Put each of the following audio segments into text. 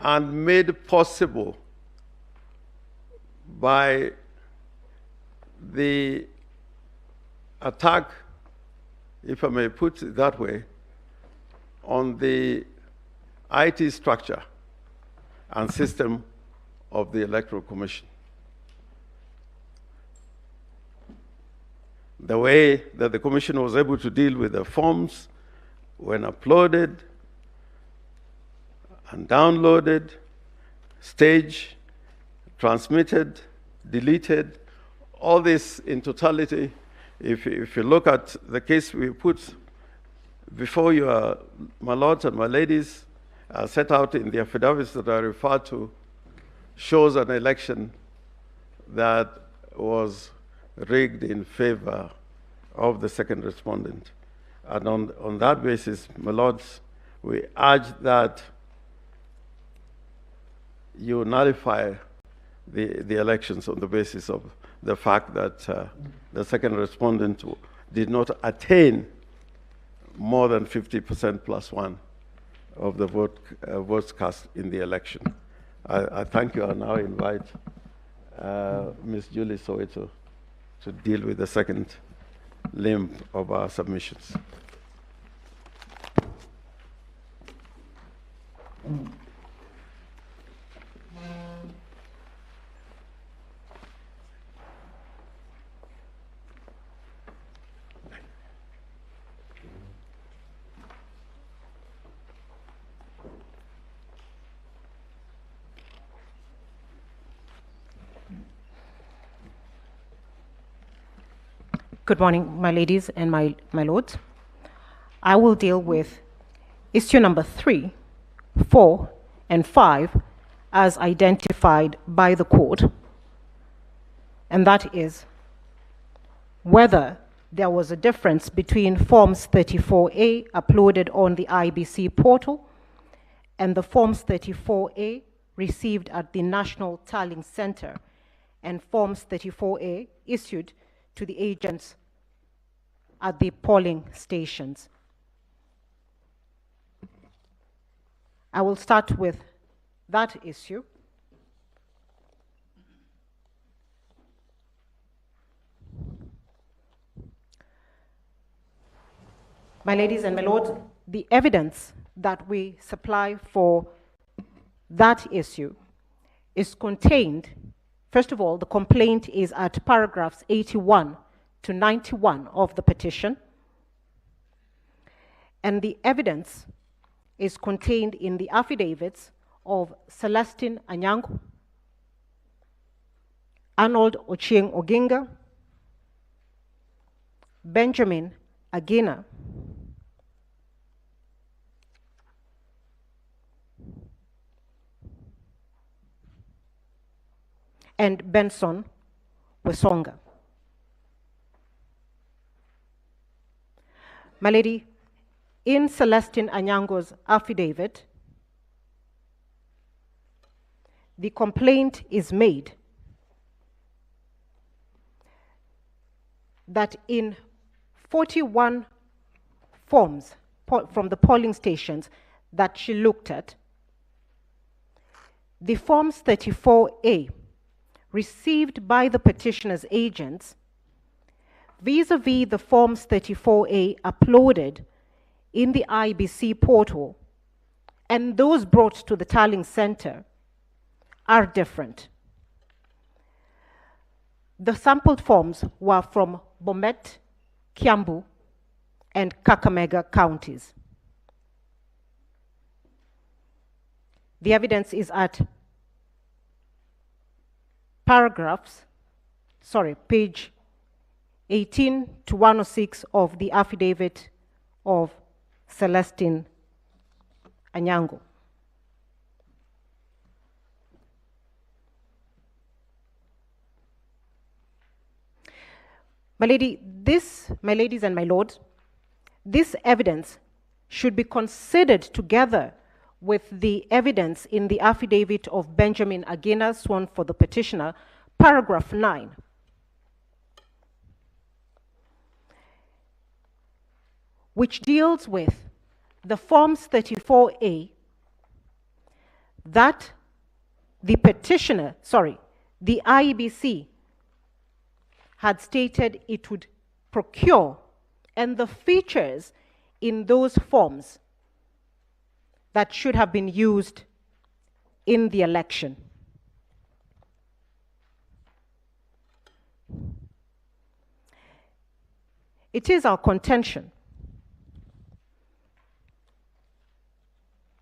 and made possible by the attack, if I may put it that way, on the IT structure and system of the Electoral Commission. The way that the Commission was able to deal with the forms when uploaded and downloaded, staged, transmitted, deleted, all this in totality, if you look at the case we put before you, my lords and my ladies, set out in the affidavits that I referred to, shows an election that was rigged in favor of the second respondent. And on that basis, my lords, we urge that you nullify the elections on the basis of the fact that the second respondent did not attain more than 50% plus one of the votes cast in the election. I thank you. I now invite Ms. Julie Soweto to deal with the second limb of our submissions. Good morning, my ladies and my lords. I will deal with issue number 3, 4, and 5 as identified by the court, and that is whether there was a difference between Forms 34A uploaded on the IBC portal and the Forms 34A received at the National Tallying Center and Forms 34A issued to the agents at the polling stations. I will start with that issue. My ladies and my lords, the evidence that we supply for that issue is contained. First of all, the complaint is at paragraphs 81 to 91 of the petition, and the evidence is contained in the affidavits of Celestine Anyango, Arnold Ochieng Oginga, Benjamin Agina, and Benson Wesonga. My lady, in Celestine Anyango's affidavit, the complaint is made that in 41 forms from the polling stations that she looked at, the Forms 34A received by the petitioner's agents vis-a-vis the Forms 34A uploaded in the IBC portal and those brought to the tallying center are different. The sampled forms were from Bomet, Kiambu, and Kakamega counties. The evidence is at page 18 to 106 of the affidavit of Celestine Anyango. My ladies and my lords, this evidence should be considered together with the evidence in the affidavit of Benjamin Agina, sworn for the petitioner, paragraph 9. Which deals with the Forms 34A that the petitioner, sorry, the IEBC had stated it would procure, and the features in those forms that should have been used in the election. It is our contention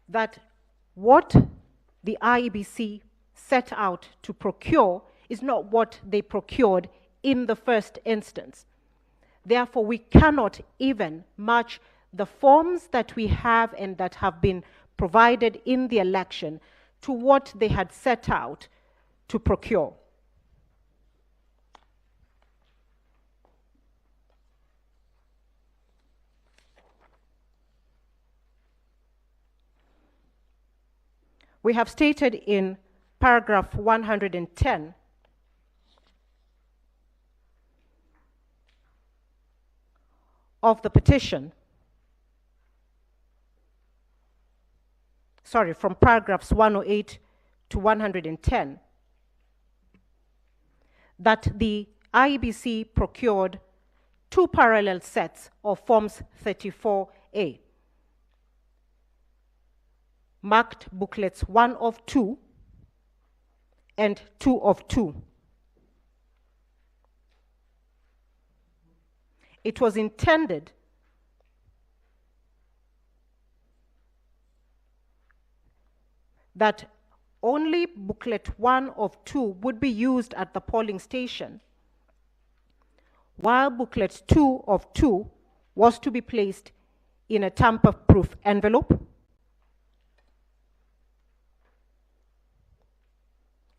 that what the IEBC set out to procure is not what they procured in the first instance. Therefore, we cannot even match the forms that we have and that have been provided in the election to what they had set out to procure. We have stated in paragraph 110 of the petition, sorry, from paragraphs 108 to 110, that the IEBC procured 2 parallel sets of Forms 34A, marked booklets 1 of 2 and 2 of 2. It was intended that only booklet 1 of 2 would be used at the polling station, while booklet 2 of 2 was to be placed in a tamper-proof envelope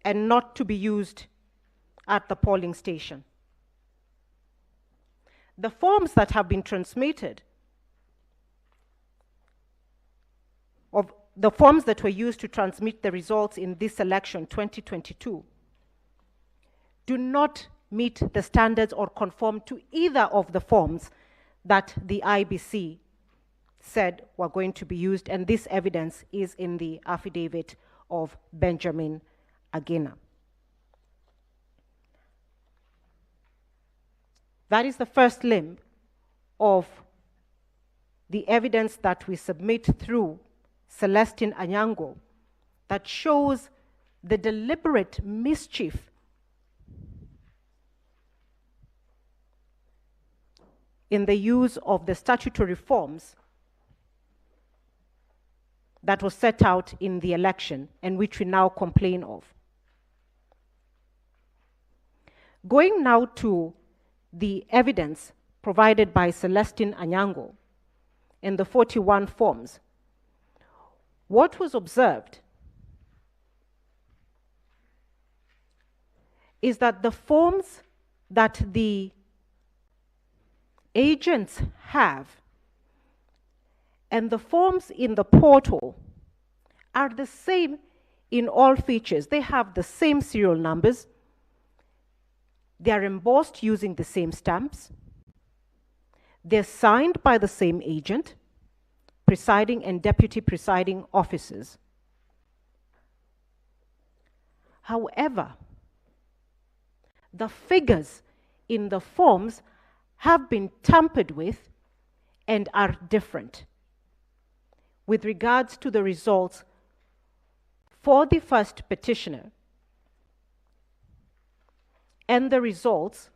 and not to be used at the polling station. The forms that have been transmitted, of the forms that were used to transmit the results in this election 2022, do not meet the standards or conform to either of the forms that the IBC said were going to be used, and this evidence is in the affidavit of Benjamin Agena. That is the first limb of the evidence that we submit through Celestine Anyango that shows the deliberate mischief in the use of the statutory forms that was set out in the election and which we now complain of. Going now to the evidence provided by Celestine Anyango in the 41 forms, what was observed is that the forms that the agents have and the forms in the portal are the same in all features. They have the same serial numbers. They are embossed using the same stamps. They're signed by the same agent, presiding and deputy presiding officers. However, the figures in the forms have been tampered with and are different with regards to the results for the first petitioner and the results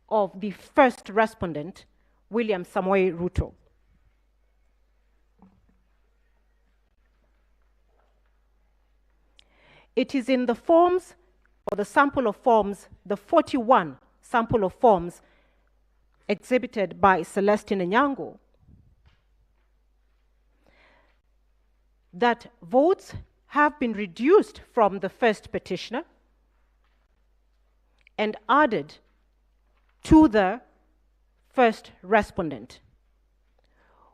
of the first respondent, William Samoei Ruto. It is in the forms, or the sample of forms, the 41 sample of forms exhibited by Celestine Anyango, that votes have been reduced from the first petitioner and added to the first respondent.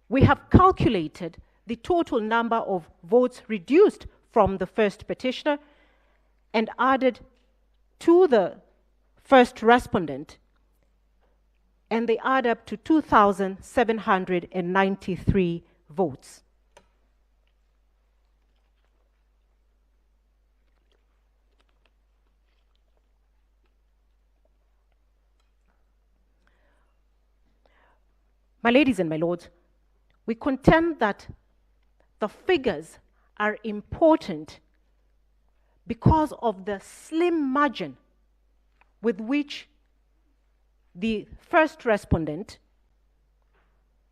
We have calculated the total number of votes reduced from the first petitioner and added to the first respondent, and they add up to 2,793 votes. My ladies and my lords, we contend that the figures are important because of the slim margin with which the first respondent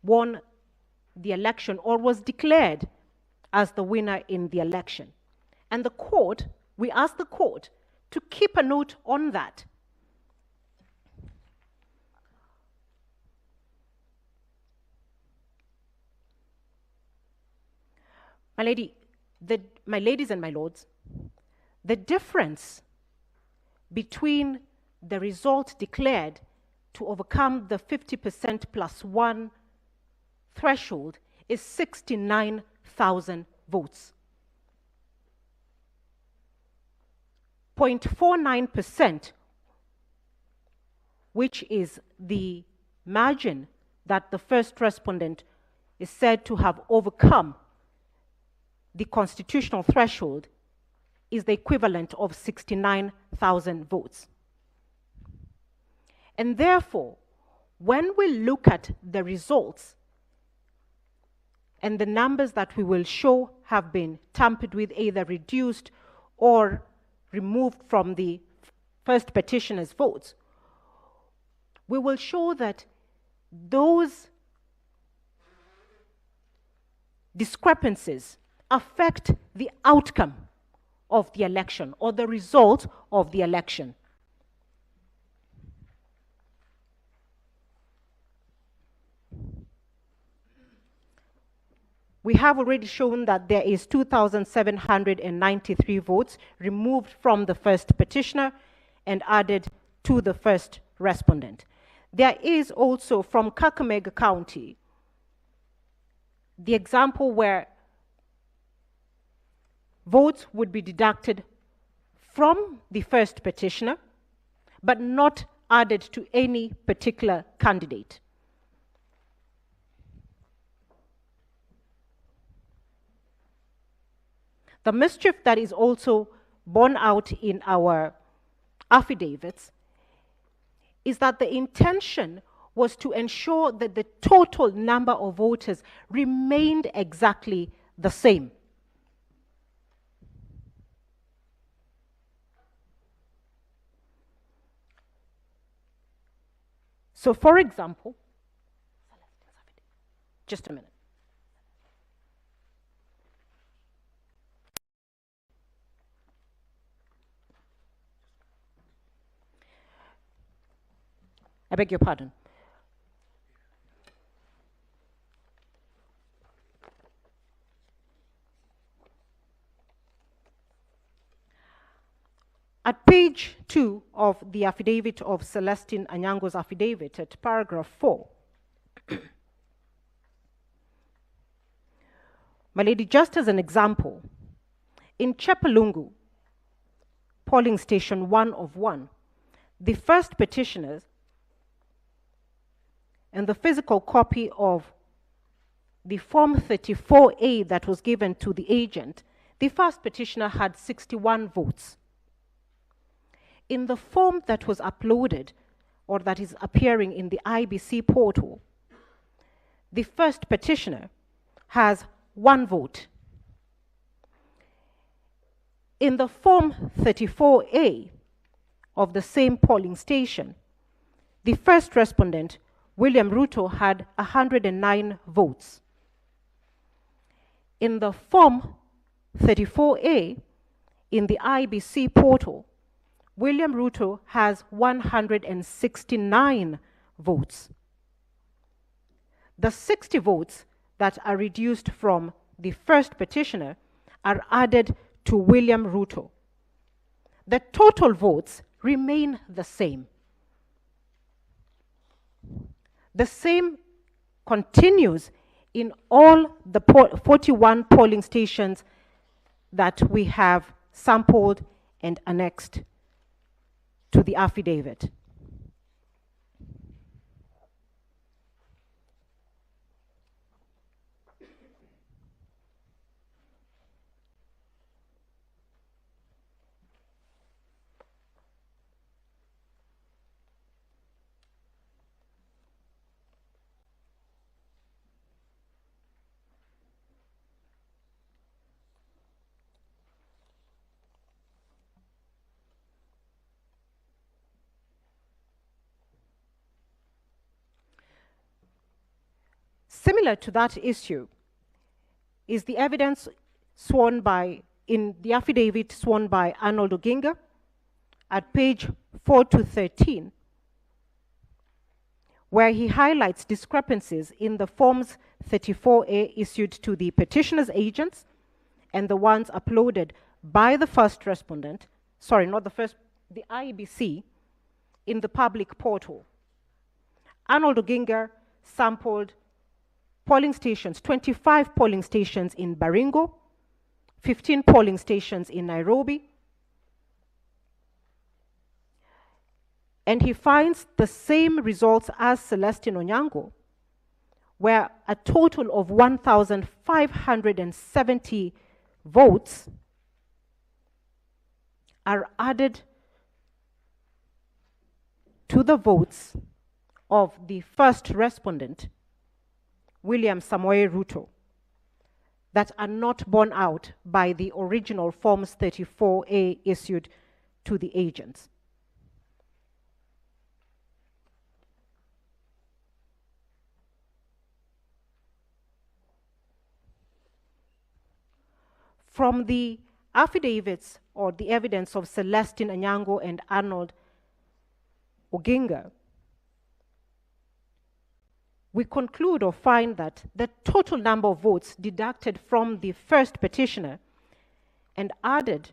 won the election or was declared as the winner in the election. And the court, we asked the court to keep a note on that. My ladies and my lords, the difference between the result declared to overcome the 50% plus one threshold is 69,000 votes. 0.49%, which is the margin that the first respondent is said to have overcome the constitutional threshold, is the equivalent of 69,000 votes. And therefore, when we look at the results and the numbers that we will show have been tampered with, either reduced or removed from the first petitioner's votes, we will show that those discrepancies affect the outcome of the election or the result of the election. We have already shown that there is 2,793 votes removed from the first petitioner and added to the first respondent. There is also from Kakamega County the example where votes would be deducted from the first petitioner but not added to any particular candidate. The mischief that is also borne out in our affidavits is that the intention was to ensure that the total number of voters remained exactly the same. So, for example, just a minute. I beg your pardon. At page 2 of the affidavit of Celestine Anyango's affidavit, at paragraph 4, my lady, just as an example, in Chepalungu, polling station 1 of 1, the first petitioners and the physical copy of the Form 34A that was given to the agent, the first petitioner had 61 votes. In the form that was uploaded, or that is appearing in the IBC portal, the first petitioner has 1 vote. In the Form 34A of the same polling station, the first respondent, William Ruto, had 109 votes. In the Form 34A in the IBC portal, William Ruto has 169 votes. The 60 votes that are reduced from the first petitioner are added to William Ruto. The total votes remain the same. The same continues in all the 41 polling stations that we have sampled and annexed to the affidavit. Similar to that issue is the evidence sworn by, in the affidavit sworn by Arnold Oginga at page 4 to 13, where he highlights discrepancies in the Forms 34A issued to the petitioner's agents and the ones uploaded by the first respondent, sorry, not the first, the IEBC, in the public portal. Arnold Oginga sampled polling stations, 25 polling stations in Baringo, 15 polling stations in Nairobi, and he finds the same results as Celestine Onyango, where a total of 1,570 votes are added to the votes of the first respondent, William Samoei Ruto, that are not borne out by the original Forms 34A issued to the agents. From the affidavits or the evidence of Celestine Onyango and Arnold Oginga, we conclude or find that the total number of votes deducted from the first petitioner and added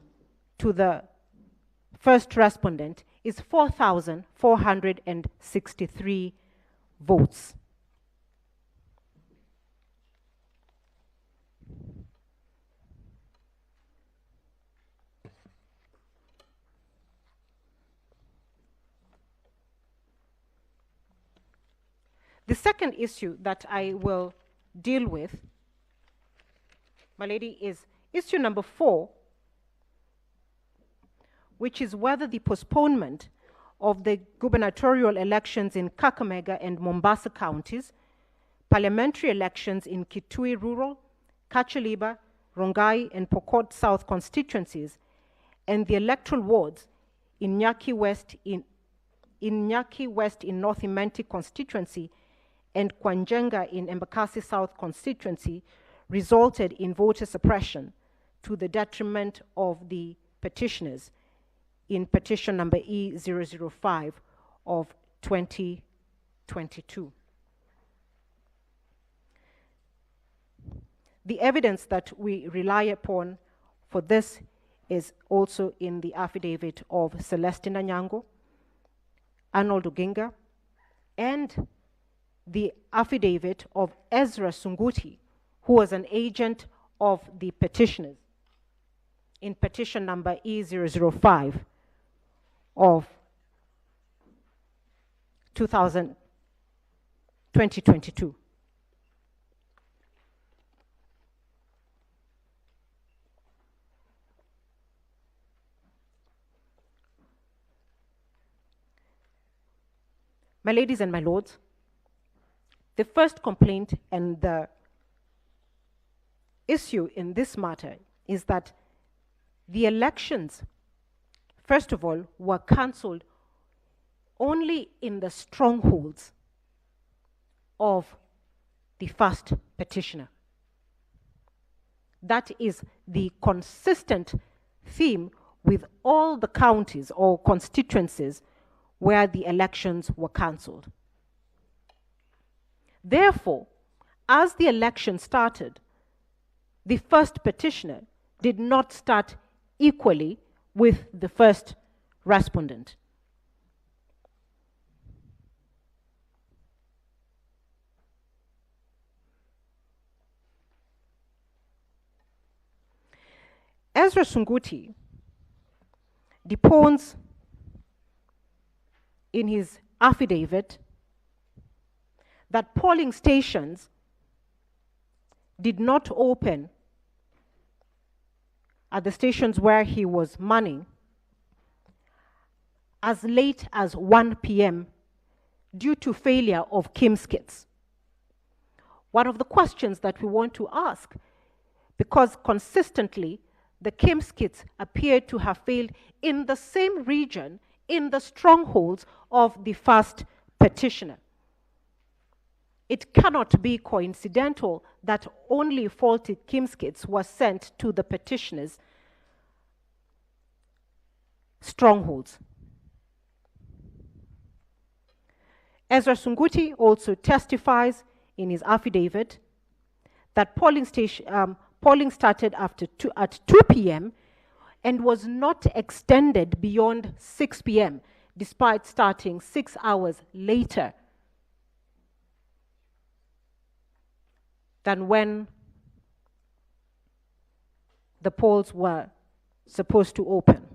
to the first respondent is 4,463 votes. The second issue that I will deal with, my lady, is issue number 4, which is whether the postponement of the gubernatorial elections in Kakamega and Mombasa counties, parliamentary elections in Kitui Rural, Kachaliba, Rongai, and Pokot South constituencies, and the electoral wards in Nyaki West in North Imenti constituency and Kwanjenga in Embakasi South constituency resulted in voter suppression to the detriment of the petitioners in petition number E005 of 2022. The evidence that we rely upon for this is also in the affidavit of Celestine Onyango, Arnold Oginga, and the affidavit of Ezra Sunguti, who was an agent of the petitioners in petition number E005 of 2022. My ladies and my lords, the first complaint and the issue in this matter is that the elections, first of all, were cancelled only in the strongholds of the first petitioner. That is the consistent theme with all the counties or constituencies where the elections were cancelled. Therefore, as the election started, the first petitioner did not start equally with the first respondent. Ezra Sunguti deposed in his affidavit that polling stations did not open at the stations where he was manning as late as 1 p.m. due to failure of KIMS kits. One of the questions that we want to ask, because consistently the KIMS kits appeared to have failed in the same region, in the strongholds of the first petitioner. it cannot be coincidental that only faulty KIMS kits were sent to the petitioners' strongholds. Ezra Sunguti also testifies in his affidavit that polling started at 2 p.m. and was not extended beyond 6 p.m., despite starting 6 hours later than when the polls were supposed to open.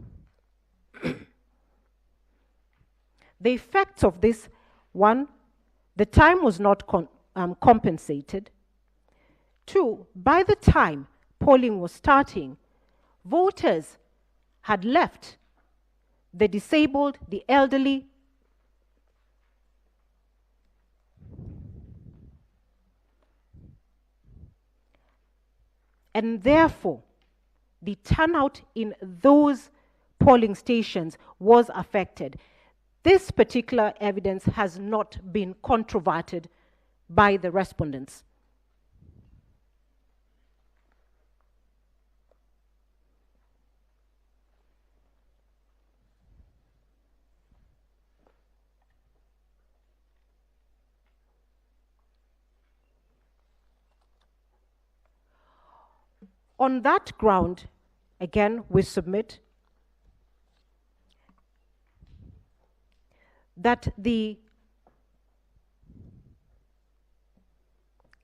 The effects of this: one, the time was not compensated. Two, by the time polling was starting, voters had left. The disabled, the elderly, and therefore the turnout in those polling stations was affected. This particular evidence has not been controverted by the respondents. On that ground, again, we submit that the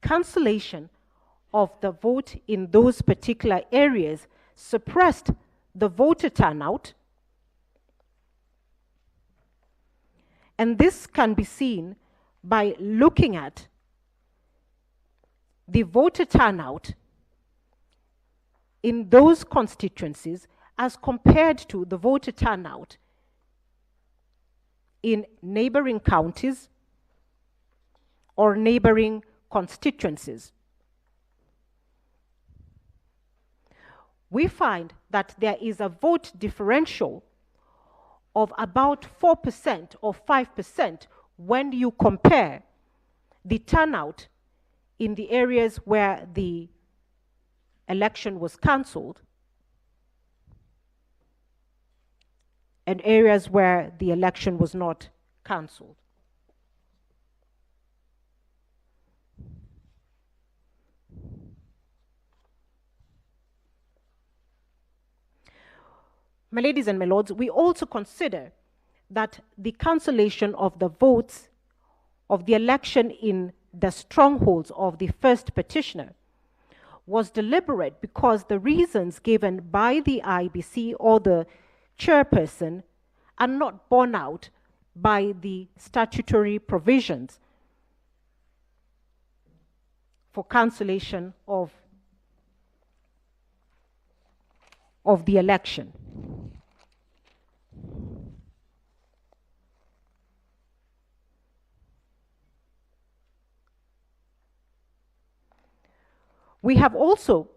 cancellation of the vote in those particular areas suppressed the voter turnout, and this can be seen by looking at the voter turnout in those constituencies as compared to the voter turnout in neighboring counties or neighboring constituencies. We find that there is a vote differential of about 4% or 5% when you compare the turnout in the areas where the election was cancelled and areas where the election was not cancelled. My ladies and my lords, we also consider that the cancellation of the votes of the election in the strongholds of the first petitioner was deliberate because the reasons given by the IBC or the chairperson are not borne out by the statutory provisions for cancellation of the election. We have also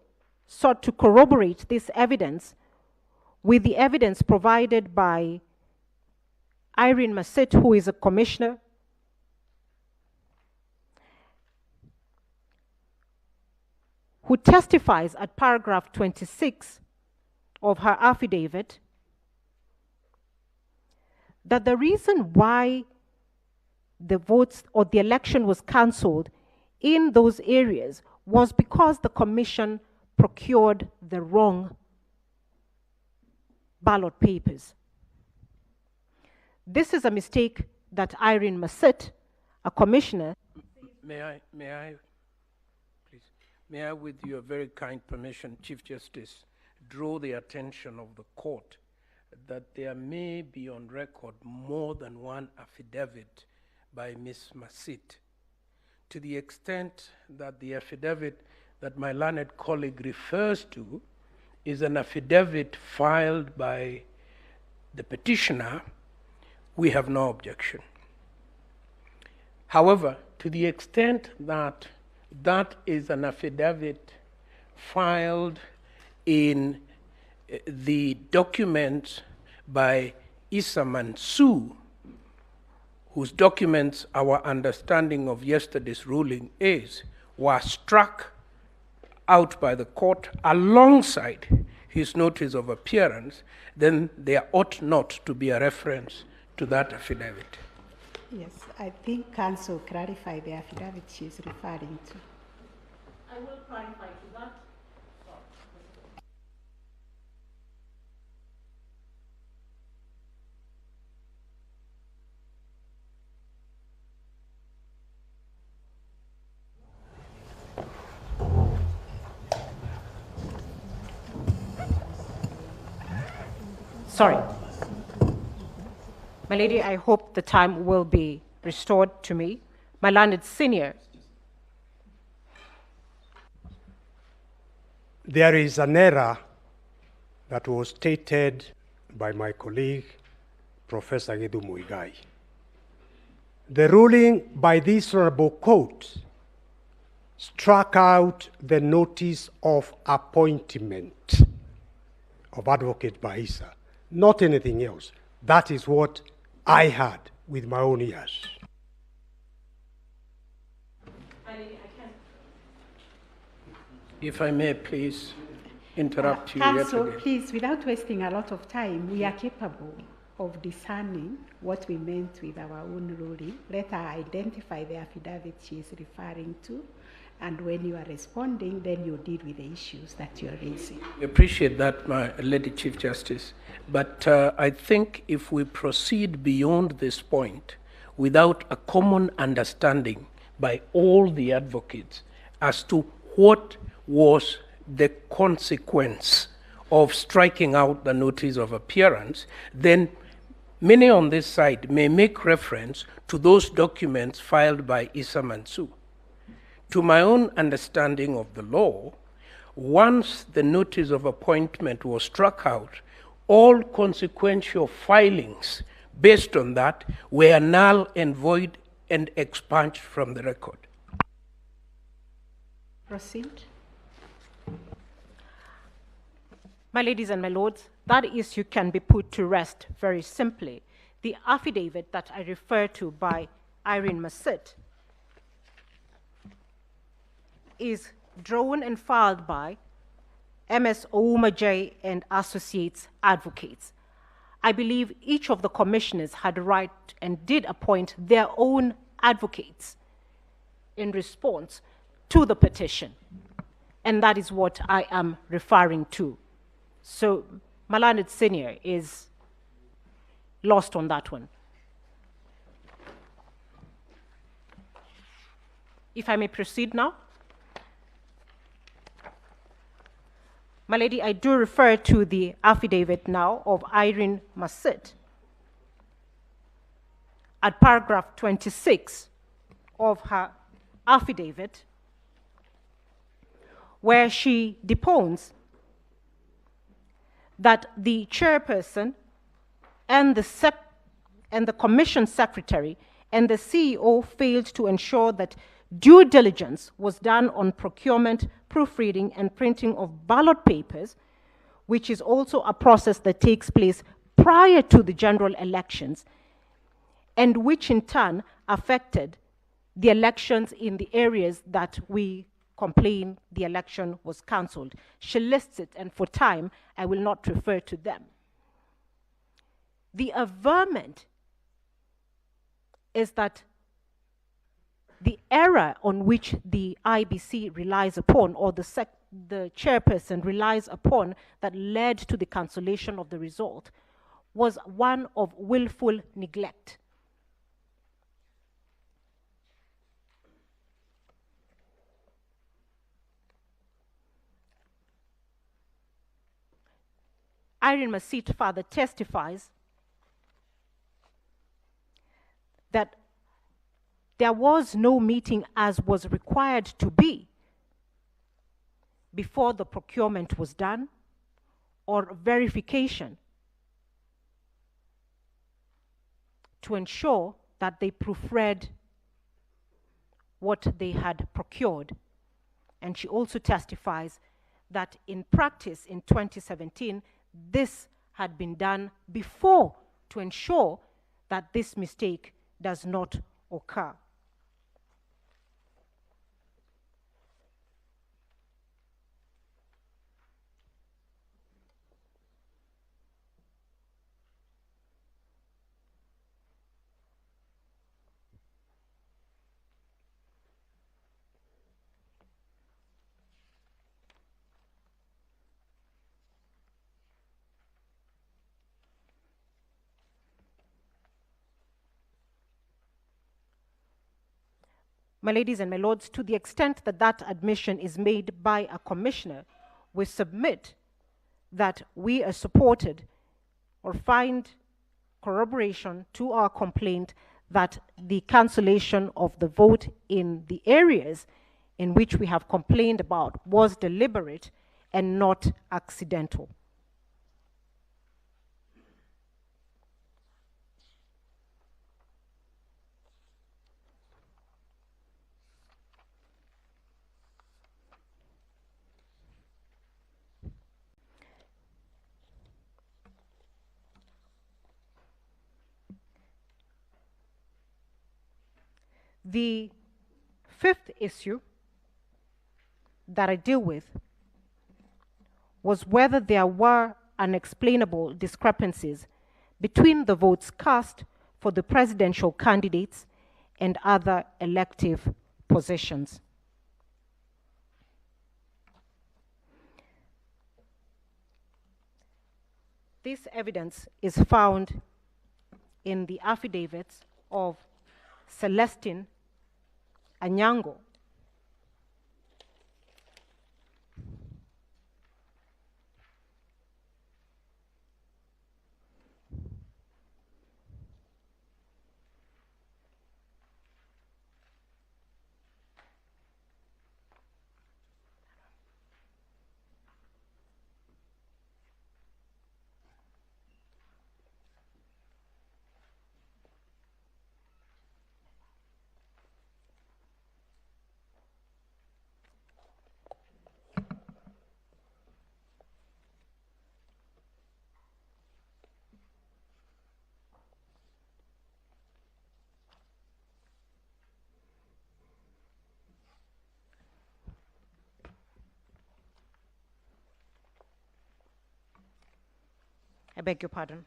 sought to corroborate this evidence with the evidence provided by Irene Massit, who is a commissioner, who testifies at paragraph 26 of her affidavit that the reason why the votes or the election was cancelled in those areas was because the commission procured the wrong ballot papers. This is a mistake that Irene Massit, a commissioner... May I, please, may I, with your very kind permission, Chief Justice, draw the attention of the court that there may be on record more than one affidavit by Ms. Massit, to the extent that the affidavit that my learned colleague refers to is an affidavit filed by the petitioner. We have no objection. However, to the extent that that is an affidavit filed in the documents by Issa Mansour, whose documents our understanding of yesterday's ruling is, were struck out by the court alongside his notice of appearance, then there ought not to be a reference to that affidavit. Yes, I think counsel clarify the affidavit she is referring to. I will clarify to that. Sorry. My lady, I hope the time will be restored to me. My learned senior. There is an error that was stated by my colleague, Professor Gedu Muigai. The ruling by this honorable court struck out the notice of appointment of Advocate Bahisa, not anything else. That is what I heard with my own ears. If I may please interrupt you Counsel, yet again. please, without wasting a lot of time, we are capable of discerning what we meant with our own ruling. Let her identify the affidavit she is referring to, and when you are responding, then you deal with the issues that you are raising. We appreciate that, my Lady Chief Justice. But I think if we proceed beyond this point without a common understanding by all the advocates as to what was the consequence of striking out the notice of appearance, then many on this side may make reference to those documents filed by Issa Mansu. To my own understanding of the law, once the notice of appointment was struck out, all consequential filings based on that were null and void and expunged from the record. Proceed. My ladies and my lords, that issue can be put to rest very simply. The affidavit that I refer to by Irene Massit is drawn and filed by MS Ouma J and Associates Advocates. I believe each of the commissioners had a right and did appoint their own advocates in response to the petition. And that is what I am referring to. So Malanid Senior is lost on that one. If I may proceed now. My lady, I do refer to the affidavit now of Irene Massit at paragraph 26 of her affidavit, where she depones that the chairperson and the commission secretary and the CEO failed to ensure that due diligence was done on procurement, proofreading, and printing of ballot papers, which is also a process that takes place prior to the general elections, and which in turn affected the elections in the areas that we complain the election was cancelled. She lists it, and for time, I will not refer to them. The averment is that the error on which the IBC relies upon, or the chairperson relies upon, that led to the cancellation of the result, was one of willful neglect. Irene Massit further testifies that there was no meeting as was required to be before the procurement was done, or verification to ensure that they proofread what they had procured. And she also testifies that in practice in 2017, this had been done before to ensure that this mistake does not occur. My ladies and my lords, to the extent that that admission is made by a commissioner, we submit that we are supported or find corroboration to our complaint that the cancellation of the vote in the areas in which we have complained about was deliberate and not accidental. The fifth issue that I deal with was whether there were unexplainable discrepancies between the votes cast for the presidential candidates and other elective positions. This evidence is found in the affidavits of Celestine Anyango, I beg your pardon.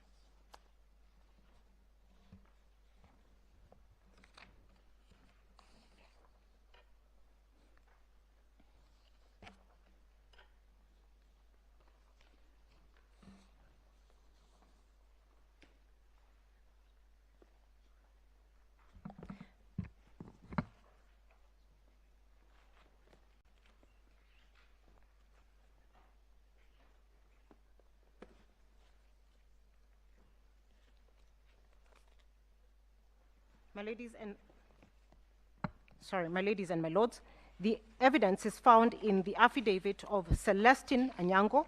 My ladies and my lords, the evidence is found in the affidavit of Celestine Anyango,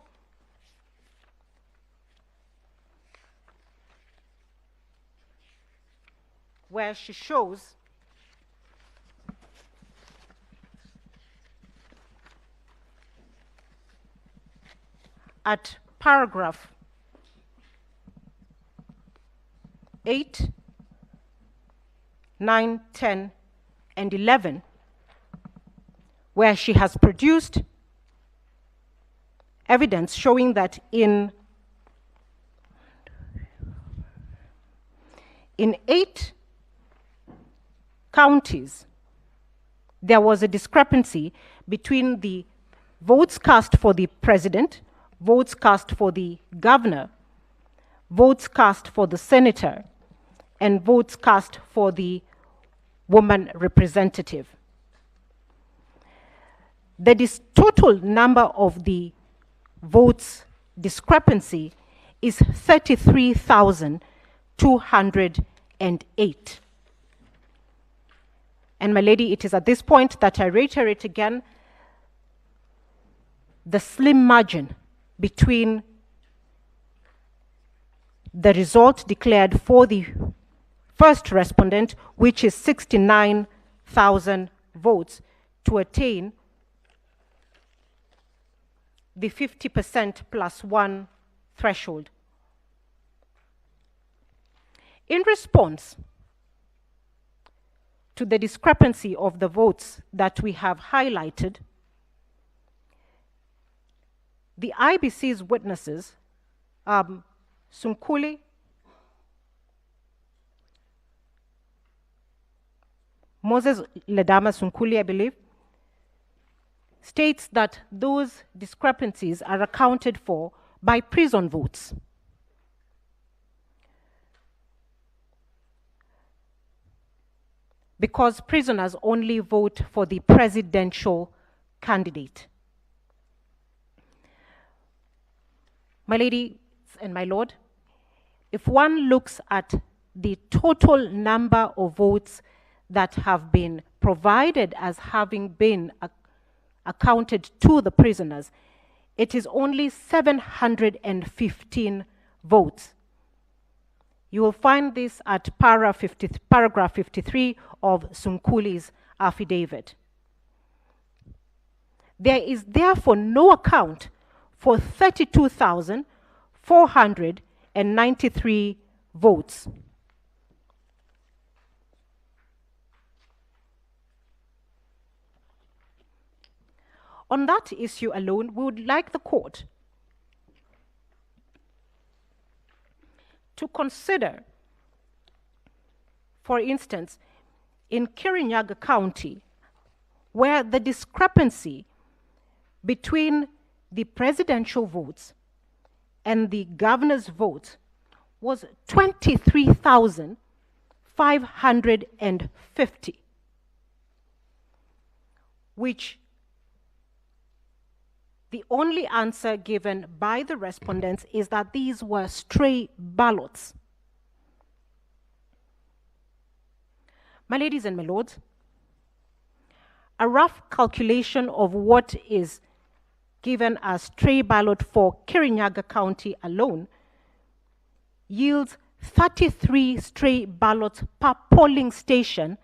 where she shows at paragraph 8, 9, 10, and 11, where she has produced evidence showing that in 8 counties, there was a discrepancy between the votes cast for the president, votes cast for the governor, votes cast for the senator, and votes cast for the woman representative. The total number of the votes discrepancy is 33,208. And my lady, it is at this point that I reiterate again the slim margin between the result declared for the first respondent, which is 69,000 votes, to attain the 50% plus 1 threshold. In response to the discrepancy of the votes that we have highlighted, the IBC's witnesses, Sunkuli, Moses Ledama Sunkuli, I believe, states that those discrepancies are accounted for by prison votes. Because prisoners only vote for the presidential candidate. My ladies and my lord, if one looks at the total number of votes that have been provided as having been accounted to the prisoners, it is only 715 votes. You will find this at paragraph 53 of Sunkuli's affidavit. There is therefore no account for 32,493 votes. On that issue alone, we would like the court to consider, for instance, in Kirinyaga County, where the discrepancy between the presidential votes and the governor's votes was 23,550, which the only answer given by the respondents is that these were stray ballots. My ladies and my lords, a rough calculation of what is given as stray ballot for Kirinyaga County alone yields 33 stray ballots per polling station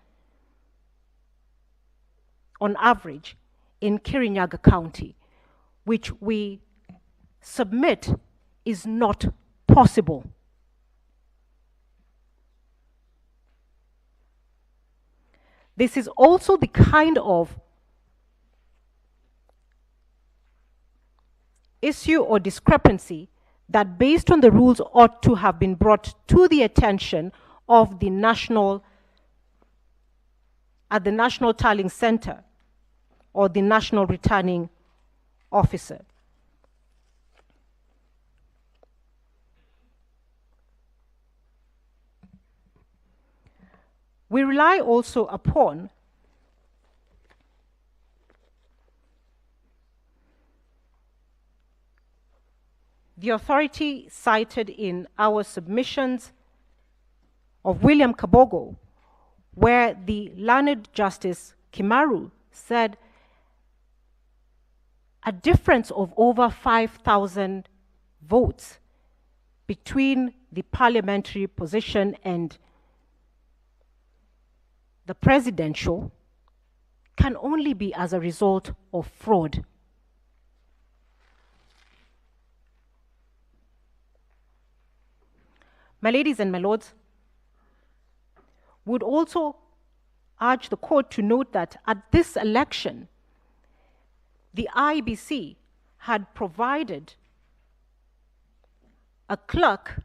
on average in Kirinyaga County, which we submit is not possible. This is also the kind of issue or discrepancy that, based on the rules, ought to have been brought to the attention of the National Tallying Center or the National Returning Officer. We rely also upon the authority cited in our submissions of William Kabogo, where the learned Justice Kimaru said a difference of over 5,000 votes between the parliamentary position and the presidential can only be as a result of fraud. My ladies and my lords, would also urge the court to note that at this election, the IBC had provided a clerk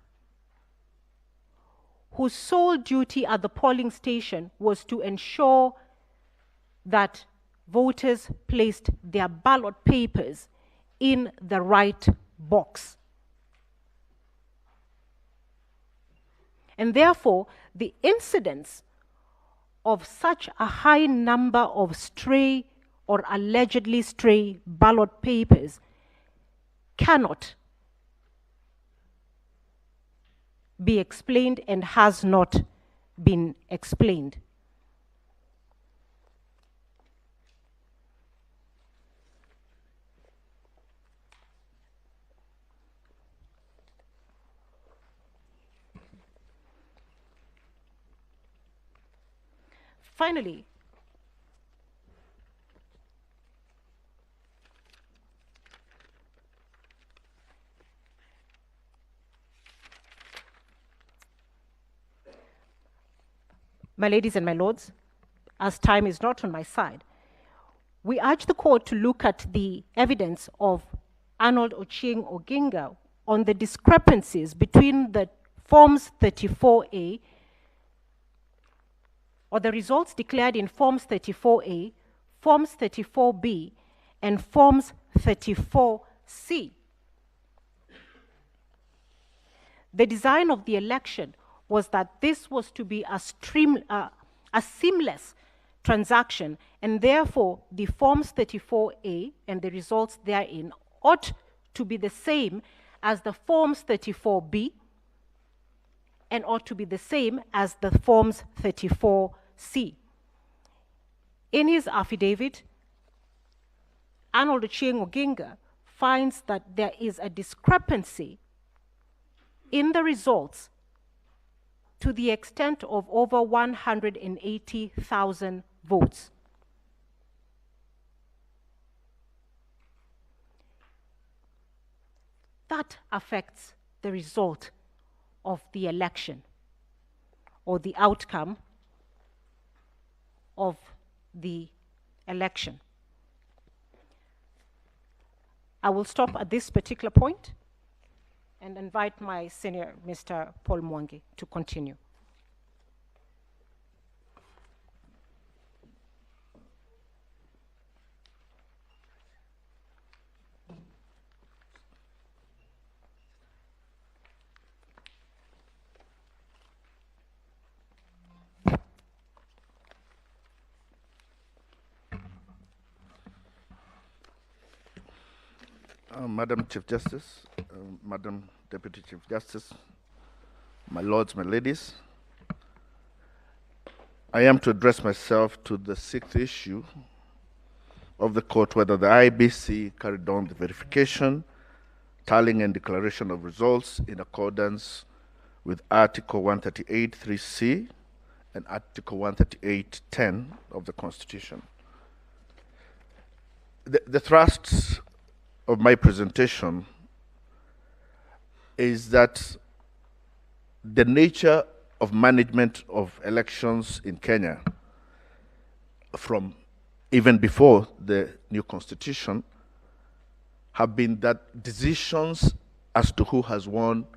whose sole duty at the polling station was to ensure that voters placed their ballot papers in the right box. And therefore, the incidence of such a high number of stray or allegedly stray ballot papers cannot be explained and has not been explained. Finally, my ladies and my lords, as time is not on my side, we urge the court to look at the evidence of Arnold Ochieng Oginga on the discrepancies between the Forms 34A, or the results declared in Forms 34A, Forms 34B, and Forms 34C. The design of the election was that this was to be a seamless transaction, and therefore the Forms 34A and the results therein ought to be the same as the Forms 34B and ought to be the same as the Forms 34C. In his affidavit, Arnold Ochieng Oginga finds that there is a discrepancy in the results to the extent of over 180,000 votes. That affects the result of the election or the outcome of the election. I will stop at this particular point and invite my senior, Mr. Paul Mwangi, to continue. Madam Chief Justice, Madam Deputy Chief Justice, my lords, my ladies, I am to address myself to the sixth issue of the court, whether the IBC carried on the verification, tallying, and declaration of results in accordance with Article 138(3)(c) and Article 138(10) of the Constitution. The thrust of my presentation is that the nature of management of elections in Kenya, from even before the new constitution, have been that decisions as to who has won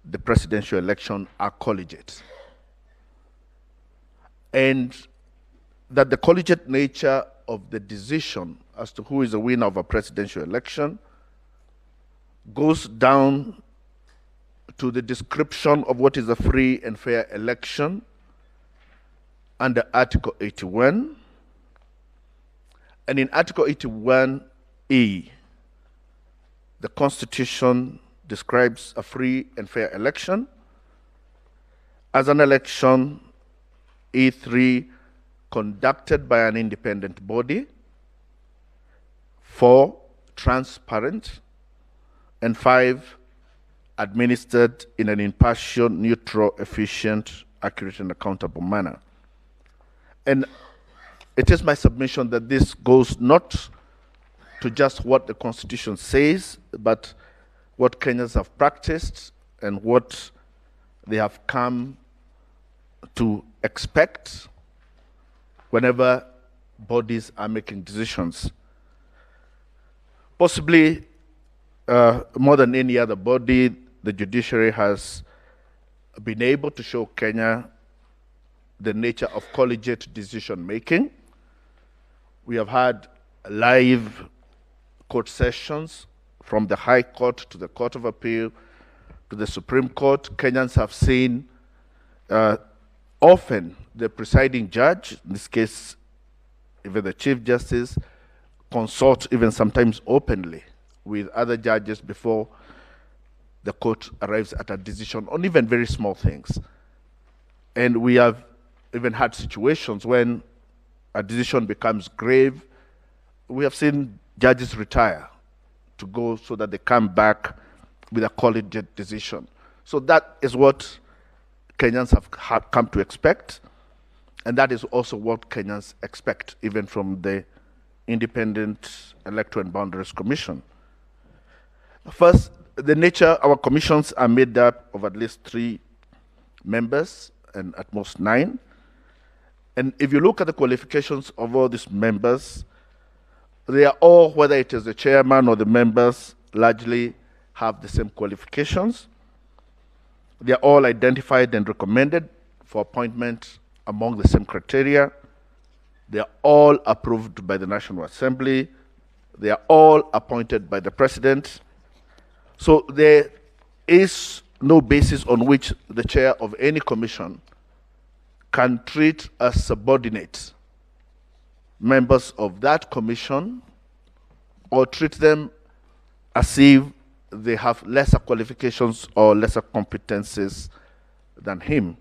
the presidential election are collegiate. And that the collegiate nature of the decision as to who is the winner of a presidential election goes down to the description of what is a free and fair election under Article 81. And in Article 81E, the Constitution describes a free and fair election as an election, E3, conducted by an independent body, 4, transparent, and 5, administered in an impartial, neutral, efficient, accurate, and accountable manner. And it is my submission that this goes not to just what the Constitution says, but what Kenyans have practiced and what they have come to expect whenever bodies are making decisions. Possibly more than any other body, the judiciary has been able to show Kenya the nature of collegiate decision making. We have had live court sessions from the High Court to the Court of Appeal to the Supreme Court. Kenyans have seen often the presiding judge, in this case even the Chief Justice, consult even sometimes openly with other judges before the court arrives at a decision on even very small things. And we have even had situations when a decision becomes grave. We have seen judges retire to go so that they come back with a collegiate decision. So that is what Kenyans have come to expect, and that is also what Kenyans expect even from the Independent Electoral and Boundaries Commission. First, the nature, our commissions are made up of at least 3 members and at most 9. And if you look at the qualifications of all these members, they are all, whether it is the chairman or the members, largely have the same qualifications. They are all identified and recommended for appointment among the same criteria. They are all approved by the National Assembly. They are all appointed by the President. So there is no basis on which the chair of any commission can treat as subordinate members of that commission or treat them as if they have lesser qualifications or lesser competencies than him.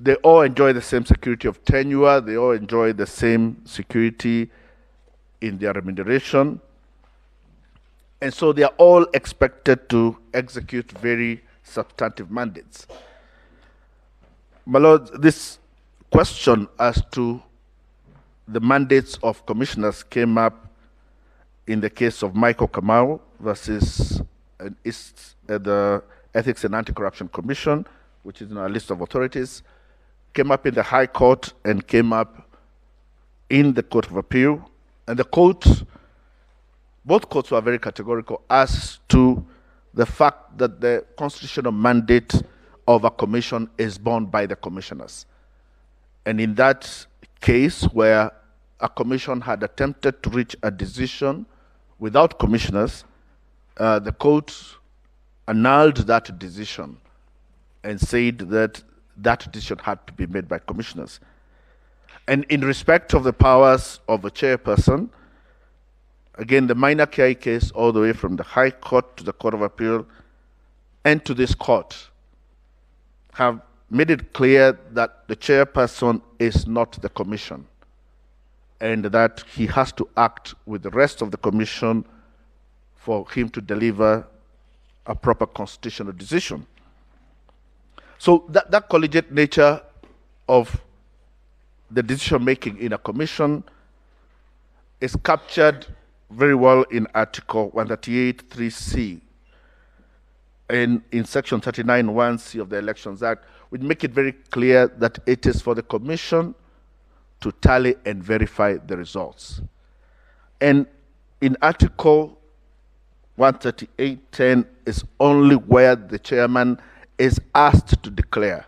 They all enjoy the same security of tenure. They all enjoy the same security in their remuneration. And so they are all expected to execute very substantive mandates. My Lord, this question as to the mandates of commissioners came up in the case of Michael Kamau versus the Ethics and Anti-Corruption Commission, which is in our list of authorities, came up in the High Court and came up in the Court of Appeal. And the court, both courts were very categorical as to the fact that the constitutional mandate of a commission is borne by the commissioners. And in that case where a commission had attempted to reach a decision without commissioners, the court annulled that decision and said that that decision had to be made by commissioners. And in respect of the powers of a chairperson, again, the minor KI case all the way from the High Court to the Court of Appeal and to this court have made it clear that the chairperson is not the commission and that he has to act with the rest of the commission for him to deliver a proper constitutional decision. So that collegiate nature of the decision-making in a commission is captured very well in Article 138(3)(c) and in Section 39(1)(c) of the Elections Act, which make it very clear that it is for the commission to tally and verify the results. And in Article 138(10) is only where the chairman is asked to declare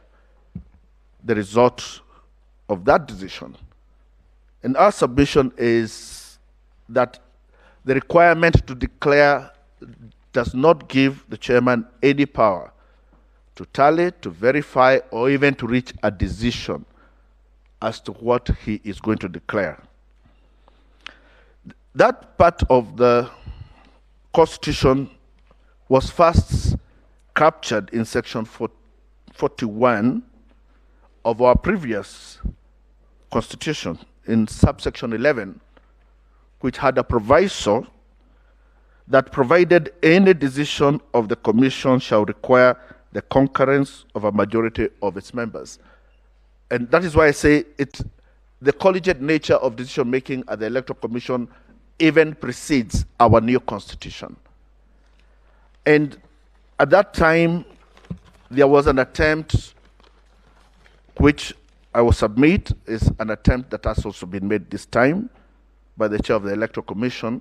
the result of that decision. And our submission is that the requirement to declare does not give the chairman any power to tally, to verify, or even to reach a decision as to what he is going to declare. That part of the Constitution was first captured in Section 41 of our previous Constitution, in subsection 11, which had a proviso that provided any decision of the commission shall require the concurrence of a majority of its members. And that is why I say the collegiate nature of decision-making at the Electoral Commission even precedes our new constitution. And at that time, there was an attempt, which I will submit is an attempt that has also been made this time by the chair of the Electoral Commission,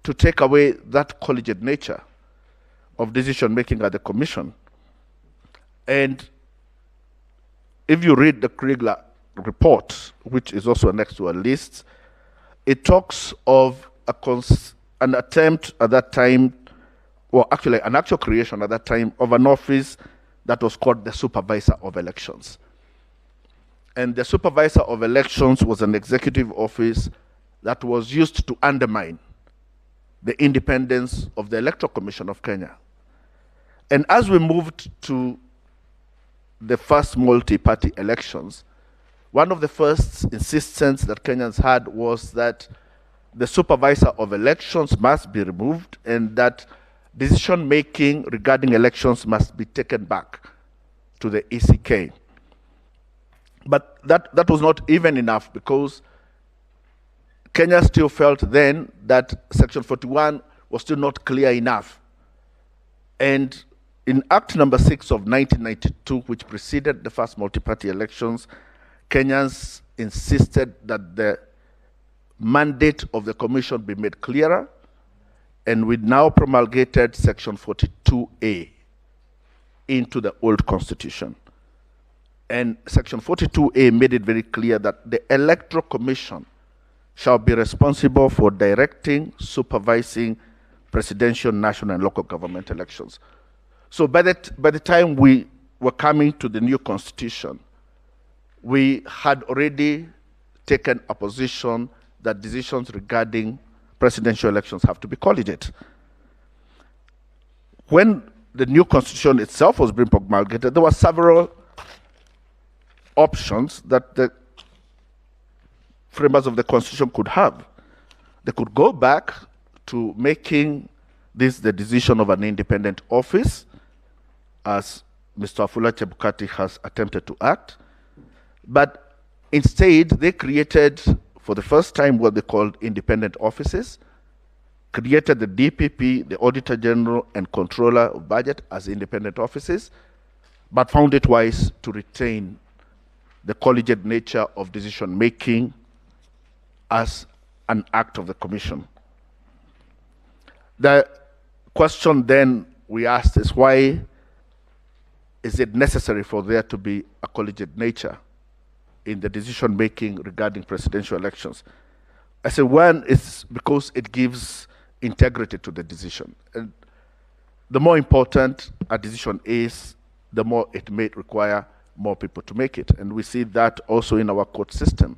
to take away that collegiate nature of decision-making at the commission. And if you read the Kriegler report, which is also next to a list, it talks of an attempt at that time, or actually an actual creation at that time, of an office that was called the Supervisor of Elections. And the Supervisor of Elections was an executive office that was used to undermine the independence of the Electoral Commission of Kenya. And as we moved to the first multi-party elections, one of the first insistence that Kenyans had was that the Supervisor of Elections must be removed and that decision-making regarding elections must be taken back to the ECK. But that was not even enough, because Kenya still felt then that Section 41 was still not clear enough. And in Act number 6 of 1992, which preceded the first multi-party elections, Kenyans insisted that the mandate of the commission be made clearer, and we now promulgated Section 42A into the old constitution. And Section 42A made it very clear that the Electoral Commission shall be responsible for directing, supervising presidential, national, and local government elections. So by the time we were coming to the new constitution, we had already taken a position that decisions regarding presidential elections have to be collegiate. When the new constitution itself was being promulgated, there were several options that the framers of the constitution could have. They could go back to making this the decision of an independent office, as Mr. Afula Chebukati has attempted to act. But instead, they created, for the first time, what they called independent offices, created the DPP, the Auditor General, and Controller of Budget as independent offices, but found it wise to retain the collegiate nature of decision-making as an act of the Commission. The question then we asked is, why is it necessary for there to be a collegiate nature in the decision-making regarding presidential elections? I say one is because it gives integrity to the decision. And the more important a decision is, the more it may require more people to make it. And we see that also in our court system,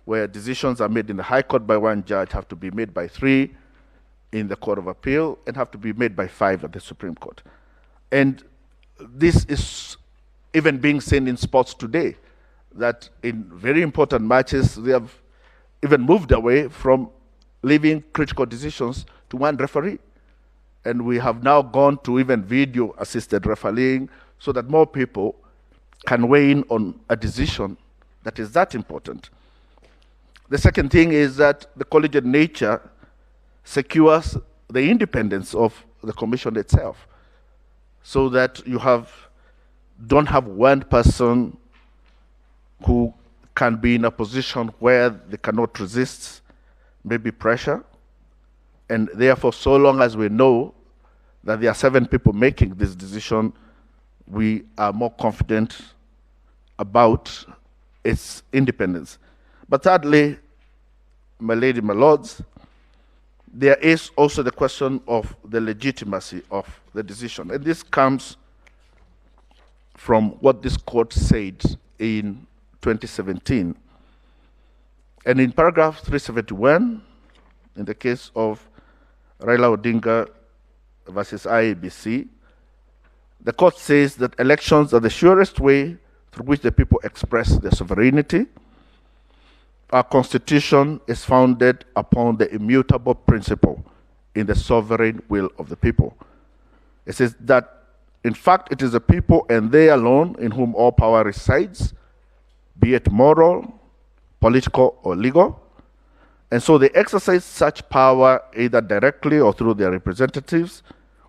where decisions are made in the High Court by one judge, have to be made by 3 in the Court of Appeal, and have to be made by 5 at the Supreme Court. And this is even being seen in sports today, that in very important matches, they have even moved away from leaving critical decisions to one referee. And we have now gone to even video-assisted refereeing, so that more people can weigh in on a decision that is that important. The second thing is that the collegiate nature secures the independence of the commission itself, so that you don't have one person who can be in a position where they cannot resist maybe pressure. And therefore, so long as we know that there are 7 people making this decision, we are more confident about its independence. But thirdly, my lady, my lords, there is also the question of the legitimacy of the decision. And this comes from what this court said in 2017. And in paragraph 371, in the case of Raila Odinga versus IEBC, the court says that elections are the surest way through which the people express their sovereignty. Our constitution is founded upon the immutable principle in the sovereign will of the people. It says that, in fact, it is the people and they alone in whom all power resides, be it moral, political, or legal. And so they exercise such power either directly or through their representatives,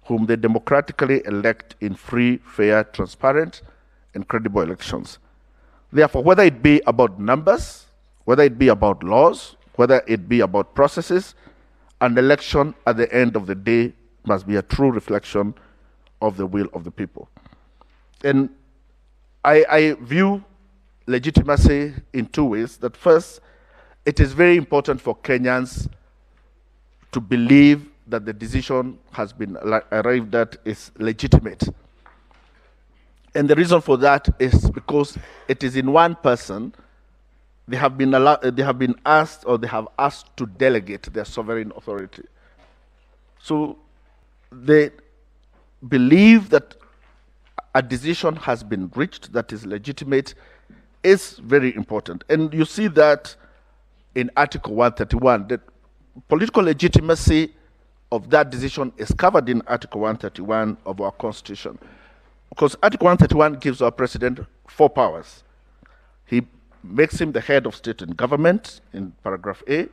whom they democratically elect in free, fair, transparent, and credible elections. Therefore, whether it be about numbers, whether it be about laws, whether it be about processes, an election at the end of the day must be a true reflection of the will of the people. And I view legitimacy in 2 ways. That first, it is very important for Kenyans to believe that the decision has been arrived at is legitimate. And the reason for that is because it is in one person. They have been asked to delegate their sovereign authority. So they believe that a decision has been reached that is legitimate is very important. And you see that in Article 131, that political legitimacy of that decision is covered in Article 131 of our Constitution. Because Article 131 gives our president 4 powers. He makes him the head of state and government in paragraph A.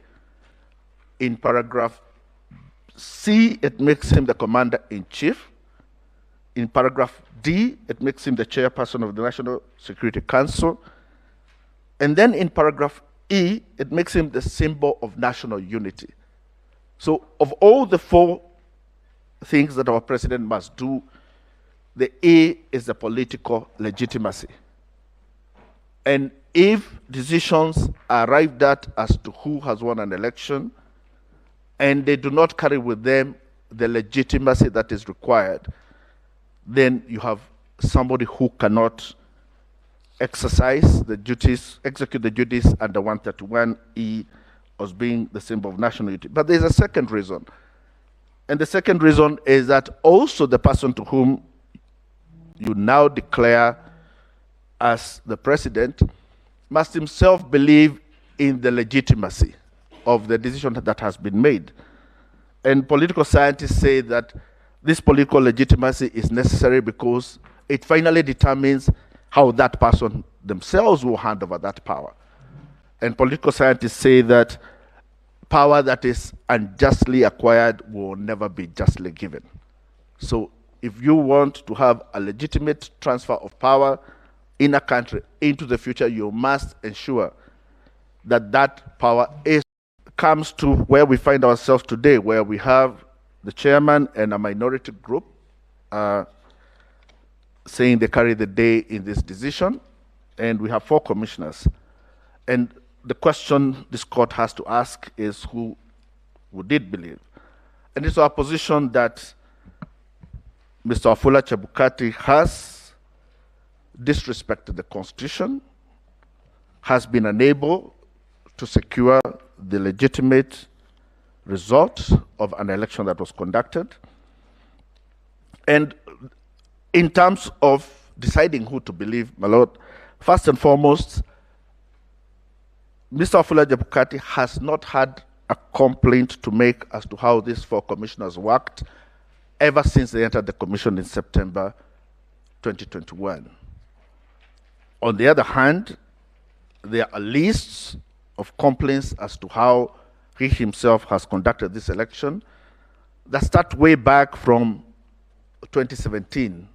In paragraph C, it makes him the commander-in-chief. In paragraph D, it makes him the chairperson of the National Security Council. And then in paragraph E, it makes him the symbol of national unity. So of all the 4 things that our president must do, the A is the political legitimacy. And if decisions are arrived at as to who has won an election, and they do not carry with them the legitimacy that is required, then you have somebody who cannot exercise the duties, execute the duties under 131E as being the symbol of national unity. But there's a second reason. And the second reason is that also the person to whom you now declare as the president must himself believe in the legitimacy of the decision that has been made. And political scientists say that this political legitimacy is necessary because it finally determines how that person themselves will hand over that power. And political scientists say that power that is unjustly acquired will never be justly given. So if you want to have a legitimate transfer of power in a country into the future, you must ensure that that power comes to where we find ourselves today, where we have the chairman and a minority group saying they carry the day in this decision, and we have 4 commissioners. And the question this court has to ask is who would it believe? And it's our position that Mr. Wafula Chebukati has disrespected the Constitution, has been unable to secure the legitimate result of an election that was conducted. And in terms of deciding who to believe, my lord, first and foremost, Mr. Wafula Chebukati has not had a complaint to make as to how these 4 commissioners worked ever since they entered the commission in September 2021. On the other hand, there are lists of complaints as to how he himself has conducted this election that start way back from 2017,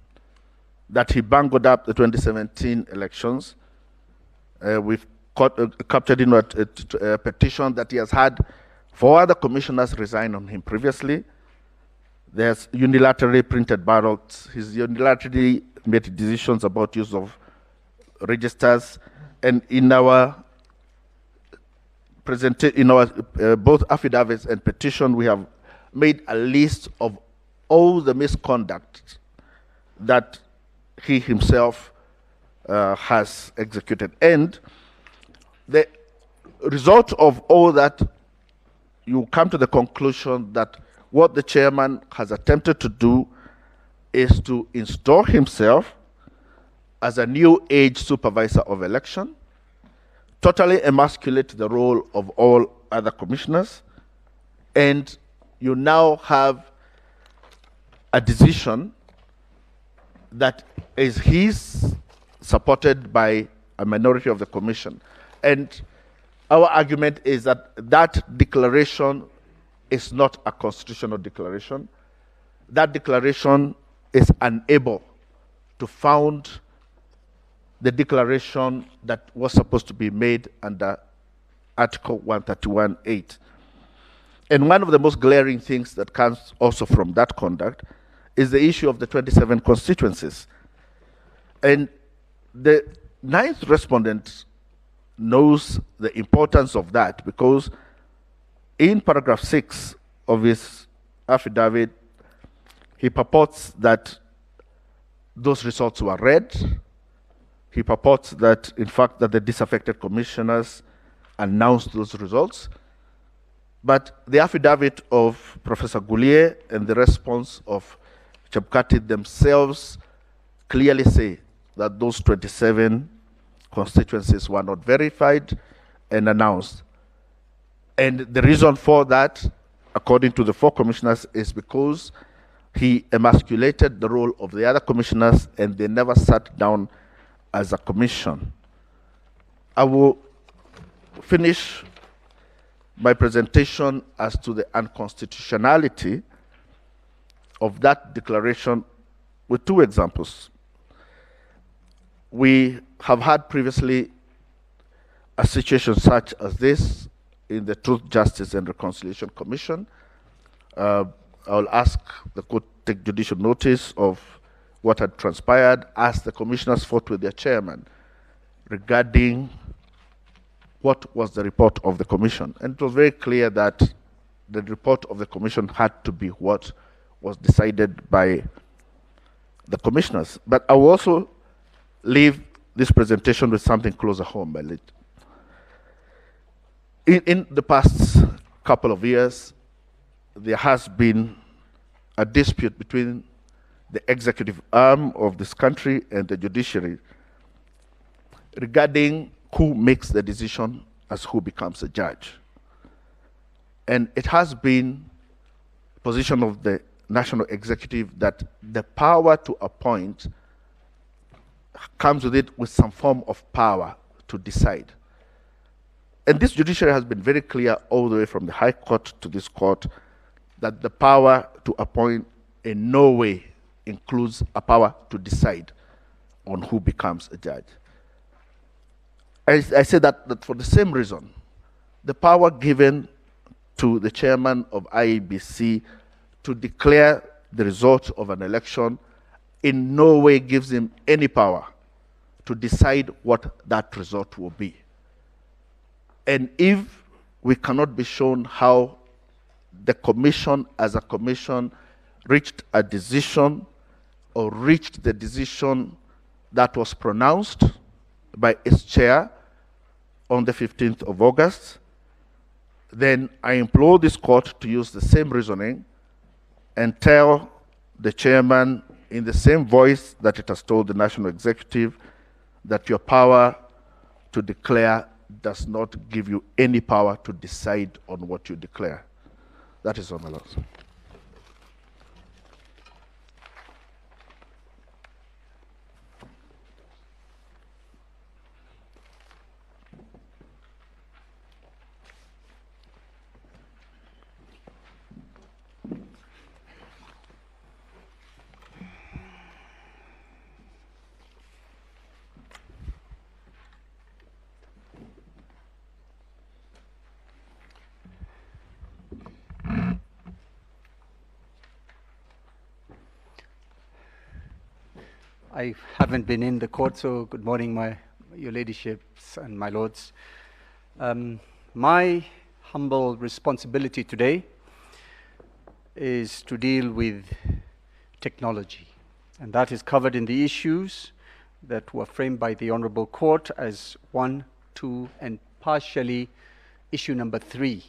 that he bungled up the 2017 elections. We've captured in a petition that he has had 4 other commissioners resign on him previously. There's unilaterally printed ballots. He's unilaterally made decisions about use of registers. And in our both affidavits and petition, we have made a list of all the misconduct that he himself has executed. And the result of all that, you come to the conclusion that what the chairman has attempted to do is to install himself as a new age supervisor of election, totally emasculate the role of all other commissioners, and you now have a decision that is his, supported by a minority of the commission. And our argument is that that declaration is not a constitutional declaration. That declaration is unable to found the declaration that was supposed to be made under Article 131(8). And one of the most glaring things that comes also from that conduct is the issue of the 27 constituencies. And the 9th respondent knows the importance of that, because in paragraph 6 of his affidavit, he purports that those results were read. He purports that, in fact, that the disaffected commissioners announced those results. But the affidavit of Professor Goulier and the response of Chebukati themselves clearly say that those 27 constituencies were not verified and announced. And the reason for that, according to the 4 commissioners, is because he emasculated the role of the other commissioners and they never sat down as a commission. I will finish my presentation as to the unconstitutionality of that declaration with 2 examples. We have had previously a situation such as this in the Truth, Justice and Reconciliation Commission, I will ask the court to take judicial notice of what had transpired as the commissioners fought with their chairman regarding what was the report of the commission. And it was very clear that the report of the commission had to be what was decided by the commissioners. But I will also leave this presentation with something closer home. In the past couple of years, there has been a dispute between the executive arm of this country and the judiciary regarding who makes the decision as who becomes a judge. And it has been the position of the national executive that the power to appoint comes with it with some form of power to decide. And this judiciary has been very clear all the way from the High Court to this court that the power to appoint in no way includes a power to decide on who becomes a judge. I say that for the same reason. The power given to the chairman of IEBC to declare the result of an election in no way gives him any power to decide what that result will be. And if we cannot be shown how the commission as a commission reached a decision or reached the decision that was pronounced by its chair on the 15th of August, then I implore this court to use the same reasoning and tell the chairman in the same voice that it has told the national executive that your power to declare does not give you any power to decide on what you declare. That is all, my lords. I haven't been in the court, so good morning, your ladyships and my lords. My humble responsibility today is to deal with technology, and that is covered in the issues that were framed by the Honorable Court as 1, 2, and partially issue number 3.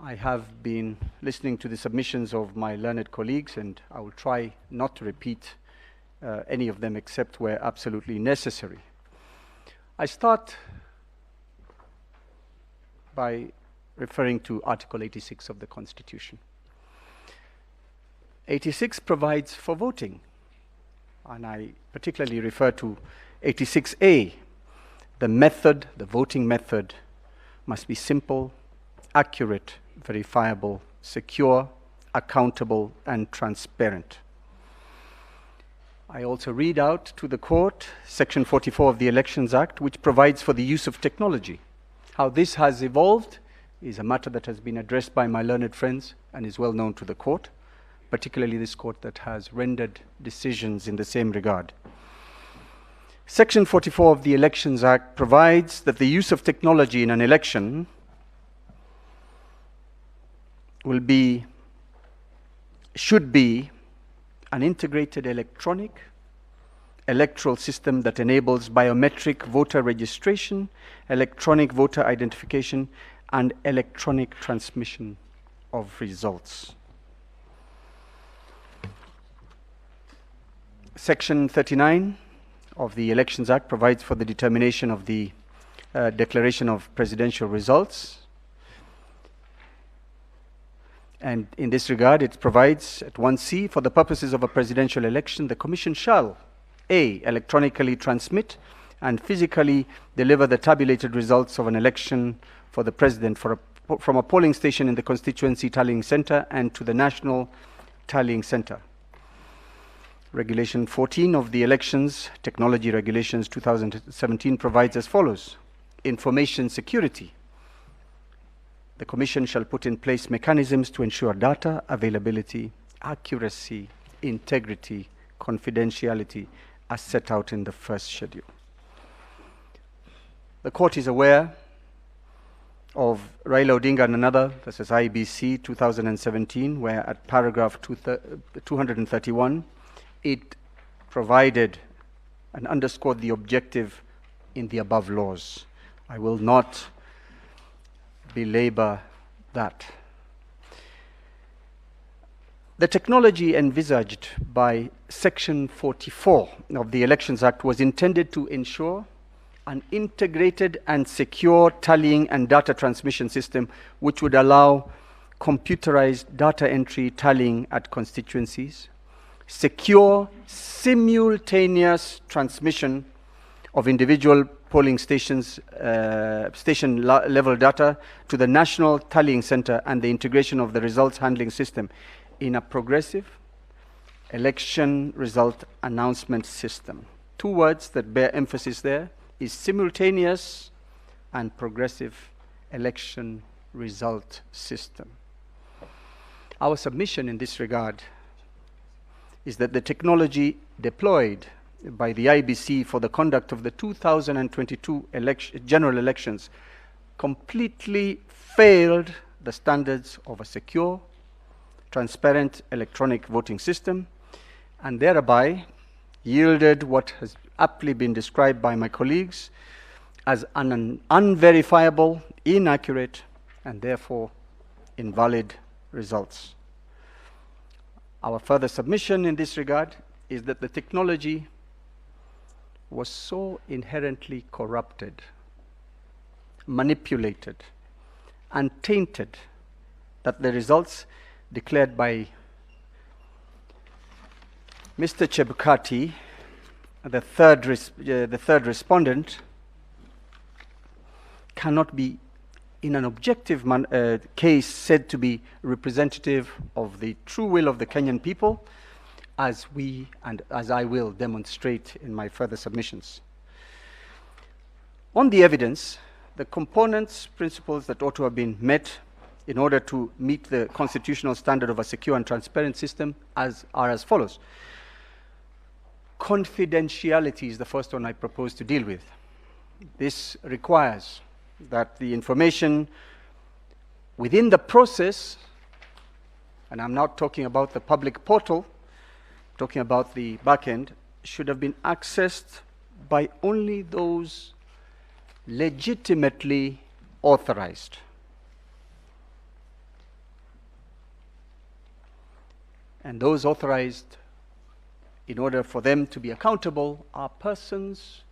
I have been listening to the submissions of my learned colleagues, and I will try not to repeat any of them except where absolutely necessary. I start by referring to Article 86 of the Constitution. 86 provides for voting, and I particularly refer to 86A. The method, the voting method, must be simple, accurate, verifiable, secure, accountable, and transparent. I also read out to the court Section 44 of the Elections Act, which provides for the use of technology. How this has evolved is a matter that has been addressed by my learned friends and is well known to the court, particularly this court that has rendered decisions in the same regard. Section 44 of the Elections Act provides that the use of technology in an election should be an integrated electronic electoral system that enables biometric voter registration, electronic voter identification, and electronic transmission of results. Section 39 of the Elections Act provides for the determination of the declaration of presidential results. And in this regard, it provides at 1C, for the purposes of a presidential election, the Commission shall, A, electronically transmit and physically deliver the tabulated results of an election for the president from a polling station in the constituency tallying center and to the national tallying center. Regulation 14 of the Elections Technology Regulations 2017 provides as follows. Information security. The Commission shall put in place mechanisms to ensure data availability, accuracy, integrity, confidentiality, as set out in the first schedule. The Court is aware of Raila Odinga and another versus IBC 2017, where at paragraph 231, it provided and underscored the objective in the above laws. I will not belabor that. The technology envisaged by Section 44 of the Elections Act was intended to ensure an integrated and secure tallying and data transmission system which would allow computerized data entry tallying at constituencies, secure simultaneous transmission of individual polling stations, level data to the National Tallying Center, and the integration of the results handling system in a progressive election result announcement system. Two words that bear emphasis there is simultaneous and progressive election result system. Our submission in this regard is that the technology deployed by the IBC for the conduct of the 2022 general elections completely failed the standards of a secure, transparent electronic voting system, and thereby yielded what has aptly been described by my colleagues as an unverifiable, inaccurate, and therefore invalid results. Our further submission in this regard is that the technology was so inherently corrupted, manipulated, and tainted that the results declared by Mr. Chebukati, the third respondent, cannot be, in an objective case, said to be representative of the true will of the Kenyan people, as we and as I will demonstrate in my further submissions. On the evidence, the components, principles that ought to have been met in order to meet the constitutional standard of a secure and transparent system are as follows. Confidentiality is the first one I propose to deal with. This requires that the information within the process, and I'm not talking about the public portal, talking about the back end, should have been accessed by only those legitimately authorized. And those authorized, in order for them to be accountable, are persons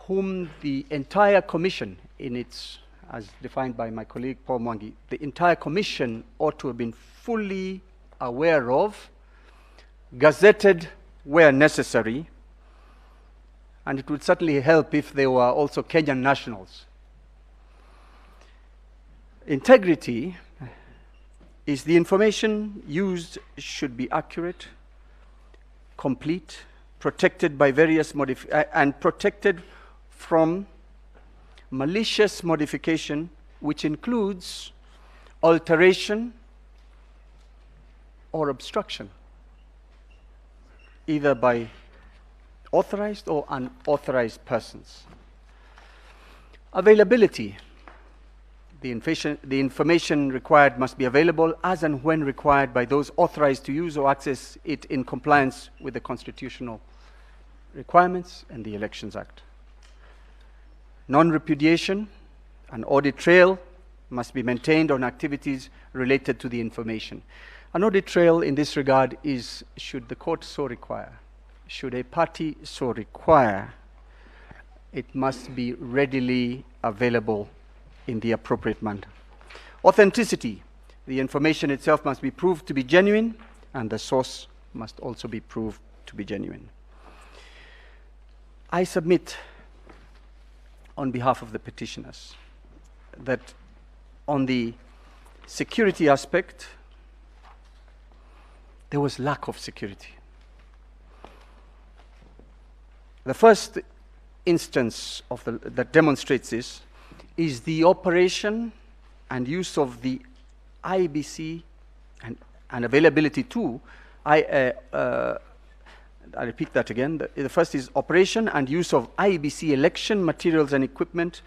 whom the entire commission, in its, as defined by my colleague Paul Mwangi, the entire commission ought to have been fully aware of, gazetted where necessary, and it would certainly help if they were also Kenyan nationals. Integrity is the information used should be accurate, complete, protected by various and protected from malicious modification, which includes alteration or obstruction, either by authorized or unauthorized persons. Availability. The information required must be available as and when required by those authorized to use or access it in compliance with the constitutional requirements and the Elections Act. Non-repudiation. An audit trail must be maintained on activities related to the information. An audit trail in this regard is, should the court so require, should a party so require, it must be readily available in the appropriate manner. Authenticity. The information itself must be proved to be genuine, and the source must also be proved to be genuine. I submit on behalf of the petitioners that on the security aspect, there was lack of security. The first instance of that demonstrates this is the operation and use of the IBC and availability to, I repeat that again. The first is operation and use of IBC election materials and equipment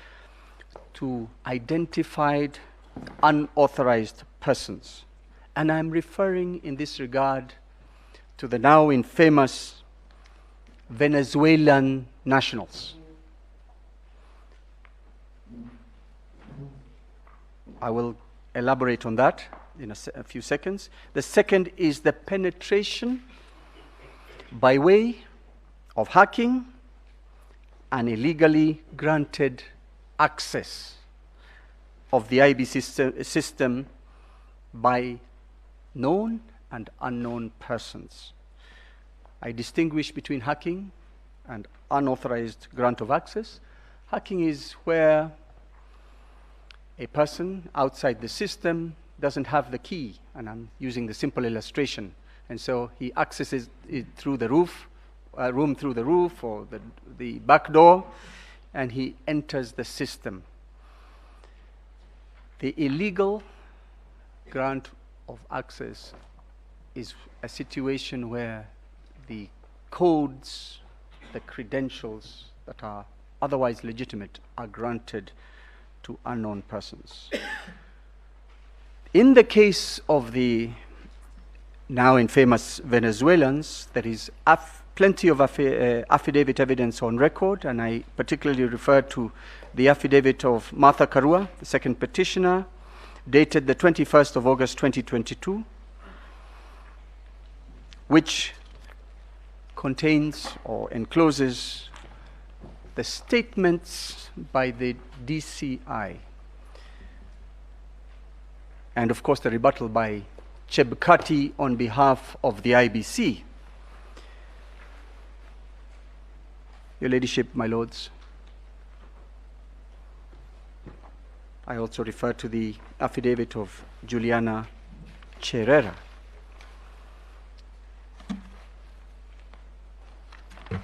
to identified unauthorized persons. And I'm referring in this regard to the now infamous Venezuelan nationals. I will elaborate on that in a few seconds. The second is the penetration by way of hacking and illegally granted access of the IBC system by known and unknown persons. I distinguish between hacking and unauthorized grant of access. Hacking is where a person outside the system doesn't have the key, and I'm using the simple illustration, and so he accesses it through the roof, room through the roof or the back door, and he enters the system. The illegal grant of access is a situation where the codes, the credentials that are otherwise legitimate are granted to unknown persons. In the case of the now infamous Venezuelans, there is plenty of affidavit evidence on record, and I particularly refer to the affidavit of Martha Karua, the second petitioner, dated the 21st of August 2022, which contains or encloses the statements by the DCI, and of course the rebuttal by Chebukati on behalf of the IBC. Your Ladyship, my Lords, I also refer to the affidavit of Juliana Cherera.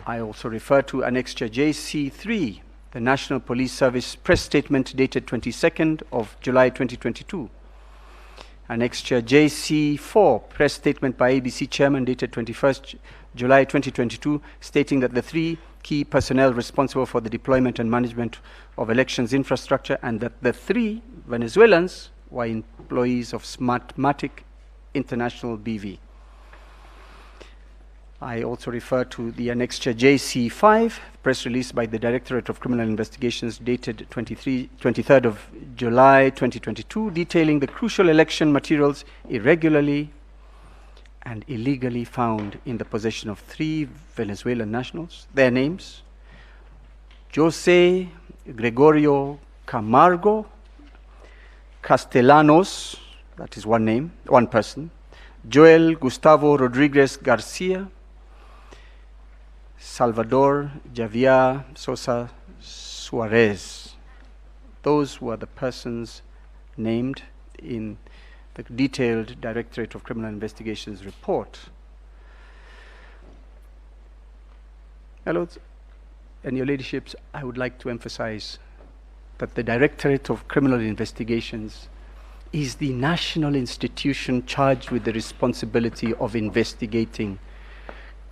I also refer to Annexure JC3, the National Police Service press statement dated 22nd of July 2022. Annexure JC4, press statement by ABC Chairman dated 21st July 2022, stating that the three key personnel responsible for the deployment and management of elections infrastructure and that the three Venezuelans were employees of Smartmatic International BV. I also refer to the Annexure JC5, press release by the Directorate of Criminal Investigations dated 23rd of July 2022, detailing the crucial election materials irregularly and illegally found in the possession of three Venezuelan nationals. Their names: Jose Gregorio Camargo Castellanos, that is one name, one person; Joel Gustavo Rodriguez Garcia; Salvador Javier Sosa Suarez. Those were the persons named in the detailed Directorate of Criminal Investigations report. My Lords and Your Ladyships, I would like to emphasize that the Directorate of Criminal Investigations is the national institution charged with the responsibility of investigating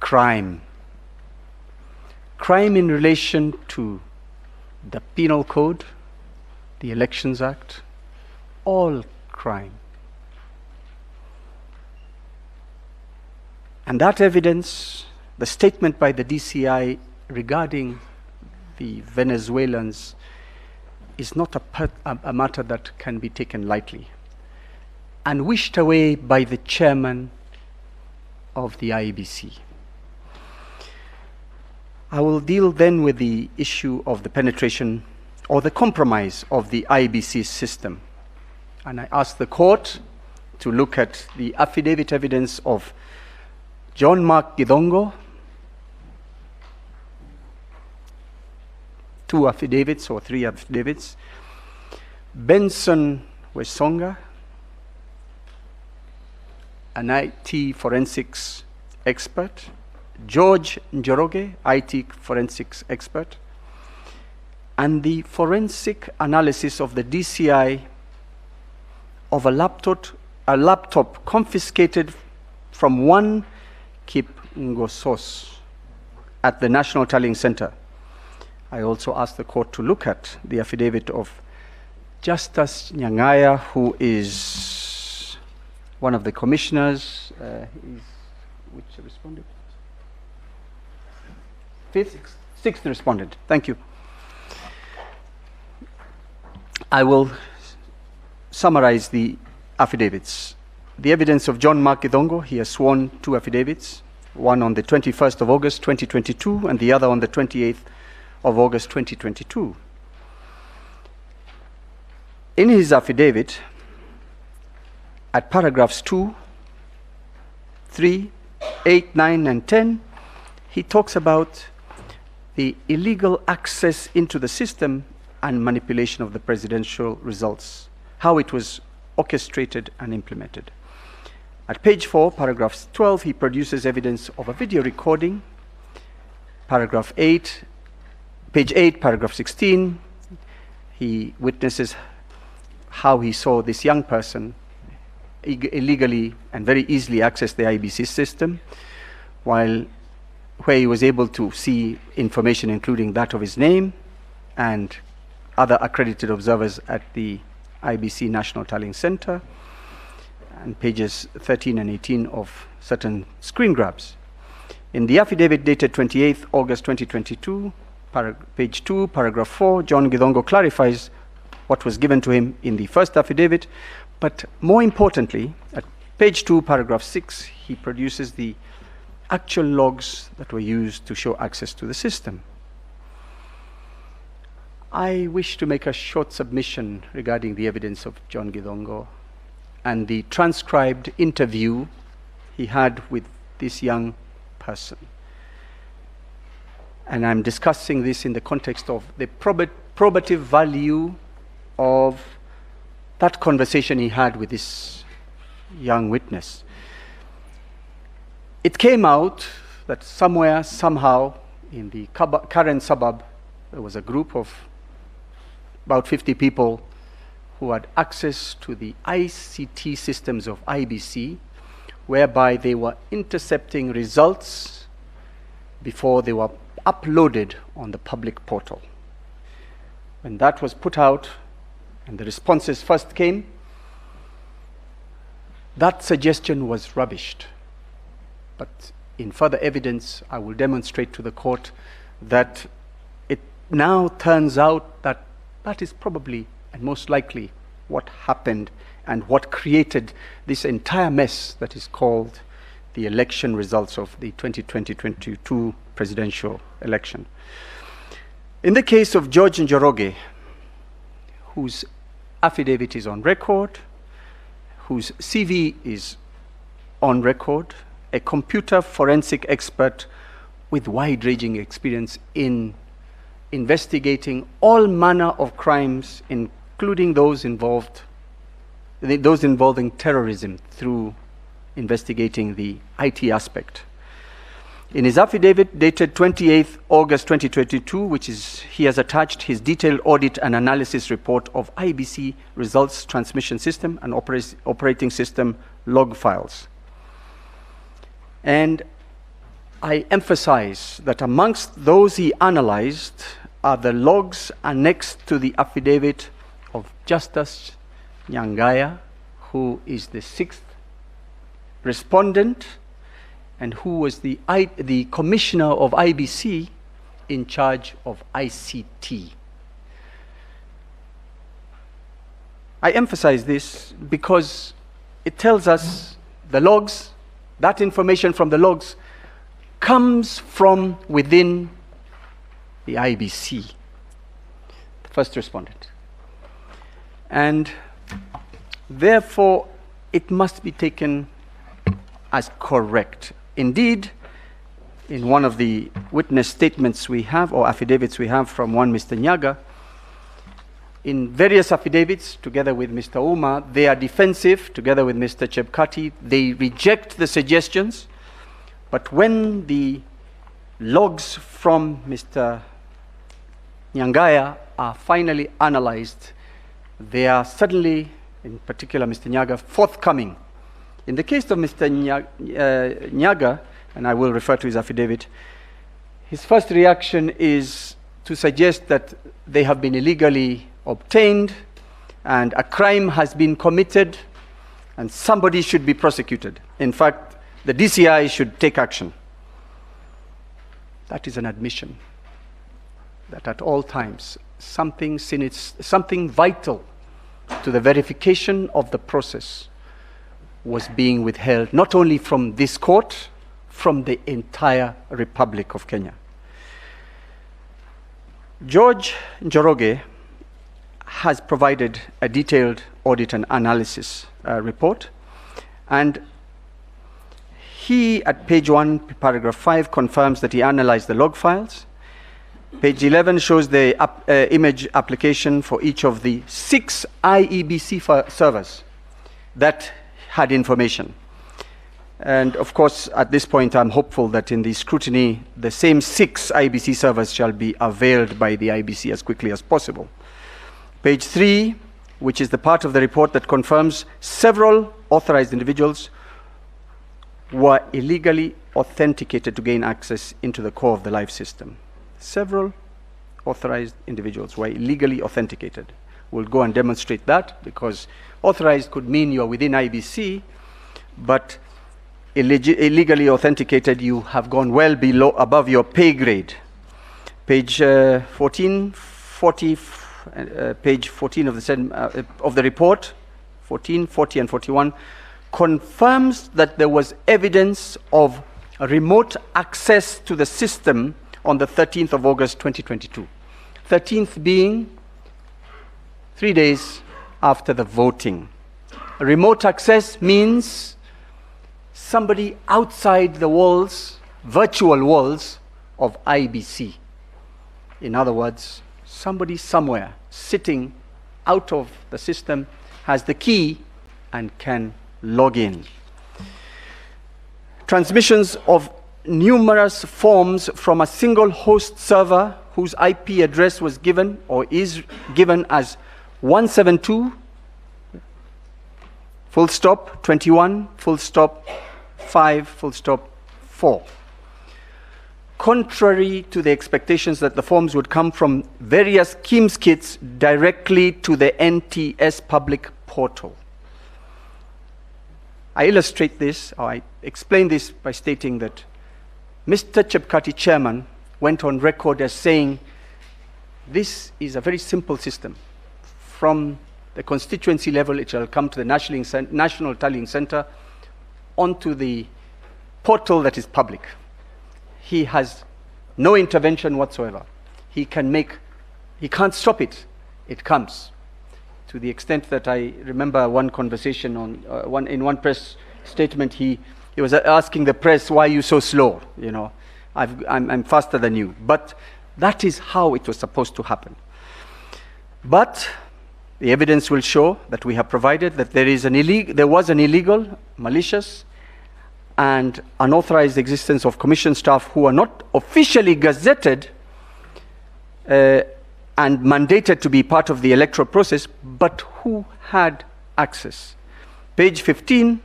crime. Crime in relation to the Penal Code, the Elections Act, all crime. And that evidence, the statement by the DCI regarding the Venezuelans, is not a matter that can be taken lightly and wished away by the chairman of the IBC. I will deal then with the issue of the penetration or the compromise of the IBC system. And I ask the court to look at the affidavit evidence of John Mark Gidongo, two affidavits or three affidavits, Benson Wesonga, an IT forensics expert, George Njoroge, IT forensics expert, and the forensic analysis of the DCI of a laptop confiscated from one Kip Ngosos at the National Tallying Center. I also asked the court to look at the affidavit of Justice Nyangaya, who is one of the commissioners. Which responded? Sixth respondent. Thank you. I will summarize the affidavits. The evidence of John Mark Githongo, he has sworn 2 affidavits, one on the 21st of August 2022 and the other on the 28th of August 2022. In his affidavit, at paragraphs 2, 3, 8, 9, and 10, he talks about the illegal access into the system and manipulation of the presidential results, how it was orchestrated and implemented. At page 4, paragraph 12, he produces evidence of a video recording. Paragraph 8, page 8, paragraph 16, he witnesses how he saw this young person illegally and very easily access the IBC system, where he was able to see information including that of his name and other accredited observers at the IBC National Tallying Center, and pages 13 and 18 of certain screen grabs. In the affidavit dated 28th August 2022, page 2, paragraph 4, John Githongo clarifies what was given to him in the first affidavit, but more importantly, at page 2, paragraph 6, he produces the actual logs that were used to show access to the system. I wish to make a short submission regarding the evidence of John Githongo and the transcribed interview he had with this young person. And I'm discussing this in the context of the probative value of that conversation he had with this young witness. It came out that somewhere, somehow, in the current suburb, there was a group of about 50 people who had access to the ICT systems of IBC, whereby they were intercepting results before they were uploaded on the public portal. When that was put out and the responses first came, that suggestion was rubbished. But in further evidence, I will demonstrate to the court that it now turns out that that is probably and most likely what happened and what created this entire mess that is called the election results of the 2020-22 presidential election. In the case of George Njoroge, whose affidavit is on record, whose CV is on record, a computer forensic expert with wide-ranging experience in investigating all manner of crimes, including those involving terrorism, through investigating the IT aspect. In his affidavit dated 28th August 2022, he has attached his detailed audit and analysis report of IBC results transmission system and operating system log files. And I emphasize that amongst those he analyzed are the logs annexed to the affidavit of Justice Nyangaya, who is the 6th respondent and who was the commissioner of IBC in charge of ICT. I emphasize this because it tells us the logs, that information from the logs comes from within the IBC, the first respondent. And therefore, it must be taken as correct. Indeed, in one of the witness statements we have, or affidavits we have from one Mr. Nyaga, in various affidavits, together with Mr. Uma, they are defensive, together with Mr. Chebkati. They reject the suggestions But when the logs from Mr. Nyangaya are finally analyzed, they are suddenly, in particular Mr. Nyaga, forthcoming. In the case of Mr. Nyaga, and I will refer to his affidavit, his first reaction is to suggest that they have been illegally obtained and a crime has been committed and somebody should be prosecuted. In fact, the DCI should take action. That is an admission that at all times something vital to the verification of the process was being withheld, not only from this court, from the entire Republic of Kenya. George Njoroge has provided a detailed audit and analysis report, and he, at page 1, paragraph 5, confirms that he analyzed the log files. Page 11 shows the image application for each of the 6 IEBC servers that had information. And of course, at this point, I'm hopeful that in the scrutiny, the same 6 IBC servers shall be availed by the IBC as quickly as possible. Page 3, which is the part of the report that confirms several authorized individuals were illegally authenticated to gain access into the core of the live system. Several authorized individuals were illegally authenticated. We'll go and demonstrate that, because authorized could mean you're within IBC, but illegally authenticated, you have gone well above your pay grade. Page 14, 40, page 14 of the report, 14, 40, and 41, confirms that there was evidence of remote access to the system on the 13th of August 2022. 13th being 3 days after the voting. Remote access means somebody outside the walls, virtual walls of IBC. In other words, somebody somewhere sitting out of the system has the key and can log in. Transmissions of numerous forms from a single host server whose IP address was given or is given as 172 full stop 21 full stop 5 full stop 4. Contrary to the expectations that the forms would come from various KIMS kits directly to the NTS public portal. I illustrate this, or I explain this by stating that Mr. Chebukati, chairman, went on record as saying, this is a very simple system. From the constituency level, it shall come to the National Tallying Center, onto the portal that is public. He has no intervention whatsoever. He can't stop it. It comes. To the extent that I remember one conversation in one press statement, he was asking the press, why are you so slow? You know, I'm faster than you. But that is how it was supposed to happen. But the evidence will show that we have provided that there was an illegal, malicious, and unauthorized existence of commission staff who are not officially gazetted and mandated to be part of the electoral process, but who had access. Page 15,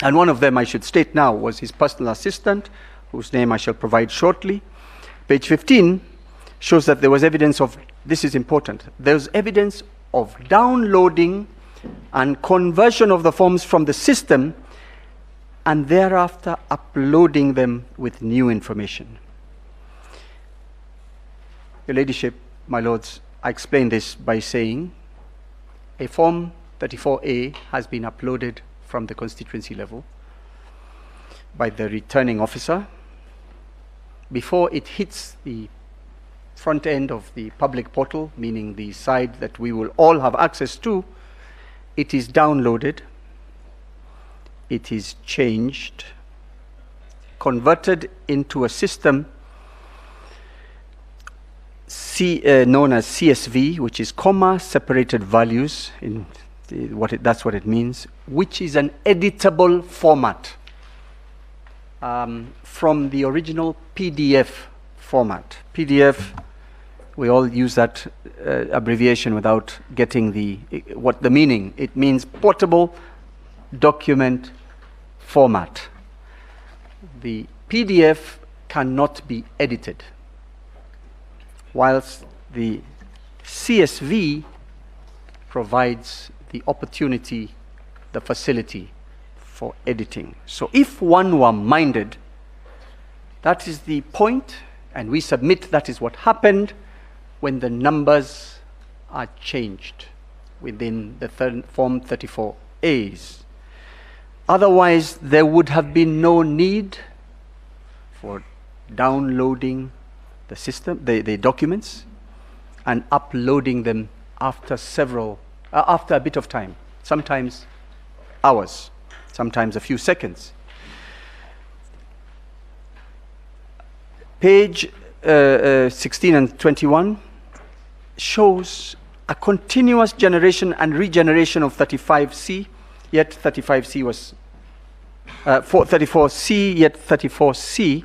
and one of them I should state now was his personal assistant, whose name I shall provide shortly. Page 15 shows that there was evidence of, this is important, there's evidence of downloading and conversion of the forms from the system and thereafter uploading them with new information. Your Ladyship, my Lords, I explain this by saying a Form 34A has been uploaded from the constituency level by the returning officer. Before it hits the front end of the public portal, meaning the side that we will all have access to, it is downloaded, it is changed, converted into a system known as CSV, which is comma separated values, that's what it means, which is an editable format. from the original PDF format. PDF, we all use that abbreviation without getting what the meaning. It means portable document format. The PDF cannot be edited, whilst the CSV provides the opportunity, the facility for editing. So if one were minded, that is the point, and we submit that is what happened when the numbers are changed within the Form 34As. Otherwise, there would have been no need for downloading the system, the documents, and uploading them after after a bit of time, sometimes hours, sometimes a few seconds. Page 16 and 21 shows a continuous generation and regeneration of 35C, yet 35C was 34C, yet 34C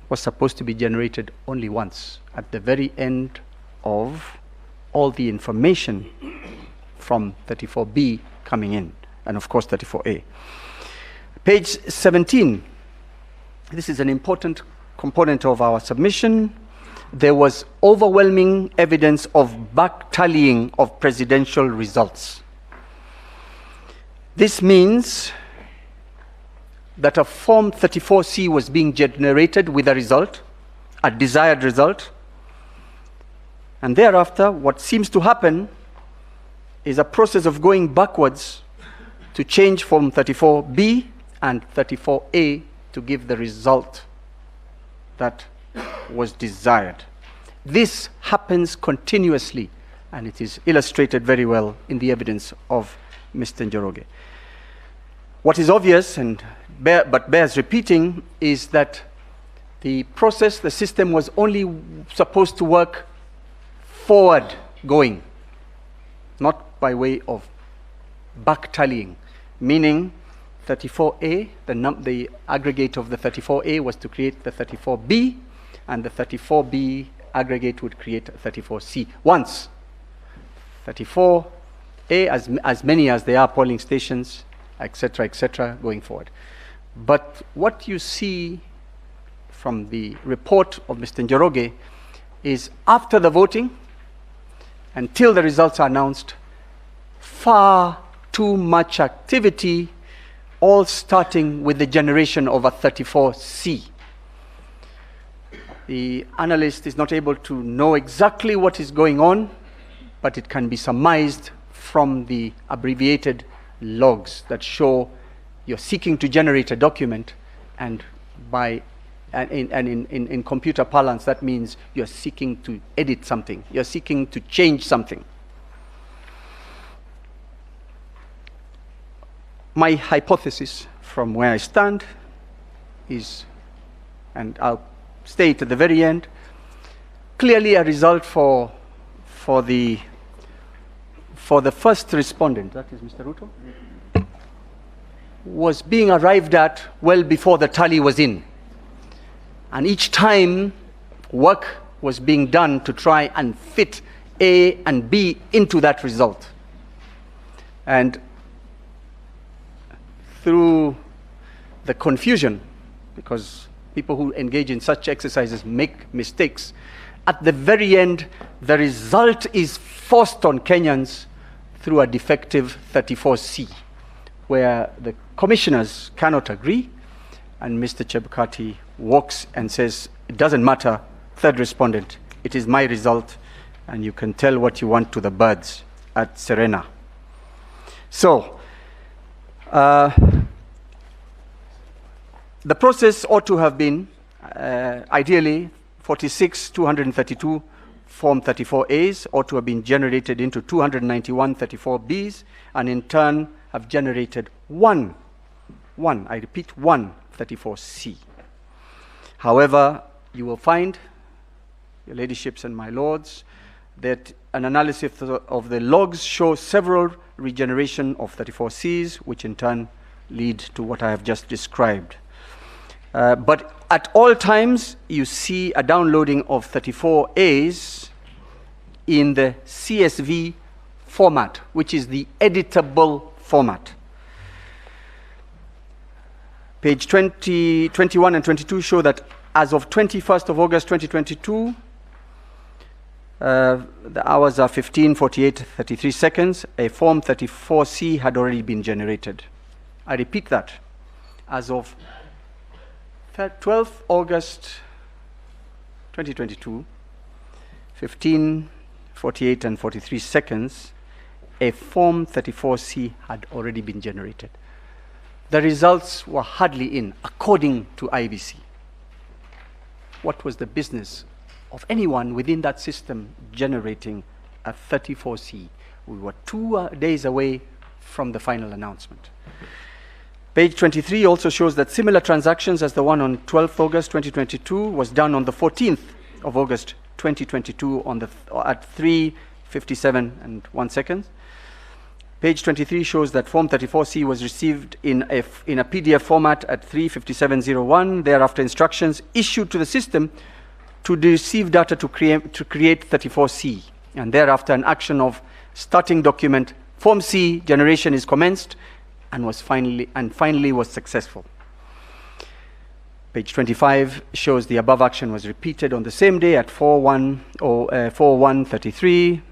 was supposed to be generated only once at the very end of all the information from 34B coming in, and of course 34A. Page 17, this is an important component of our submission. There was overwhelming evidence of back-tallying of presidential results. This means that a Form 34C was being generated with a result, a desired result, and thereafter what seems to happen is a process of going backwards to change Form 34B and 34A to give the result that was desired. This happens continuously, and it is illustrated very well in the evidence of Mr. Njoroge. What is obvious, but bears repeating, is that the process, the system was only supposed to work forward going, not by way of back-tallying, meaning 34A, the aggregate of the 34A was to create the 34B, and the 34B aggregate would create 34C. Once 34A, as many as there are polling stations, etc., going forward. But what you see from the report of Mr. Njoroge is after the voting, until the results are announced, far too much activity, all starting with the generation of a 34C. The analyst is not able to know exactly what is going on, but it can be surmised from the abbreviated logs that show you're seeking to generate a document, and in computer parlance that means you're seeking to edit something, you're seeking to change something. My hypothesis from where I stand is, and I'll state at the very end, clearly a result for the first respondent, that is Mr. Ruto, was being arrived at well before the tally was in. And each time work was being done to try and fit A and B into that result. And through the confusion, because people who engage in such exercises make mistakes, at the very end, the result is forced on Kenyans through a defective 34C, where the commissioners cannot agree, and Mr. Chebukati walks and says, it doesn't matter, third respondent, it is my result, and you can tell what you want to the birds at Serena. So, the process ought to have been, ideally, 46,232 Form 34As ought to have been generated into 291 34Bs, and in turn have generated one 34C. However, you will find, your ladyships and my lords, that an analysis of the logs shows several regeneration of 34Cs, which in turn lead to what I have just described. But at all times, you see a downloading of 34As in the CSV format, which is the editable format. Page 20, 21 and 22 show that as of 21st of August 2022, the hours are 15:48:33 seconds. A Form 34C had already been generated. I repeat that. As of 12th August 2022, 15:48 and 43 seconds, a Form 34C had already been generated. The results were hardly in, according to IBC. What was the business of anyone within that system generating a 34C? We were 2 days away from the final announcement. Page 23 also shows that similar transactions as the one on 12th August 2022 was done on the 14th of August 2022 at 3:57 and 1 second. Page 23 shows that Form 34C was received in a PDF format at 3:57:01. Thereafter, instructions issued to the system to receive data to create 34C. And thereafter, an action of starting document Form C generation is commenced and finally was successful. Page 25 shows the above action was repeated on the same day at 4:1:33,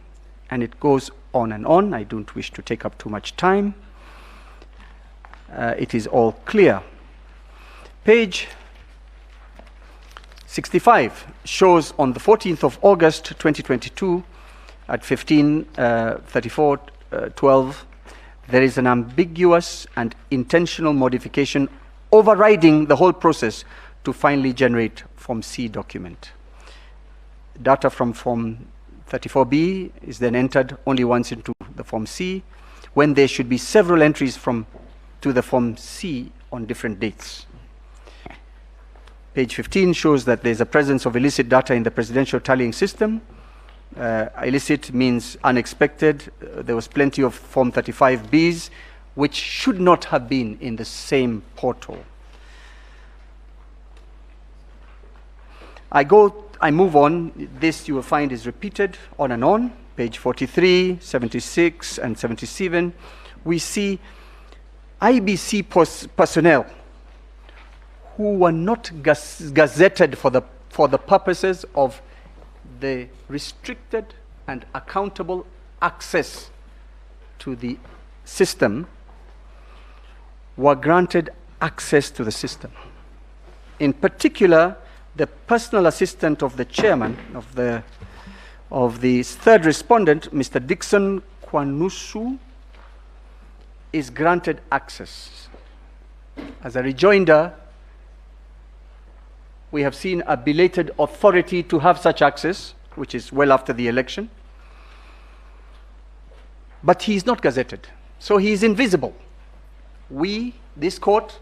and it goes on and on. I don't wish to take up too much time. It is all clear. Page 65 shows on the 14th of August 2022 at 15:34:12, there is an ambiguous and intentional modification overriding the whole process to finally generate Form C document. Data from Form 34B is then entered only once into the Form C, when there should be several entries to the Form C on different dates. Page 15 shows that there's a presence of illicit data in the presidential tallying system. Illicit means unexpected. There was plenty of Form 35Bs, which should not have been in the same portal. I move on. This you will find is repeated on and on. Page 43, 76, and 77. We see IBC personnel who were not gazetted for the purposes of the restricted and accountable access to the system were granted access to the system. In particular, the personal assistant of the chairman of the third respondent, Mr. Dixon Kwanusu, is granted access. As a rejoinder, we have seen a belated authority to have such access, which is well after the election. But he is not gazetted, so he is invisible. This court,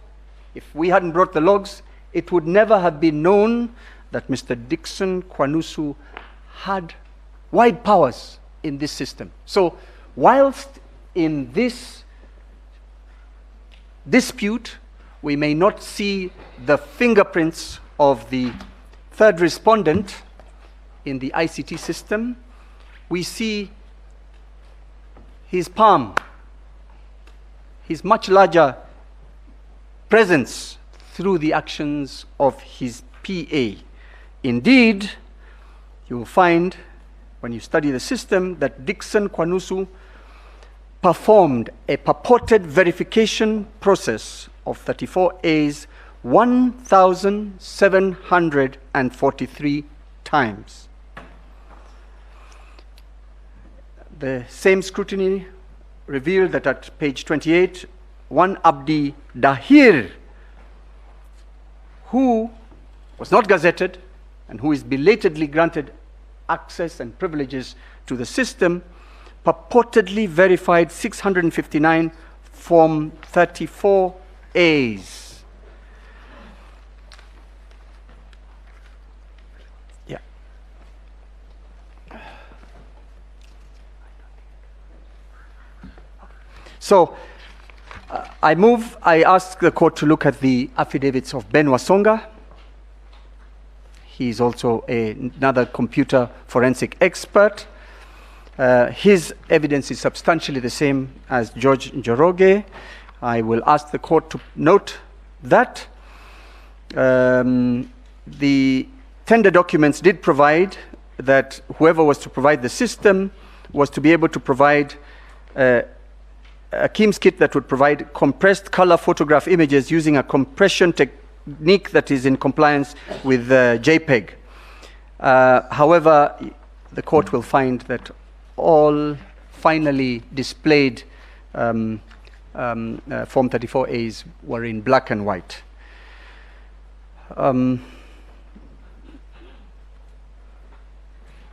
if we hadn't brought the logs, it would never have been known that Mr. Dixon Kwanusu had wide powers in this system. So, whilst in this dispute, we may not see the fingerprints of the third respondent in the ICT system, we see his palm, his much larger presence through the actions of his PA. Indeed, you will find, when you study the system, that Dixon Kwanusu performed a purported verification process of 34As 1,743 times. The same scrutiny revealed that at page 28, one Abdi Dahir, who was not gazetted and who is belatedly granted access and privileges to the system, purportedly verified 659 Form 34As. Yeah. So, I ask the court to look at the affidavits of Ben Wasonga. He is also another computer forensic expert. His evidence is substantially the same as George Njoroge. I will ask the court to note that the tender documents did provide that whoever was to provide the system was to be able to provide a KIMS kit that would provide compressed color photograph images using a compression technique that is in compliance with JPEG. However, the court will find that all finally displayed Form 34As were in black and white.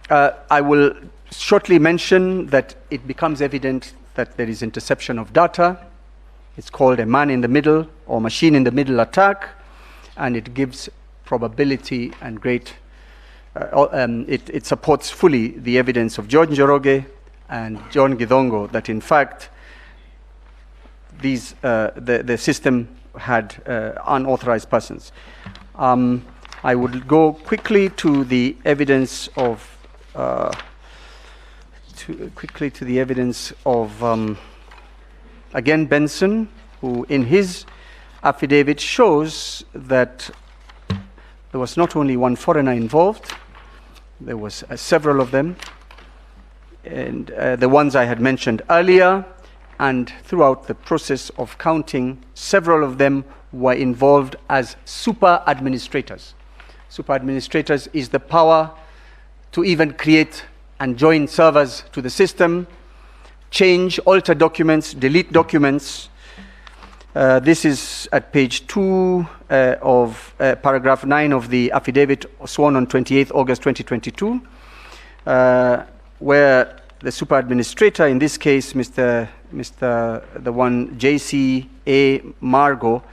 I will shortly mention that it becomes evident that there is interception of data. It's called a man-in-the-middle or machine-in-the-middle attack, and it gives probability and great, it supports fully the evidence of George Njoroge and John Githongo that in fact the system had unauthorized persons. I would go quickly to the evidence of again Benson, who in his affidavit shows that there was not only one foreigner involved, there was several of them, and the ones I had mentioned earlier, and throughout the process of counting, several of them were involved as super administrators. Super administrators is the power to even create and join servers to the system, change, alter documents, delete documents. This is at page 2 of paragraph 9 of the affidavit sworn on 28th August 2022, where the super administrator, in this case, the one J.C.A. Margo,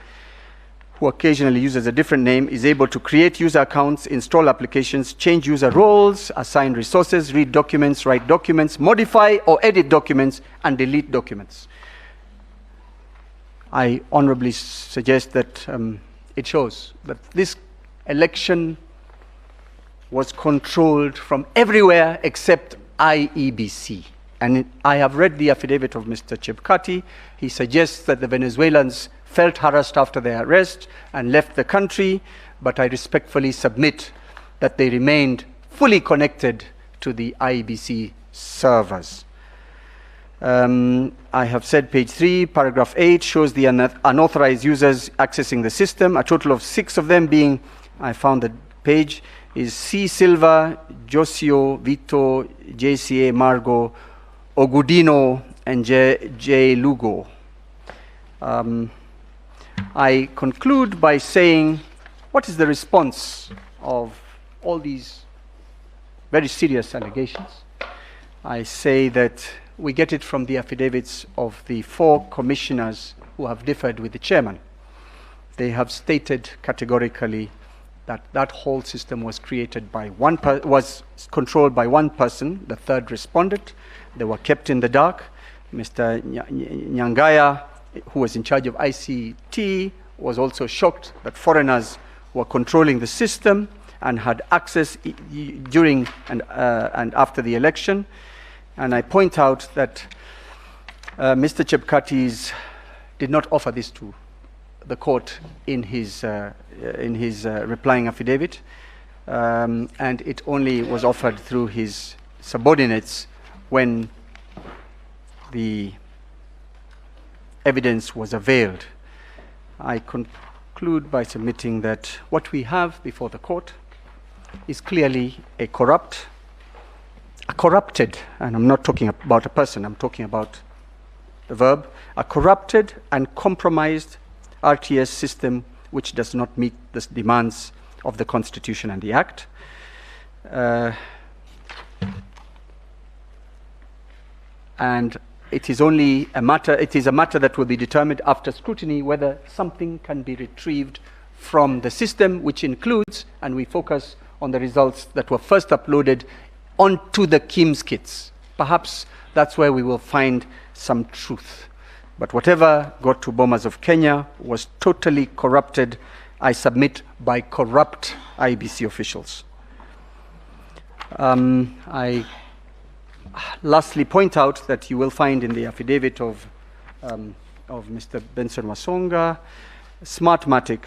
who occasionally uses a different name, is able to create user accounts, install applications, change user roles, assign resources, read documents, write documents, modify or edit documents, and delete documents. I honorably suggest that it shows that this election was controlled from everywhere except IEBC. And I have read the affidavit of Mr. Chebukati. He suggests that the Venezuelans felt harassed after their arrest and left the country, but I respectfully submit that they remained fully connected to the IEBC servers. I have said page 3, paragraph 8 shows the unauthorized users accessing the system, a total of 6 of them being, I found the page, is C. Silva, Josio, Vito, JCA, Margo, Ogudino, and J. Lugo. I conclude by saying, what is the response of all these very serious allegations? I say that we get it from the affidavits of the 4 commissioners who have differed with the chairman. They have stated categorically that that whole system was created by was controlled by one person, the third respondent. They were kept in the dark. Mr. Nyangaya, who was in charge of ICT, was also shocked that foreigners were controlling the system and had access during and after the election. And I point out that Mr. Chebukati did not offer this to the court in his replying affidavit, and it only was offered through his subordinates when the evidence was availed. I conclude by submitting that what we have before the court is clearly a corrupted, and I'm not talking about a person, I'm talking about the verb, a corrupted and compromised RTS system which does not meet the demands of the Constitution and the Act. And it is only a matter, it is a matter that will be determined after scrutiny whether something can be retrieved from the system, which includes, and we focus on the results that were first uploaded onto the KIMS kits. Perhaps that's where we will find some truth. But whatever got to Bomas of Kenya was totally corrupted, I submit, by corrupt IEBC officials. I lastly point out that you will find in the affidavit of Mr. Benson Wasonga, Smartmatic,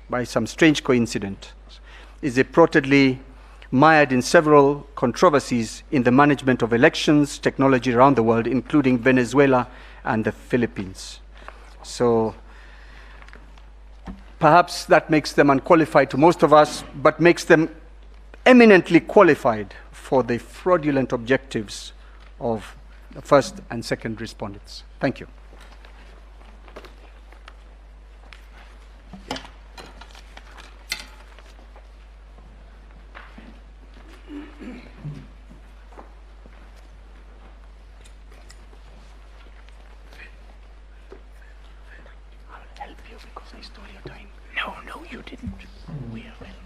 by some strange coincidence, is reportedly mired in several controversies in the management of elections technology around the world, including Venezuela and the Philippines. So perhaps that makes them unqualified to most of us, but makes them eminently qualified for the fraudulent objectives of the first and second respondents. Thank you. No, you didn't. We are well with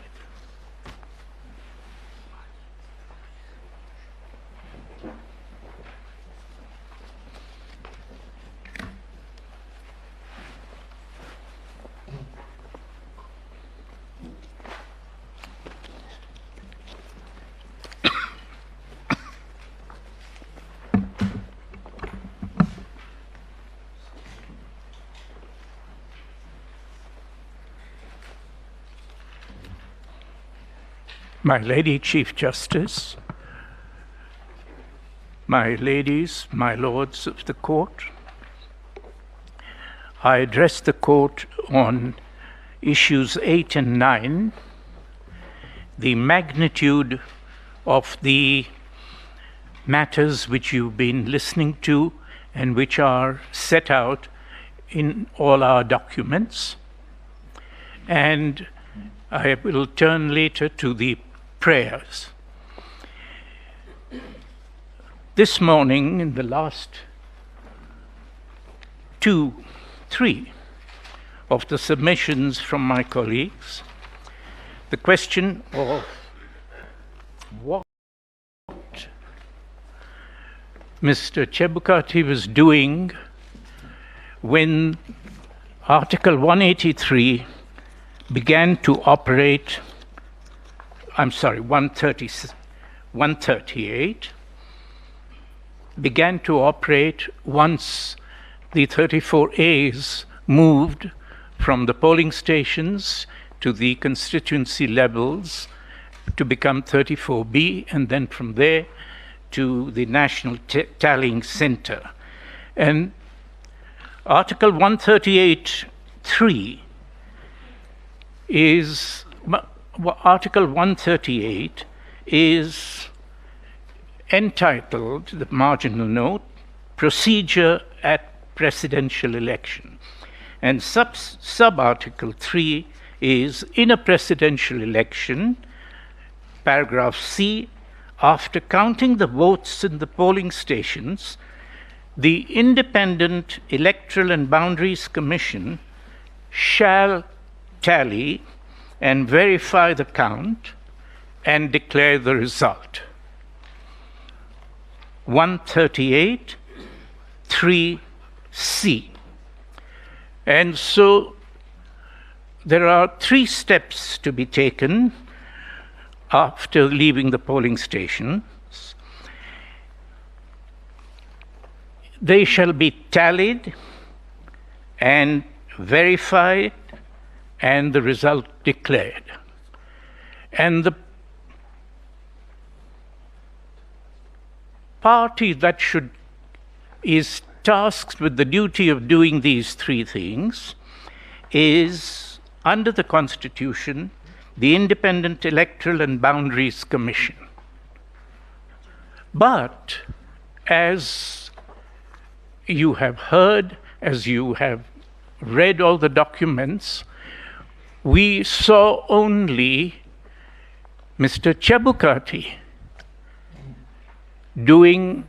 My Lady Chief Justice, my ladies, my lords of the court, I address the court on issues 8 and 9, the magnitude of the matters which you've been listening to and which are set out in all our documents, and I will turn later to the prayers. This morning, in the last 3 of the submissions from my colleagues, the question of what Mr. Chebukati was doing when Article 183 began to operate, 138 began to operate once the 34As moved from the polling stations to the constituency levels to become 34B, and then from there to the National Tallying Center. And Article 138(3) is Article 138 is entitled, the marginal note, Procedure at Presidential Election. And sub-article 3 is, in a presidential election, paragraph C, after counting the votes in the polling stations, the Independent Electoral and Boundaries Commission shall tally and verify the count and declare the result. 138(3)(c). And so there are 3 steps to be taken after leaving the polling stations. They shall be tallied and verified and the result declared. And the party that is tasked with the duty of doing these 3 things is, under the Constitution, the Independent Electoral and Boundaries Commission. But as you have heard, as you have read all the documents, we saw only Mr. Chebukati doing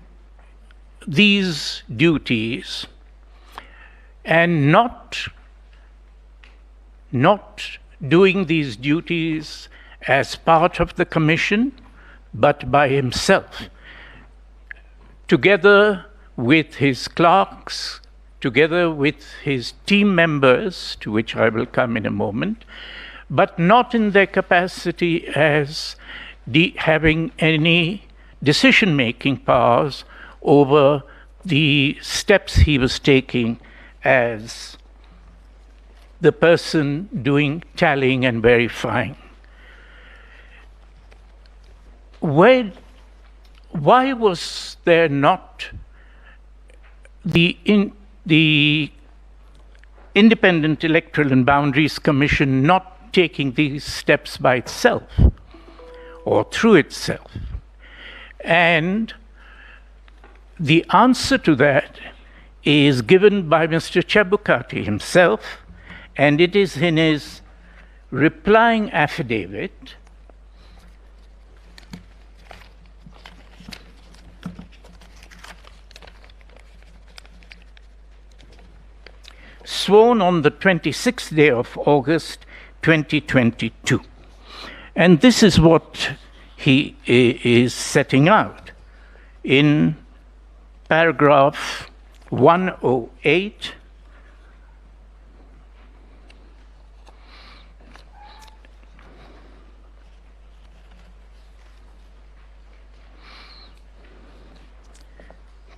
these duties and not doing these duties as part of the commission, but by himself, together with his clerks together with his team members, to which I will come in a moment, but not in their capacity as having any decision-making powers over the steps he was taking as the person doing tallying and verifying. Why was there not the Independent Electoral and Boundaries Commission not taking these steps by itself or through itself? And the answer to that is given by Mr. Chebukati himself, and it is in his replying affidavit, sworn on the 26th day of August 2022. And this is what he is setting out in paragraph 108.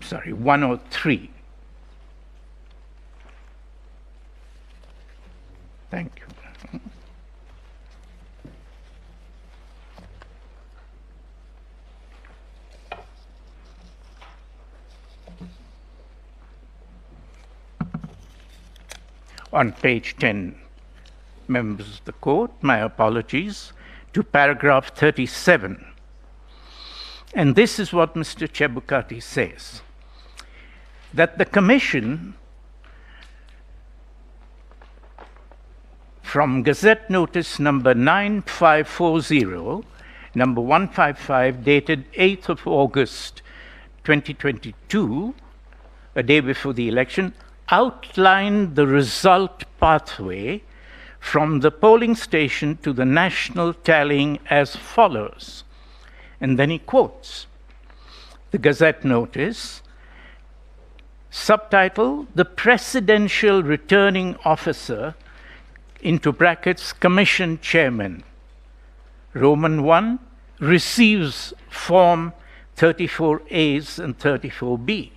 Sorry, 103. Thank you. On page 10, members of the court, my apologies, to paragraph 37. And this is what Mr. Chebukati says, that the Commission, from Gazette Notice number 9540, number 155, dated 8th of August 2022, a day before the election, outlined the result pathway from the polling station to the national tallying as follows. And then he quotes the Gazette Notice, subtitle, "The Presidential Returning Officer," into brackets, Commission Chairman, Roman 1, receives Form 34As and 34B.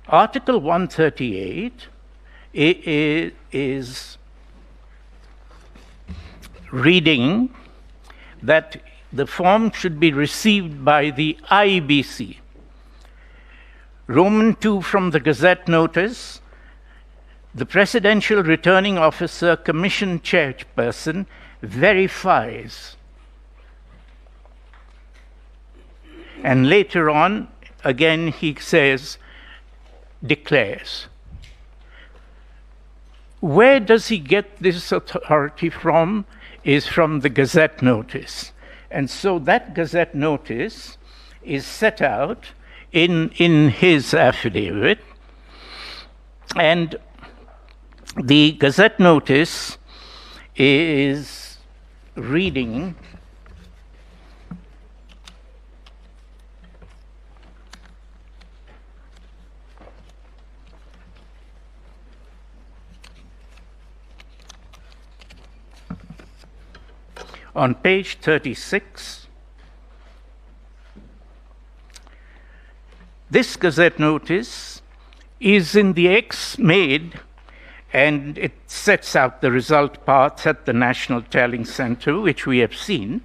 Article 138 is reading that the form should be received by the IBC. Roman 2 from the Gazette Notice, the Presidential Returning Officer, Commission Chairperson, verifies. And later on, again, he says, declares. Where does he get this authority from? Is from the Gazette Notice. And so that Gazette Notice is set out in his affidavit. And the Gazette Notice is reading on page 36. This Gazette Notice is in the X made, and it sets out the result paths at the National Tallying Center, which we have seen.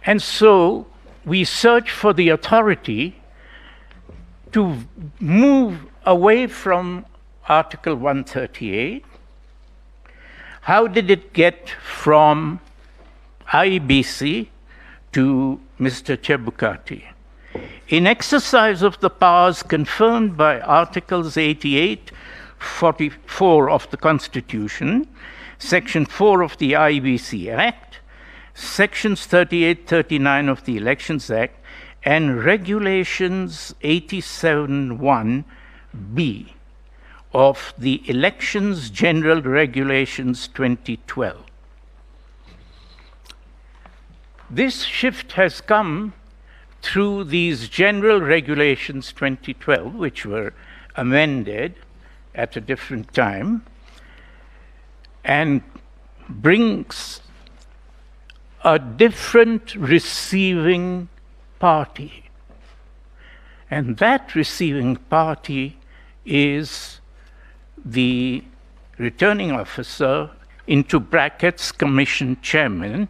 And so we search for the authority to move away from Article 138. How did it get from IBC to Mr. Chebukati? In exercise of the powers confirmed by Articles 88, 44 of the Constitution, Section 4 of the IBC Act, Sections 38, 39 of the Elections Act, and Regulations 87(1)(b) of the Elections General Regulations 2012. This shift has come through these General Regulations 2012, which were amended at a different time, and brings a different receiving party. And that receiving party is the returning officer, into brackets, commission chairman,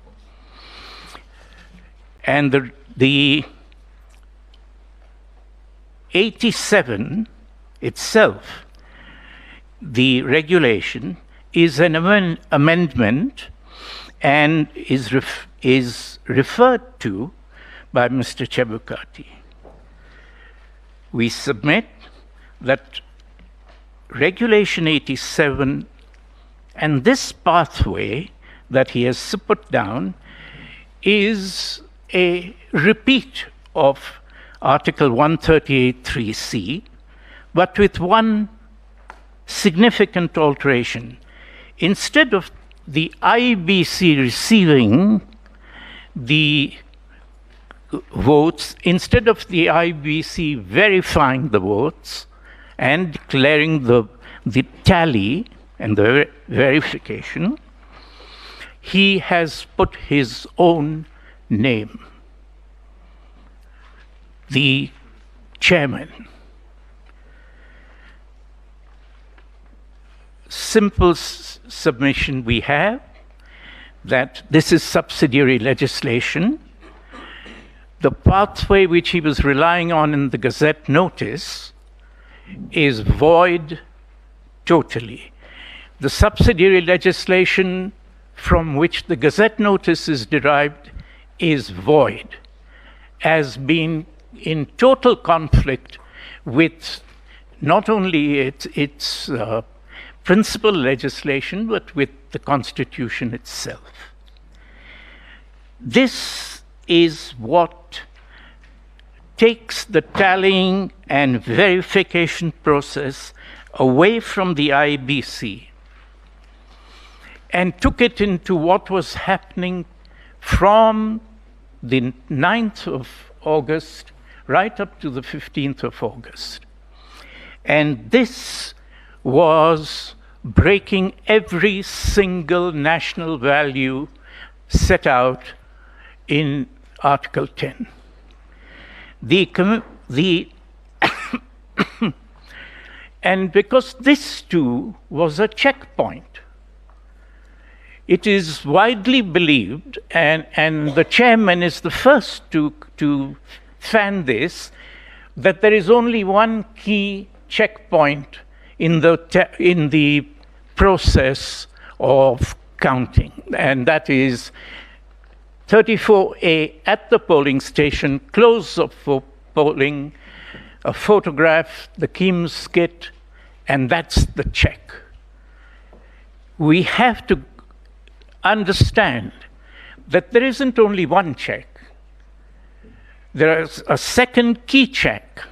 and the 87 itself, the regulation, is an amendment and is referred to by Mr. Chebukati. We submit that Regulation 87 and this pathway that he has put down is a repeat of Article 138(3)(c), but with one significant alteration. Instead of the IBC receiving the votes, instead of the IBC verifying the votes and declaring the tally and the verification, he has put his own name, the chairman. Simple submission we have that this is subsidiary legislation. The pathway which he was relying on in the Gazette notice is void totally. The subsidiary legislation from which the Gazette notice is derived is void, as being in total conflict with not only its principal legislation, but with the Constitution itself. This is what takes the tallying and verification process away from the IBC and took it into what was happening from the 9th of August right up to the 15th of August. And this was breaking every single national value set out in Article 10. And because this too was a checkpoint, it is widely believed, and the chairman is the first to fan this, that there is only one key checkpoint in the process of counting, and that is 34A at the polling station, close of polling, a photograph, the Keams skit, and that's the check. We have to understand that there isn't only one check. There is a second key check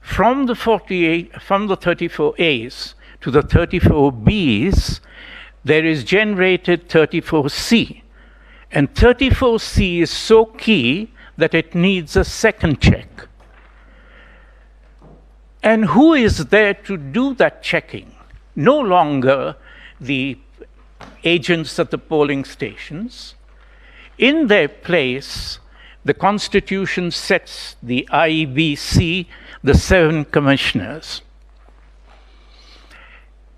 from the 34As to the 34Bs. There is generated 34C, and 34C is so key that it needs a second check. And who is there to do that checking? No longer the agents at the polling stations. In their place, the Constitution sets the IBC, the 7 commissioners.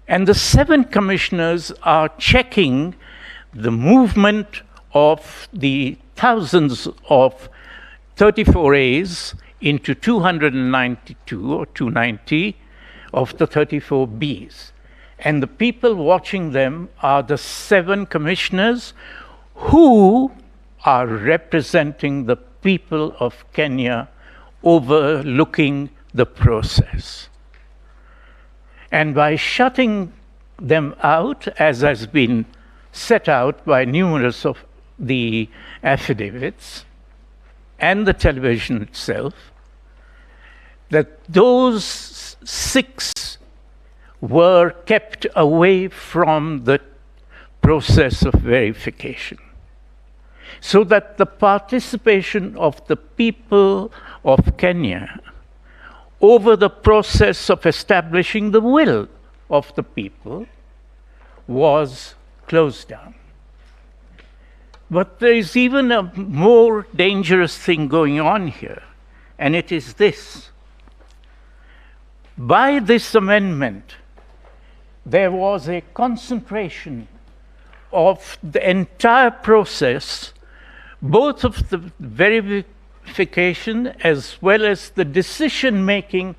And the 7 commissioners are checking the movement of the thousands of 34As into 292 or 290 of the 34Bs. And the people watching them are the 7 commissioners who are representing the people of Kenya, overlooking the process. And by shutting them out, as has been set out by numerous of the affidavits and the television itself, that those 6 were kept away from the process of verification. so that the participation of the people of Kenya over the process of establishing the will of the people was closed down. But there is even a more dangerous thing going on here, and it is this. By this amendment, there was a concentration of the entire process, both of the verification as well as the decision-making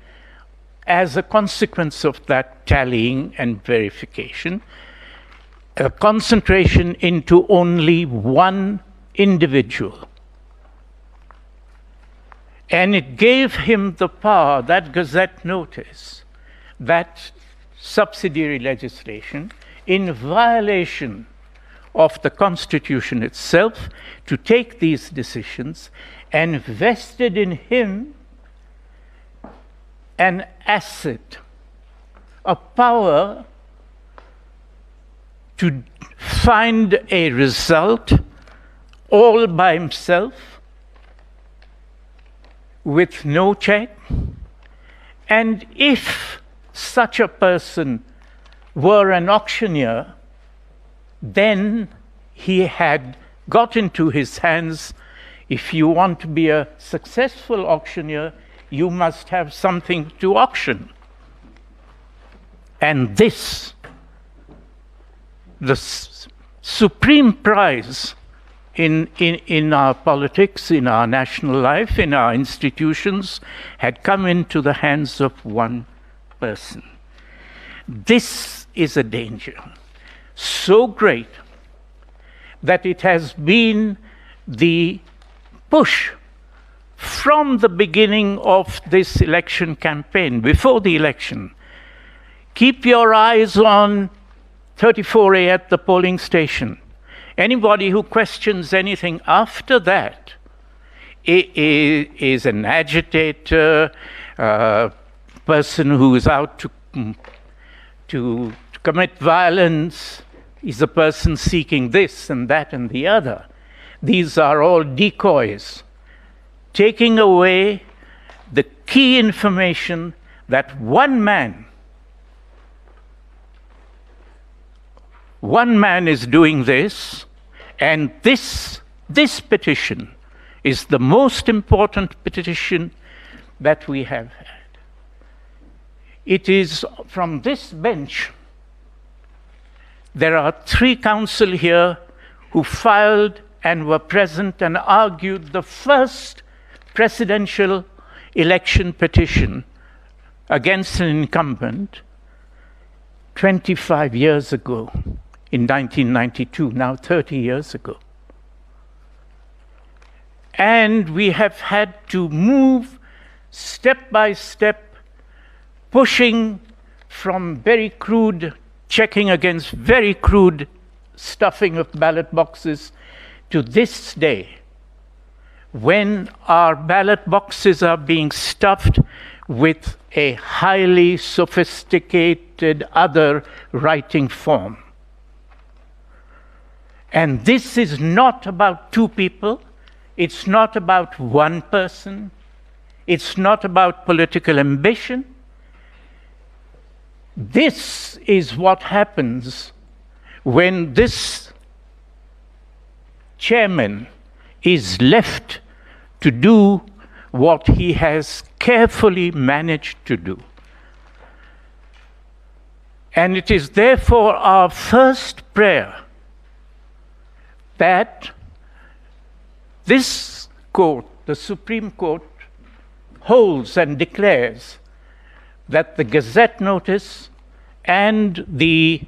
as a consequence of that tallying and verification, a concentration into only one individual. And it gave him the power, that Gazette notice, that subsidiary legislation, in violation of the Constitution itself, to take these decisions, and vested in him an asset, a power to find a result all by himself, with no check. And if such a person were an auctioneer, then he had got into his hands, if you want to be a successful auctioneer, you must have something to auction. And this, the supreme prize in our politics, in our national life, in our institutions, had come into the hands of one person. This is a danger so great that it has been the push from the beginning of this election campaign, before the election. Keep your eyes on 34A at the polling station. Anybody who questions anything after that is an agitator, a person who is out to commit violence, is a person seeking this and that and the other. These are all decoys, taking away the key information that one man is doing this, and this petition is the most important petition that we have had. It is from this bench. There are 3 counsel here who filed and were present and argued the first presidential election petition against an incumbent 25 years ago, in 1992, now 30 years ago. And we have had to move step by step, pushing from very crude checking against very crude stuffing of ballot boxes to this day, when our ballot boxes are being stuffed with a highly sophisticated other writing form. And this is not about 2 people. It's not about one person. It's not about political ambition. This is what happens when this chairman is left to do what he has carefully managed to do. And it is therefore our first prayer that this court, the Supreme Court, holds and declares that the Gazette notice and the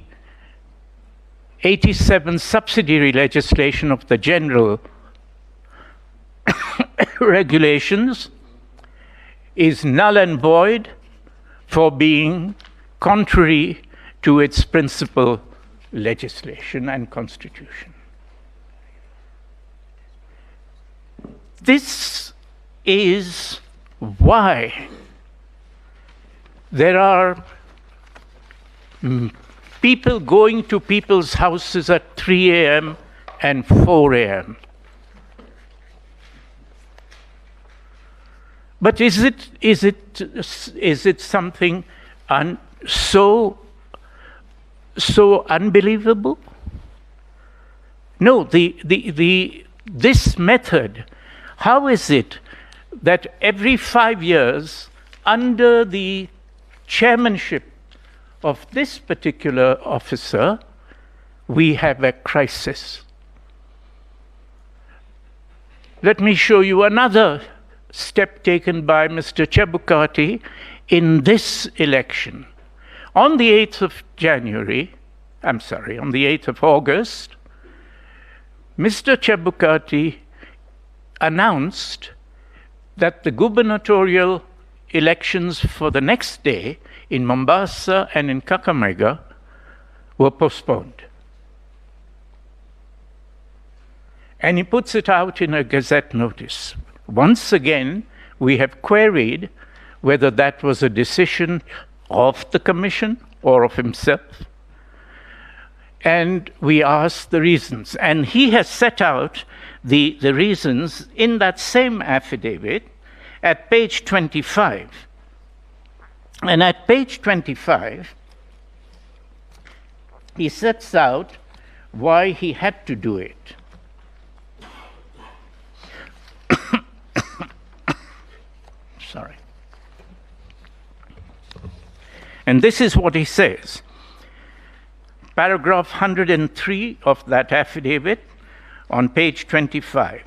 87 subsidiary legislation of the general regulations is null and void for being contrary to its principal legislation and constitution. This is why there are people going to people's houses at 3 a.m. and 4 a.m. But is it something so unbelievable? No, this method, how is it that every 5 years, under the chairmanship of this particular officer, we have a crisis? Let me show you another step taken by Mr. Chebukati in this election. On the 8th of August, Mr. Chebukati announced that the gubernatorial elections for the next day in Mombasa and in Kakamega were postponed. And he puts it out in a Gazette notice. Once again, we have queried whether that was a decision of the Commission or of himself. And we asked the reasons. And he has set out the reasons in that same affidavit at page 25. And at page 25, he sets out why he had to do it. Sorry. And this is what he says. Paragraph 103 of that affidavit on page 25,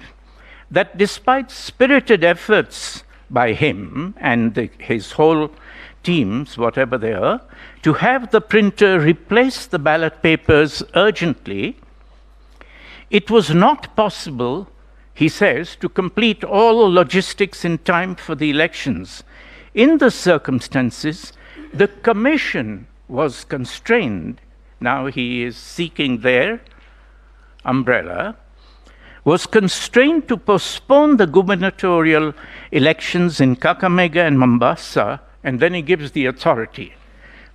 that despite spirited efforts by him and his whole teams, whatever they are, to have the printer replace the ballot papers urgently, it was not possible, he says, to complete all logistics in time for the elections. In the circumstances, the Commission was constrained, now he is seeking their umbrella, was constrained to postpone the gubernatorial elections in Kakamega and Mombasa, and then he gives the authority.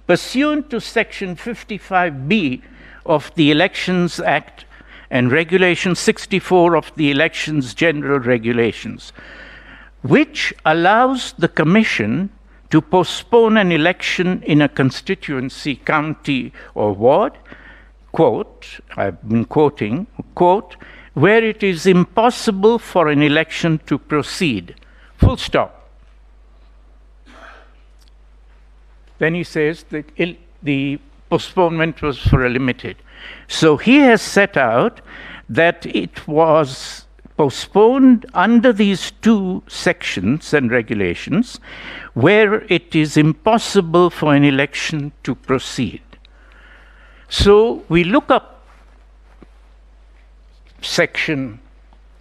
Pursuant to Section 55B of the Elections Act and Regulation 64 of the Elections General Regulations, which allows the Commission to postpone an election in a constituency, county, or ward, quote, I've been quoting, quote, where it is impossible for an election to proceed, full stop. Then he says that the postponement was for a limited. So he has set out that it was postponed under these two sections and regulations where it is impossible for an election to proceed. So we look up Section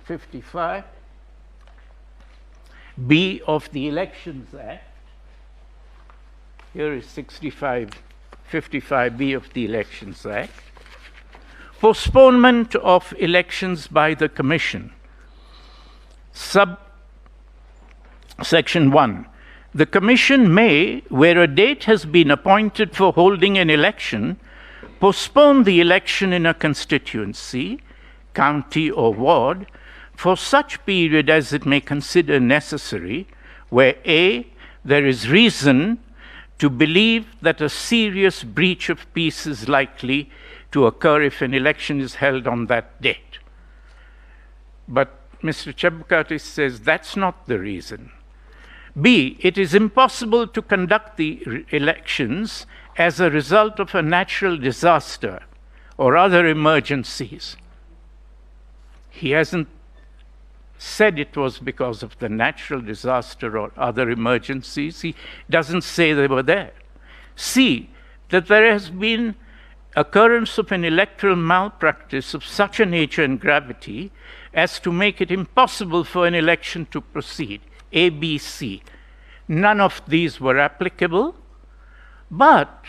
55B of the Elections Act. Here is 55B of the Elections Act. Postponement of elections by the Commission. Section 1. The Commission may, where a date has been appointed for holding an election, postpone the election in a constituency, county, or ward for such period as it may consider necessary, where A, there is reason to believe that a serious breach of peace is likely to occur if an election is held on that date. But Mr. Chebukati says that's not the reason. B, it is impossible to conduct the elections as a result of a natural disaster or other emergencies. He hasn't said it was because of the natural disaster or other emergencies. He doesn't say they were there. C, that there has been occurrence of an electoral malpractice of such a nature and gravity as to make it impossible for an election to proceed. A, B, C. None of these were applicable, but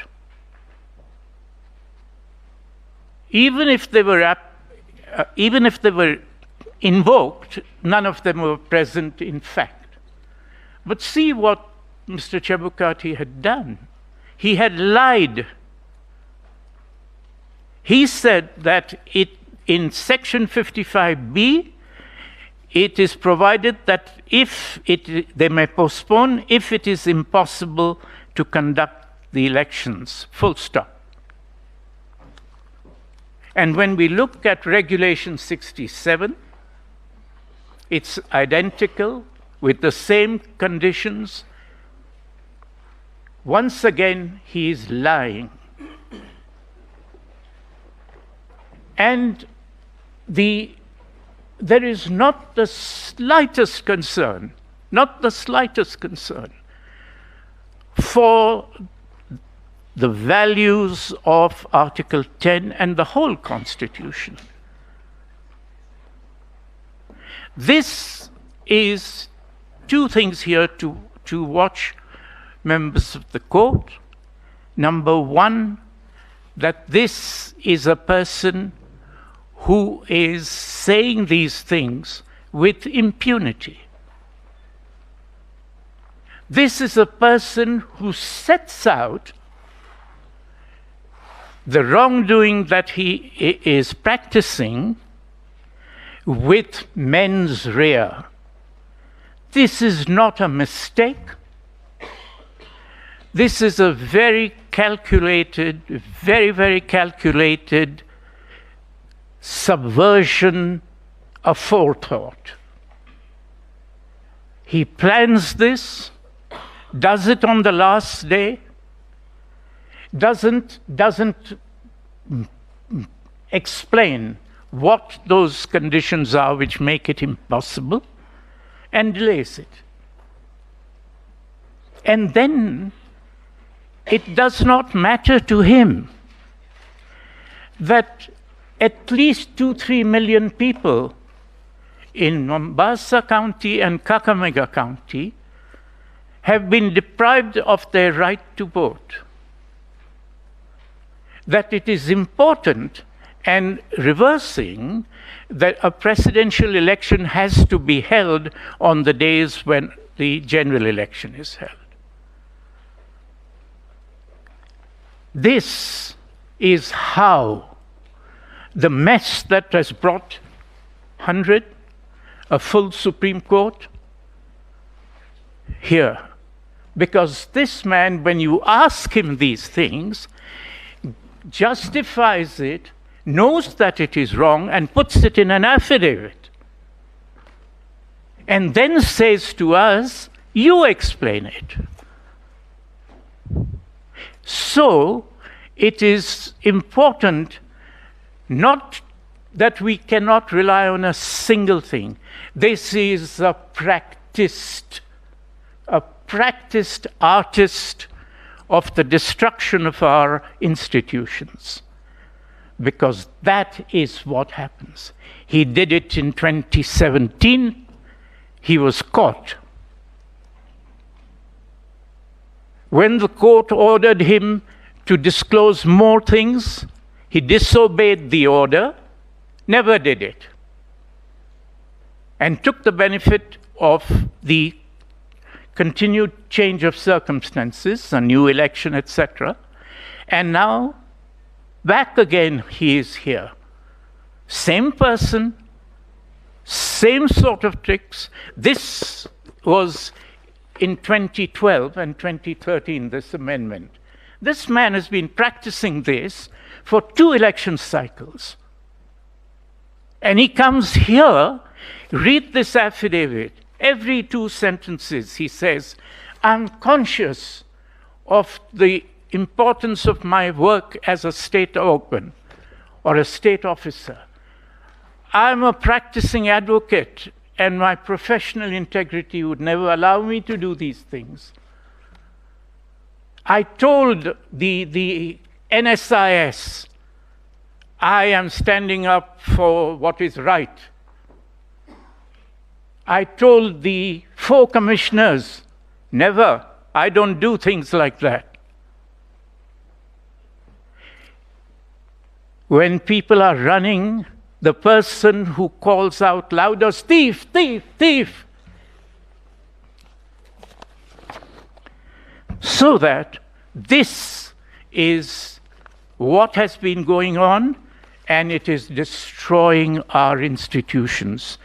even if they were invoked, none of them were present in fact. But see what Mr. Chebukati had done. He had lied. He said that in Section 55B, it is provided that they may postpone if it is impossible to conduct the elections, full stop. And when we look at Regulation 67, it's identical with the same conditions. Once again, he is lying. And there is not the slightest concern, for the values of Article 10 and the whole Constitution. This is two things here to watch, members of the court. Number one, that this is a person who is saying these things with impunity. This is a person who sets out the wrongdoing that he is practicing with mens rea. This is not a mistake. This is a very calculated, very calculated subversion of forethought. He plans this, does it on the last day, doesn't explain what those conditions are which make it impossible, and delays it. And then it does not matter to him that at least 2-3 million people in Mombasa County and Kakamega County have been deprived of their right to vote. That it is important, and reversing, that a presidential election has to be held on the days when the general election is held. This is how the mess that has brought 100, a full Supreme Court, here. Because this man, when you ask him these things, justifies it, knows that it is wrong, and puts it in an affidavit. And then says to us, you explain it. So, it is important not that we cannot rely on a single thing. This is a practiced artist of the destruction of our institutions, because that is what happens. He did it in 2017. He was caught. When the court ordered him to disclose more things, he disobeyed the order, never did it, and took the benefit of the continued change of circumstances, a new election, etc. And now, back again, he is here. Same person, same sort of tricks. This was in 2012 and 2013, this amendment. This man has been practicing this for 2 election cycles. And he comes here, read this affidavit. Every 2 sentences he says, I'm conscious of the importance of my work as a state organ or a state officer. I'm a practicing advocate, and my professional integrity would never allow me to do these things. I told the NSIS, I am standing up for what is right. I told the 4 commissioners, never, I don't do things like that. When people are running, the person who calls out louder, thief, thief, thief. So that this is what has been going on, and it is destroying our institutions.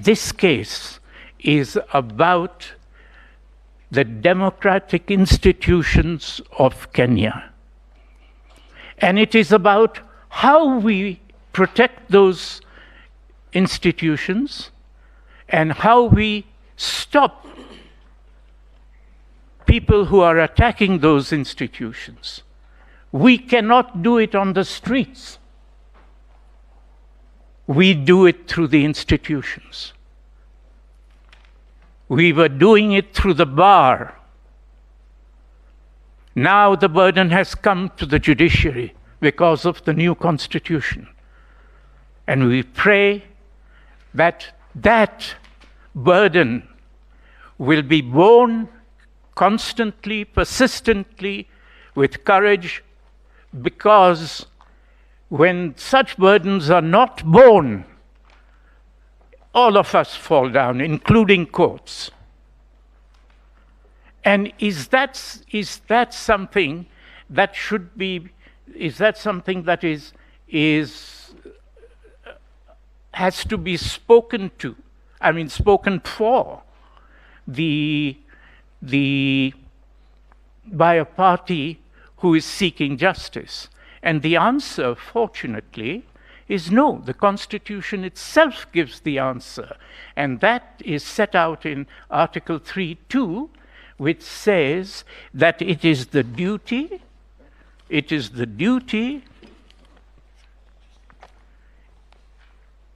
This case is about the democratic institutions of Kenya. And it is about how we protect those institutions and how we stop people who are attacking those institutions. We cannot do it on the streets. We do it through the institutions. We were doing it through the bar. Now the burden has come to the judiciary because of the new constitution. And we pray that that burden will be borne constantly, persistently, with courage, because when such burdens are not borne, all of us fall down, including courts. And is that something that should be, is that something that has to be spoken to, I mean spoken for by a party who is seeking justice? And the answer, fortunately, is no. The Constitution itself gives the answer. And that is set out in Article 3(2), which says that it is the duty,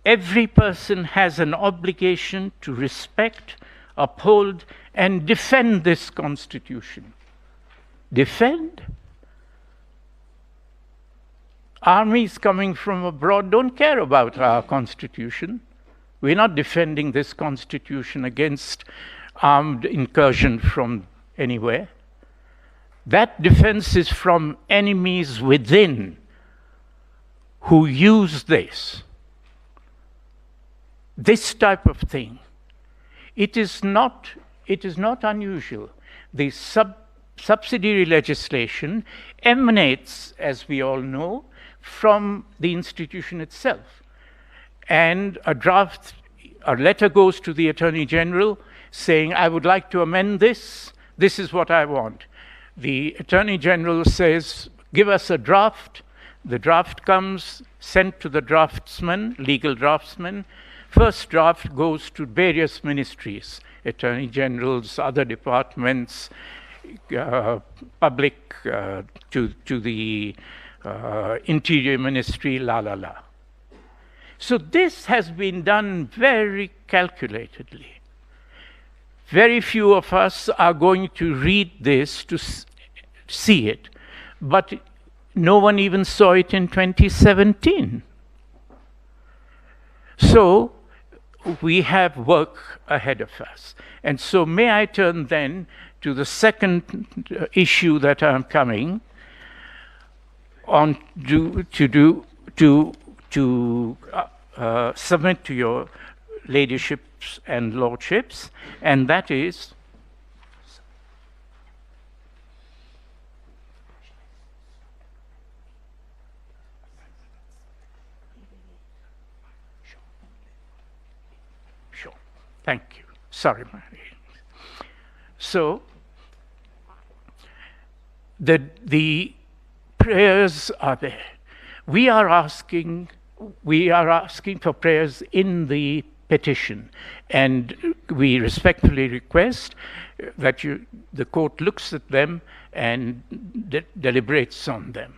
every person has an obligation to respect, uphold, and defend this Constitution. Defend? Armies coming from abroad don't care about our Constitution. We're not defending this Constitution against armed incursion from anywhere. That defense is from enemies within who use this type of thing. It is not unusual. The subsidiary legislation emanates, as we all know, from the institution itself. And a letter goes to the Attorney General saying, I would like to amend this. This is what I want. The Attorney General says, give us a draft. The draft comes, sent to the draftsman, legal draftsman. First draft goes to various ministries, Attorney Generals, other departments, public, to the Interior Ministry, la. So this has been done very calculatedly. Very few of us are going to read this to see it, but no one even saw it in 2017. So we have work ahead of us. And so may I turn then to the second issue that I'm coming on to submit to your ladyships and lordships, and that is sure. Thank you. Sorry, Mary. So the prayers are there. We are asking for prayers in the petition, and we respectfully request that the court looks at them and deliberates on them.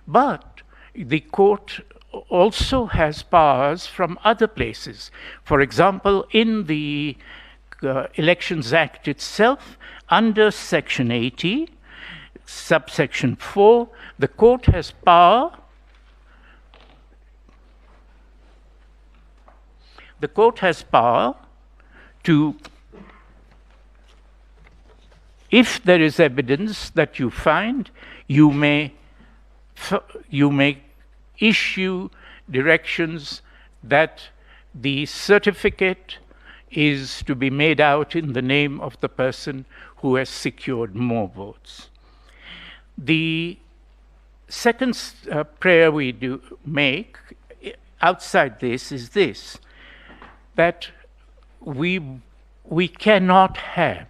But the court also has powers from other places. For example, in the Elections Act itself, under Section 80, subsection 4, the court has power. The court has power to, if there is evidence that you find, you may issue directions that the certificate is to be made out in the name of the person who has secured more votes. The second prayer we do make outside this is this, that we cannot have,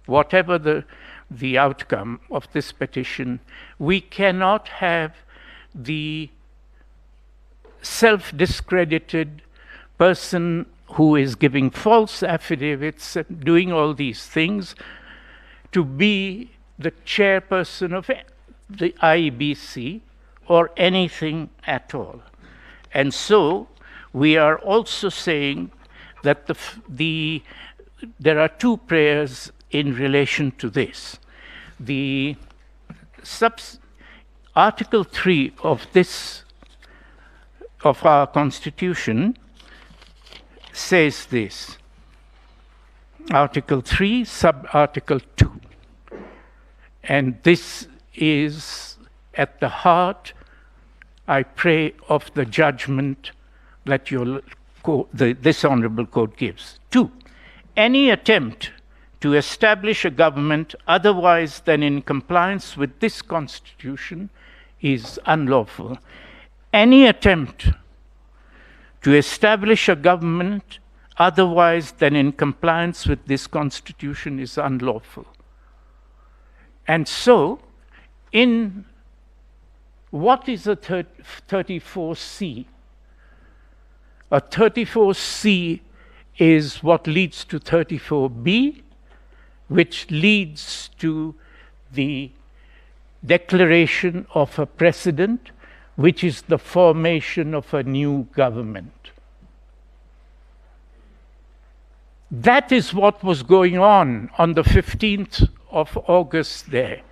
whatever the outcome of this petition, we cannot have the self-discredited person who is giving false affidavits and doing all these things to be the chairperson of the IEBC or anything at all. And so we are also saying that there are two prayers in relation to this. The Article 3 of our Constitution says this. Article 3, sub-article 2. And this is at the heart, I pray, of the judgment that this Honourable Court gives. 2, any attempt to establish a government otherwise than in compliance with this Constitution is unlawful. Any attempt to establish a government otherwise than in compliance with this Constitution is unlawful. And so, in what is a 34C? A 34C is what leads to 34B, which leads to the declaration of a precedent, which is the formation of a new government. That is what was going on the 15th of August there.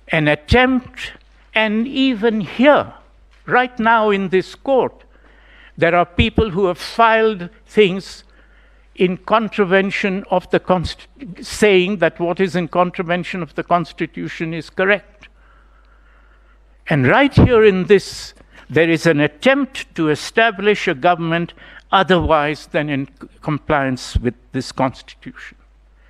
An attempt, and even here, right now in this court, there are people who have filed things in contravention of the saying that what is in contravention of the Constitution is correct. And right here in this, there is an attempt to establish a government otherwise than in compliance with this Constitution.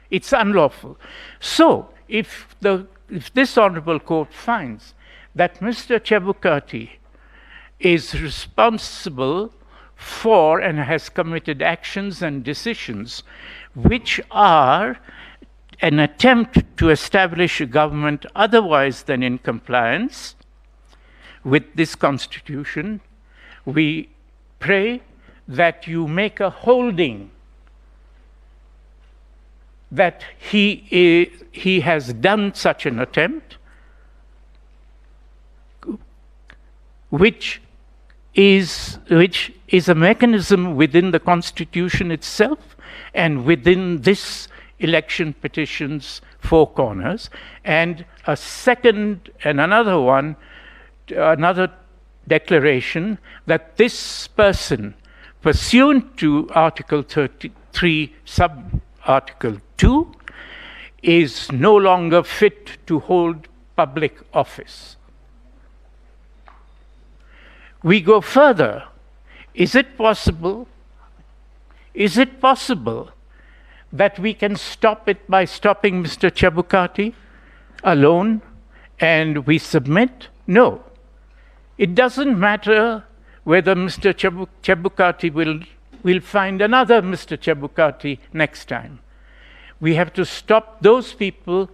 It's unlawful. So, if this Honourable Court finds that Mr. Chebukati is responsible for and has committed actions and decisions which are an attempt to establish a government otherwise than in compliance with this Constitution, we pray that you make a holding that he has done such an attempt, which is a mechanism within the Constitution itself and within this election petition's four corners, and another declaration that this person, pursuant to Article 33, sub-article 2, is no longer fit to hold public office. We go further. Is it possible that we can stop it by stopping Mr. Chebukati alone and we submit? No. It doesn't matter whether Mr. Chebukati will find another Mr. Chebukati next time. We have to stop those people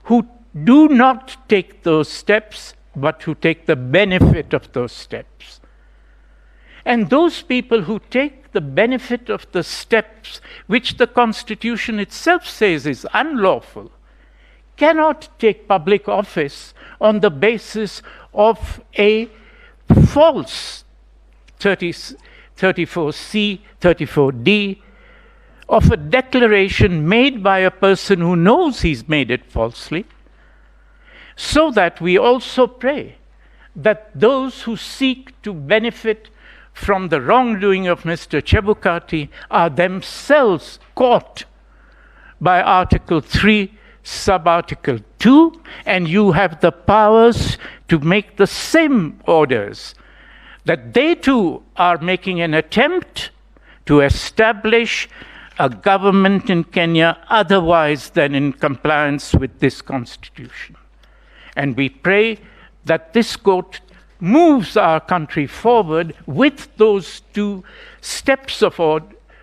who do not take those steps, but who take the benefit of those steps. And those people who take the benefit of the steps which the Constitution itself says is unlawful cannot take public office on the basis of a false 34C, 34D, of a declaration made by a person who knows he's made it falsely, so that we also pray that those who seek to benefit from the wrongdoing of Mr. Chebukati are themselves caught by Article 3, sub-article 2, and you have the powers to make the same orders, that they too are making an attempt to establish a government in Kenya otherwise than in compliance with this Constitution. And we pray that this court moves our country forward with those two steps of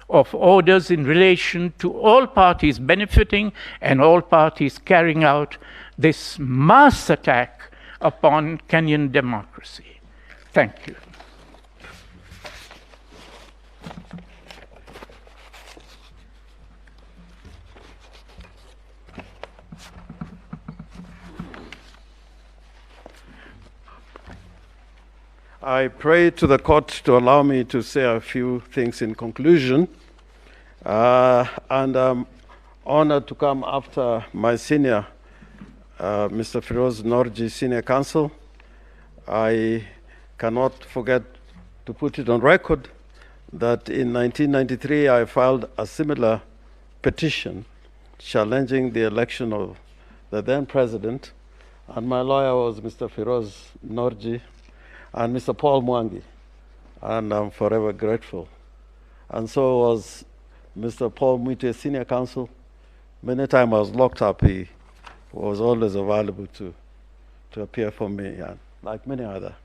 of orders in relation to all parties benefiting and all parties carrying out this mass attack upon Kenyan democracy. Thank you. I pray to the court to allow me to say a few things in conclusion. And I'm honored to come after my senior, Mr. Firoz Norji, senior counsel. I cannot forget to put it on record that in 1993 I filed a similar petition challenging the election of the then president, and my lawyer was Mr. Firoz Norji and Mr. Paul Mwangi, and I'm forever grateful. And so was Mr. Paul Mwite, senior counsel. Many times I was locked up, he was always available to appear for me, and like many other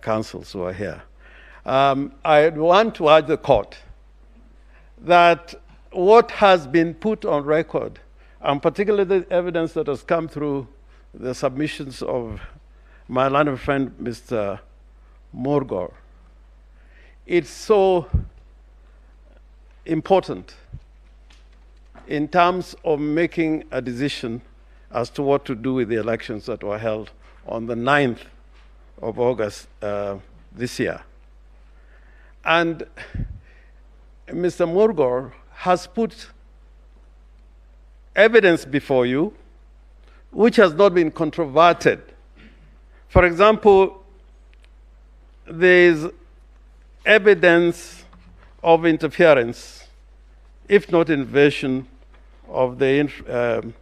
counsels who are here. I want to urge the court that what has been put on record, and particularly the evidence that has come through the submissions of my learned friend, Mr. Morgor, it's so important in terms of making a decision as to what to do with the elections that were held on the 9th of August this year. And Mr. Morgor has put evidence before you which has not been controverted. For example, there is evidence of interference, if not invasion, of the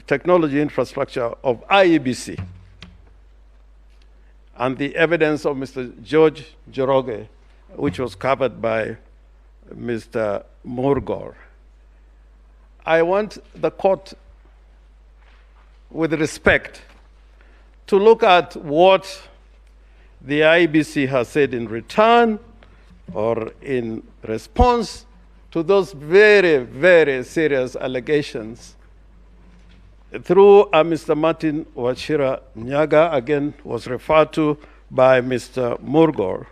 technology infrastructure of IEBC, and the evidence of Mr. George Njoroge, which was covered by Mr. Morgor. I want the court, with respect, to look at what the IEBC has said in return or in response to those very, very serious allegations through Mr. Martin Wachira Nyaga, again was referred to by Mr. Morgor.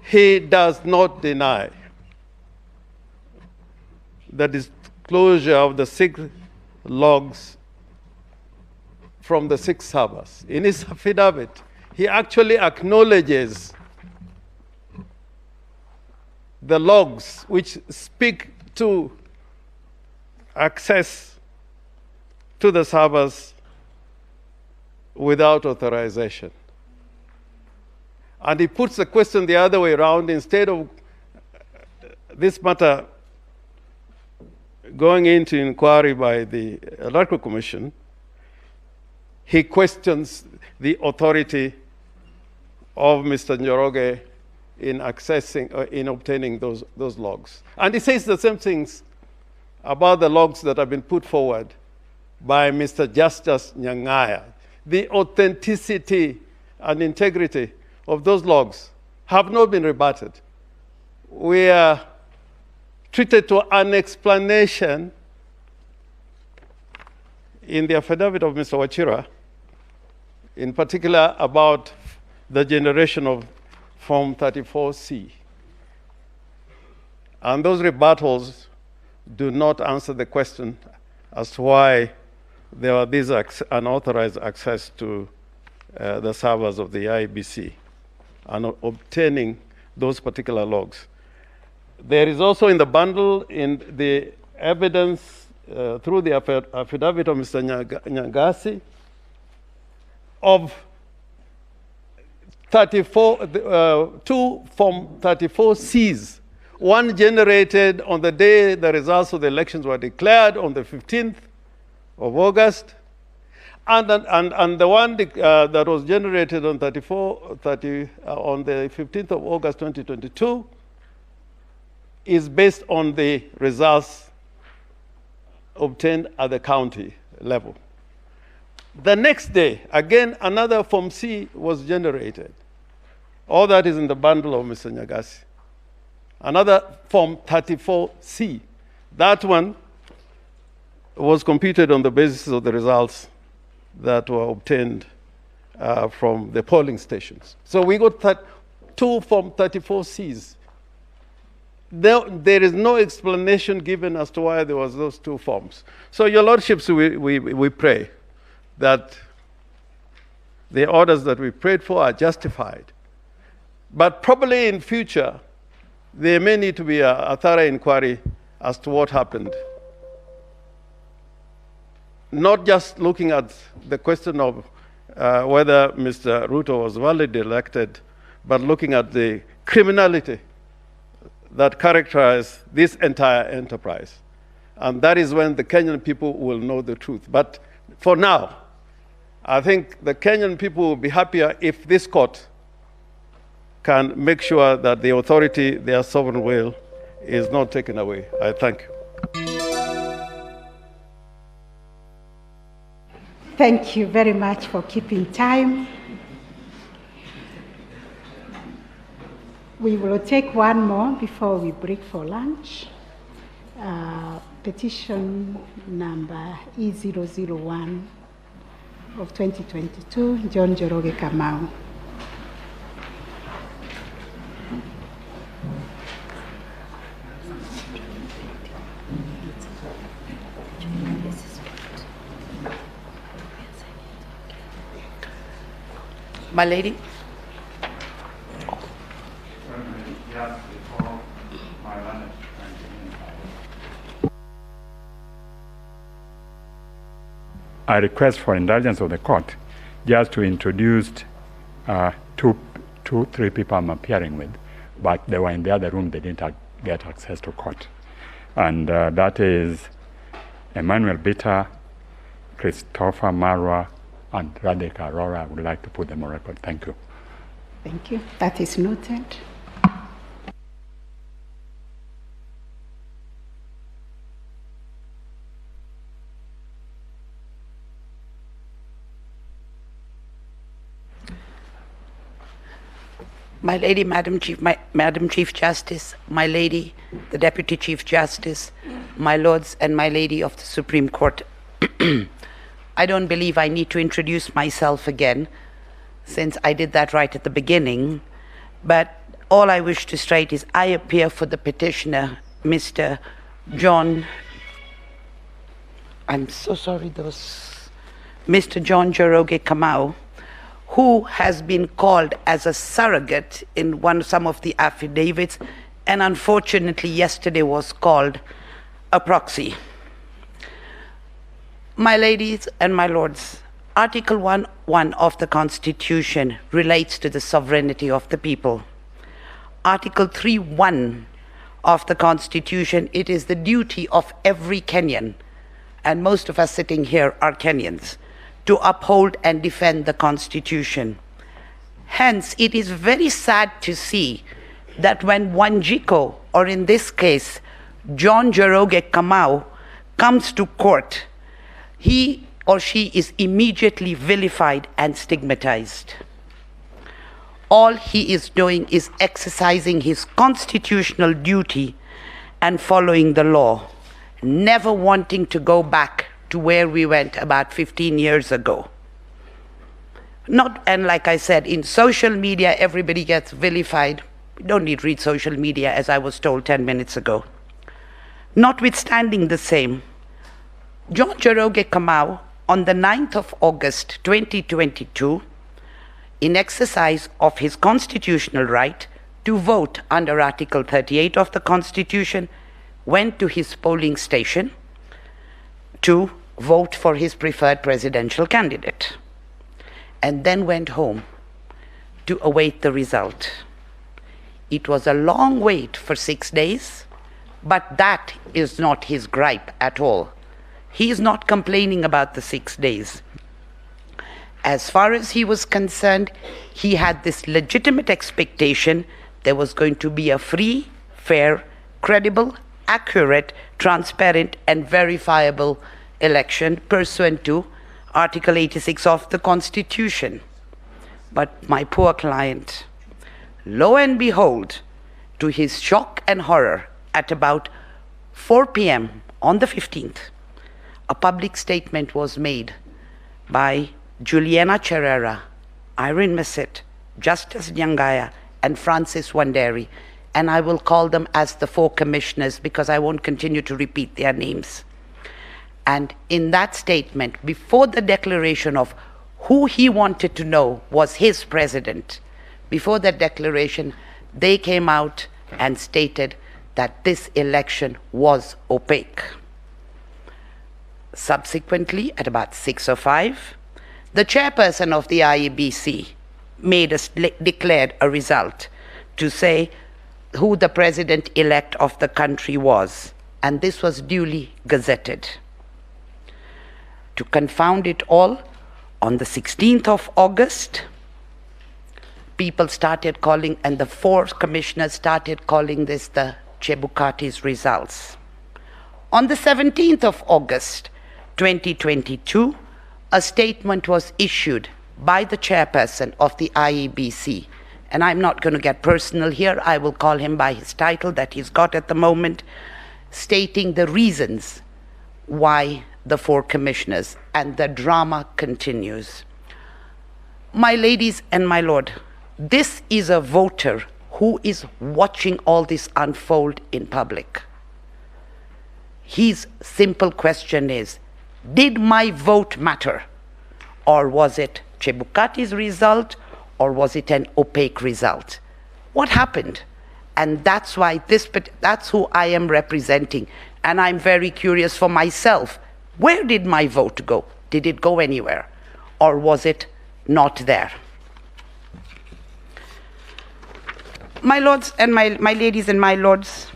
He does not deny the disclosure of the 6 logs from the 6 servers. In his affidavit, he actually acknowledges the logs which speak to access to the servers without authorization. And he puts the question the other way around. Instead of this matter going into inquiry by the Electoral Commission, he questions the authority of Mr. Njoroge in accessing, in obtaining those logs. And he says the same things about the logs that have been put forward by Mr. Justice Nyang'aya. The authenticity and integrity of those logs have not been rebutted. We are treated to an explanation in the affidavit of Mr. Wachira, in particular about the generation of Form 34C. And those rebuttals do not answer the question as to why there are these unauthorized access to the servers of the IBC and obtaining those particular logs. There is also in the bundle, in the evidence through the affidavit of Mr. Nyangasi, of 2 Form 34Cs, one generated on the day the results of the elections were declared on the 15th of August, and the one that was generated on the 15th of August 2022 is based on the results obtained at the county level. The next day, again, another Form C was generated All that is in the bundle of Mr. Nyagasi. Another Form 34C. That one was computed on the basis of the results that were obtained from the polling stations. So we got two Form 34Cs. There is no explanation given as to why there was those two forms. So, Your Lordships, we pray that the orders that we prayed for are justified. But probably in future, there may need to be a thorough inquiry as to what happened. Not just looking at the question of whether Mr. Ruto was validly elected, but looking at the criminality that characterized this entire enterprise. And that is when the Kenyan people will know the truth. But for now, I think the Kenyan people will be happier if this court can make sure that the authority, their sovereign will, is not taken away. I thank you. Thank you very much for keeping time. We will take one more before we break for lunch. Petition number E001 of 2022, John Njoroge Kamau. My lady. I request for indulgence of the court just to introduce three people I'm appearing with, but they were in the other room, they didn't get access to court. And that is Emmanuel Bitter, Christopher Marwa, and Radhika Arora. I would like to put them on record. Thank you. Thank you. That is noted. My lady, Madam Chief Justice, my lady, the Deputy Chief Justice, my lords and my lady of the Supreme Court. I don't believe I need to introduce myself again, since I did that right at the beginning. But all I wish to state is I appear for the petitioner, Mr. John, I'm so sorry, Mr. John Njoroge Kamau, who has been called as a surrogate in some of the affidavits, and unfortunately yesterday was called a proxy. My ladies and my lords, Article 1.1 of the Constitution relates to the sovereignty of the people. Article 3.1 of the Constitution, it is the duty of every Kenyan, and most of us sitting here are Kenyans, to uphold and defend the Constitution. Hence, it is very sad to see that when Wanjiko, or in this case, John Njoroge Kamau, comes to court, he or she is immediately vilified and stigmatized. All he is doing is exercising his constitutional duty and following the law, never wanting to go back to where we went about 15 years ago. And like I said, in social media, everybody gets vilified. We don't need to read social media, as I was told 10 minutes ago. Notwithstanding the same, John Njoroge Kamau, on the 9th of August 2022, in exercise of his constitutional right to vote under Article 38 of the Constitution, went to his polling station to vote for his preferred presidential candidate, and then went home to await the result. It was a long wait for 6 days, but that is not his gripe at all. He is not complaining about the 6 days. As far as he was concerned, he had this legitimate expectation there was going to be a free, fair, credible, accurate, transparent, and verifiable election pursuant to Article 86 of the Constitution. But my poor client, lo and behold, to his shock and horror, at about 4 p.m. on the 15th, a public statement was made by Juliana Cherrera, Irene Massett, Justice Nyangaya, and Francis Wanderi, and I will call them as the 4 commissioners because I won't continue to repeat their names. And in that statement, before the declaration of who he wanted to know was his president, before that declaration, they came out and stated that this election was opaque. Subsequently, at about 6:05, the chairperson of the IEBC declared a result to say who the president-elect of the country was, and this was duly gazetted. To confound it all, on the 16th of August, people started calling, and the 4 commissioners started calling this the Chebukati's results. On the 17th of August, 2022, a statement was issued by the chairperson of the IEBC, and I'm not going to get personal here, I will call him by his title that he's got at the moment, stating the reasons why the 4 commissioners, and the drama continues. My ladies and my lord, this is a voter who is watching all this unfold in public. His simple question is, did my vote matter? Or was it Chebukati's result, or was it an opaque result? What happened? And that's why that's who I am representing. And I'm very curious for myself. Where did my vote go? Did it go anywhere? Or was it not there? My lords and my ladies and my lords,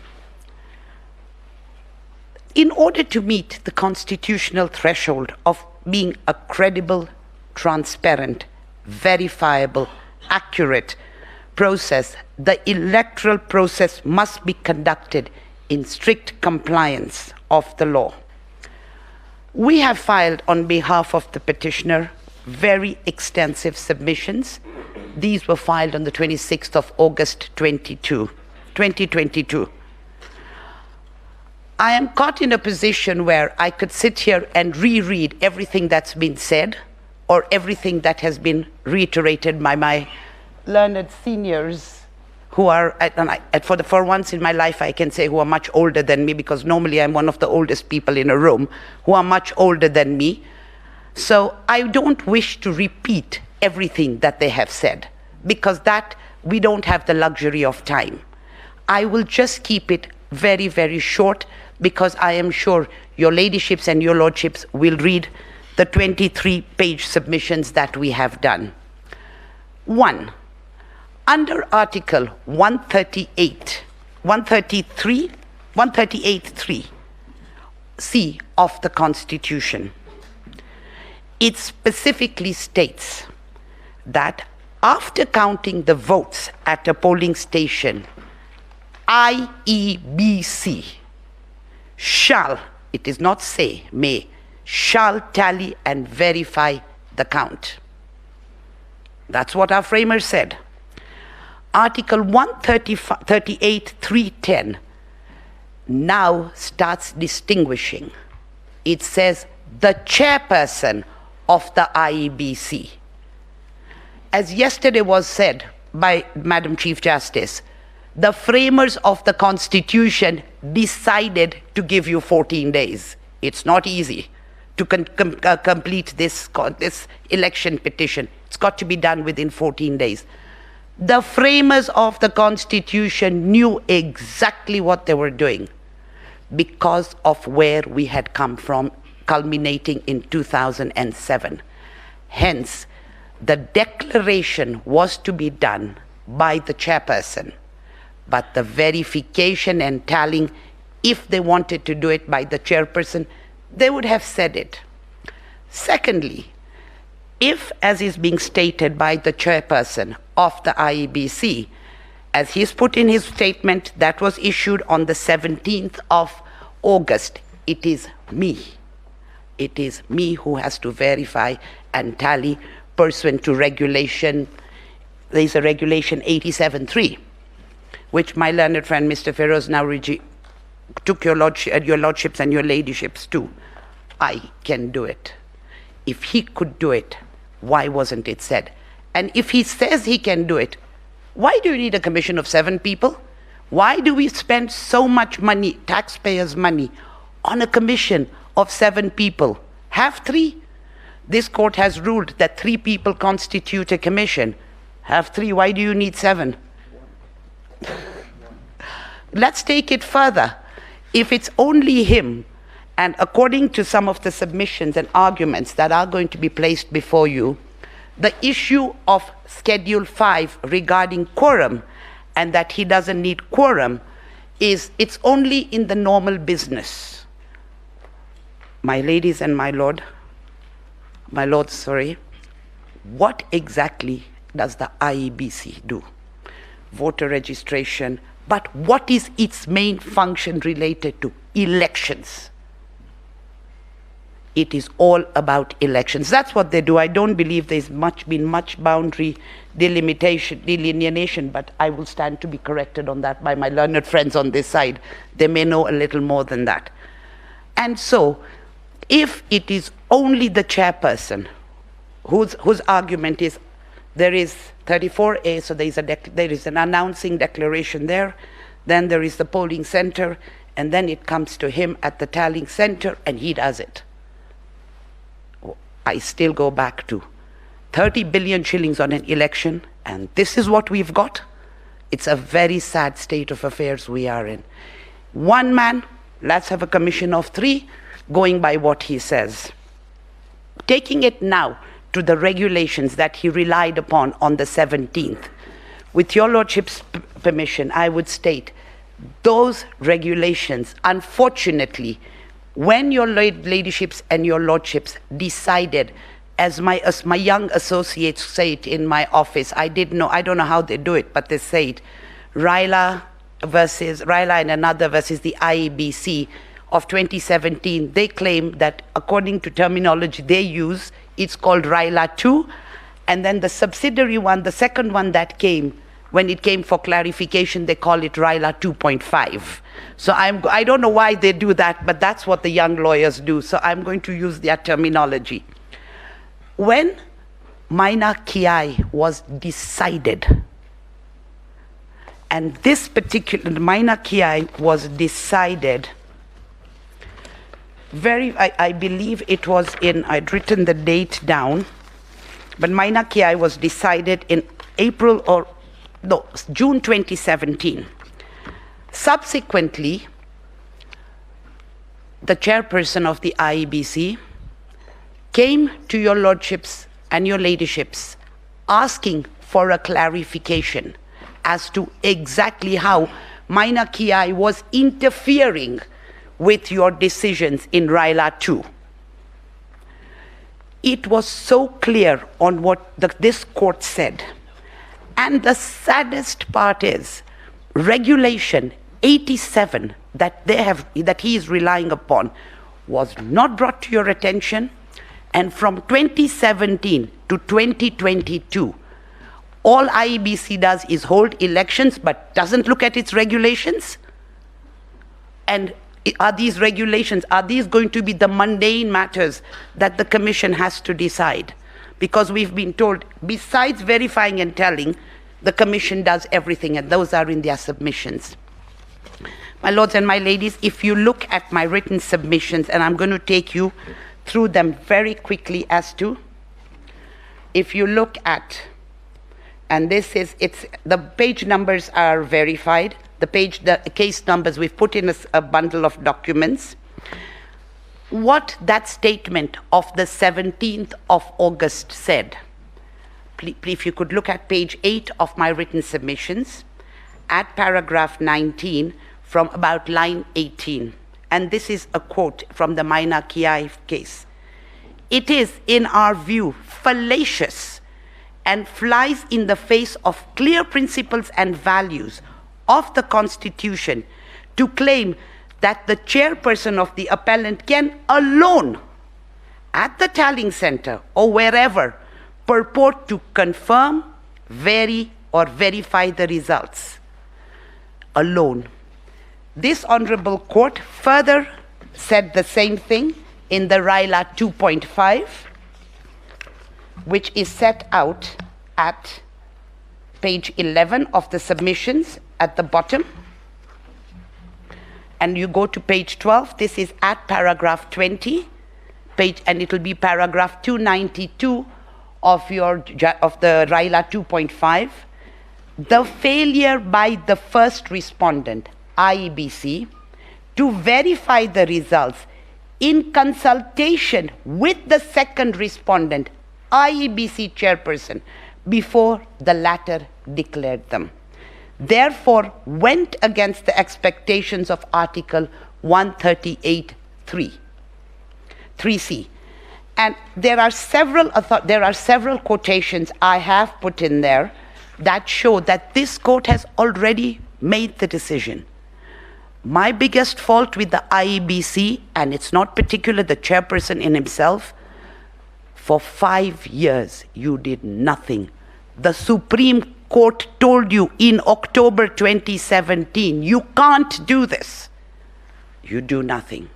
in order to meet the constitutional threshold of being a credible, transparent, verifiable, accurate process, the electoral process must be conducted in strict compliance of the law. We have filed on behalf of the petitioner very extensive submissions. These were filed on the 26th of August 2022. I am caught in a position where I could sit here and reread everything that's been said or everything that has been reiterated by my learned seniors who are, for once in my life I can say who are much older than me, because normally I'm one of the oldest people in a room, who are much older than me. So I don't wish to repeat everything that they have said, because that we don't have the luxury of time. I will just keep it very, very short, because I am sure your ladyships and your lordships will read the 23-page submissions that we have done. 1. Under Article 138.3c of the Constitution, it specifically states that after counting the votes at a polling station, IEBC shall, it is not say, may, shall tally and verify the count. That's what our framers said. Article 138.310 now starts distinguishing. It says the chairperson of the IEBC. As yesterday was said by Madam Chief Justice, the framers of the Constitution decided to give you 14 days. It's not easy to complete this election petition. It's got to be done within 14 days. The framers of the Constitution knew exactly what they were doing because of where we had come from, culminating in 2007. Hence, the declaration was to be done by the chairperson, but the verification and tallying, if they wanted to do it by the chairperson, they would have said it. Secondly, if, as is being stated by the chairperson of the IEBC, as he's put in his statement that was issued on the 17th of August, it is me. It is me who has to verify and tally pursuant to regulation there's a regulation 87.3, which my learned friend Mr. Feroz now took your lordships and your ladyships too. I can do it. If he could do it, why wasn't it said? And if he says he can do it, why do you need a commission of 7 people? Why do we spend so much money, taxpayers' money, on a commission of 7 people? Have 3. This court has ruled that 3 people constitute a commission. Have 3. Why do you need 7? Let's take it further. If it's only him, and according to some of the submissions and arguments that are going to be placed before you, the issue of Schedule 5 regarding quorum and that he doesn't need quorum it's only in the normal business. My ladies and my lords, what exactly does the IEBC do? Voter registration, but what is its main function related to? Elections. It is all about elections. That's what they do. I don't believe there's been much boundary delineation, but I will stand to be corrected on that by my learned friends on this side. They may know a little more than that. And so, if it is only the chairperson whose argument is, there is 34A, so there is an announcing declaration there, then there is the polling center, and then it comes to him at the tallying center, and he does it. I still go back to 30 billion shillings on an election, and this is what we've got. It's a very sad state of affairs we are in. One man, let's have a commission of 3, going by what he says. Taking it now to the regulations that he relied upon on the 17th, with your lordship's permission, I would state those regulations, unfortunately, when your ladyships and your lordships decided, as my young associates say it in my office, I don't know how they do it, but they say it, Raila and another versus the IEBC of 2017, they claim that according to terminology they use, it's called Raila 2, and then the subsidiary one, the second one that came, when it came for clarification, they call it Raila 2.5. So I don't know why they do that, but that's what the young lawyers do. So I'm going to use their terminology. When Maina Kiai was decided, and this particular Maina Kiai was decided, I believe it was I'd written the date down, but Maina Kiai was decided in June 2017. Subsequently, the chairperson of the IEBC came to your lordships and your ladyships asking for a clarification as to exactly how Maina Kiai was interfering with your decisions in Raila 2. It was so clear on what this court said. And the saddest part is, regulation 87 that he is relying upon was not brought to your attention, and from 2017 to 2022, all IEBC does is hold elections but doesn't look at its regulations. And are these regulations, are these going to be the mundane matters that the Commission has to decide? Because we've been told, besides verifying and telling, the Commission does everything, and those are in their submissions. My lords and my ladies, if you look at my written submissions, and I'm going to take you through them very quickly as to, if you look at, and the page numbers are verified, the case numbers, we've put in a bundle of documents. What that statement of the 17th of August said, if you could look at page 8 of my written submissions, at paragraph 19, from about line 18. And this is a quote from the Maina Kiai case. It is, in our view, fallacious and flies in the face of clear principles and values of the Constitution to claim that the chairperson of the appellant can alone, at the tallying center or wherever, purport to confirm, vary or verify the results alone. This Honorable Court further said the same thing in the RILA 2.5, which is set out at page 11 of the submissions at the bottom. And you go to page 12, this is at paragraph 20, and it will be paragraph 292 of the RILA 2.5. The failure by the first respondent, IEBC, to verify the results in consultation with the second respondent, IEBC chairperson, before the latter declared them, therefore went against the expectations of Article 138(3)(c). And there are several quotations I have put in there that show that this court has already made the decision. My biggest fault with the IEBC, and it's not particular the chairperson in himself, for 5 years you did nothing. The Supreme Court told you in October 2017, you can't do this. You do nothing.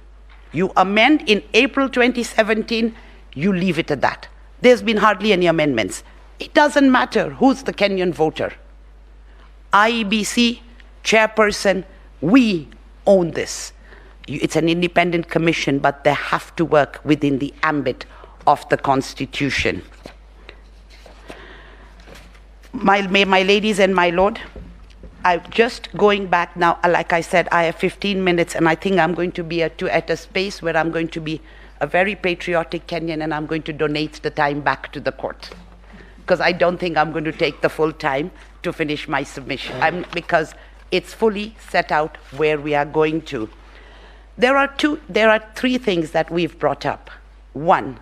You amend in April 2017, you leave it at that. There's been hardly any amendments. It doesn't matter who's the Kenyan voter. IEBC, chairperson, we own this. It's an independent commission, but they have to work within the ambit of the Constitution. My ladies and my lord, I'm just going back now. Like I said, I have 15 minutes, and I think I'm going to be at a space where I'm going to be a very patriotic Kenyan, and I'm going to donate the time back to the court, because I don't think I'm going to take the full time to finish my submission, because it's fully set out where we are going to. There are three things that we've brought up. One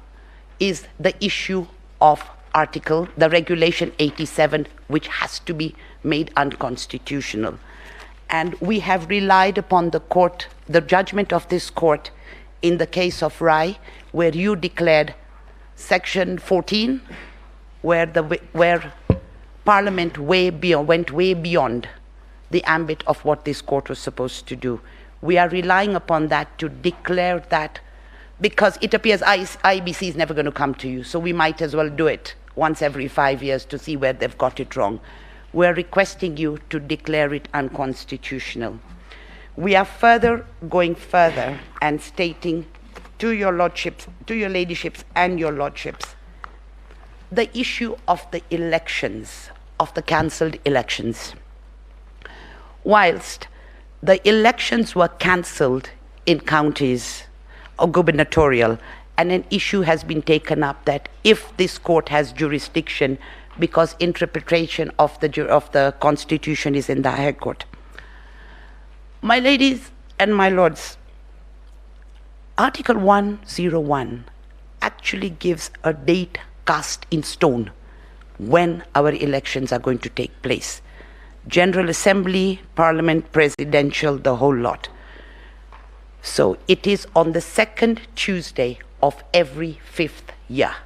is the issue of the Regulation 87, which has to be made unconstitutional. And we have relied upon the judgment of this court in the case of Rai, where you declared Section 14, where Parliament went way beyond the ambit of what this court was supposed to do. We are relying upon that to declare that, because it appears IEBC is never going to come to you, so we might as well do it once every 5 years to see where they've got it wrong. We're requesting you to declare it unconstitutional. We are going further and stating to your lordships, to your ladyships and your lordships, the issue of the elections, of the cancelled elections. Whilst the elections were cancelled in counties or gubernatorial, and an issue has been taken up that if this court has jurisdiction, because interpretation of the Constitution is in the High Court. My ladies and my lords, Article 101 actually gives a date cast in stone when our elections are going to take place. General Assembly, Parliament, Presidential, the whole lot. So it is on the second Tuesday of every 5th year.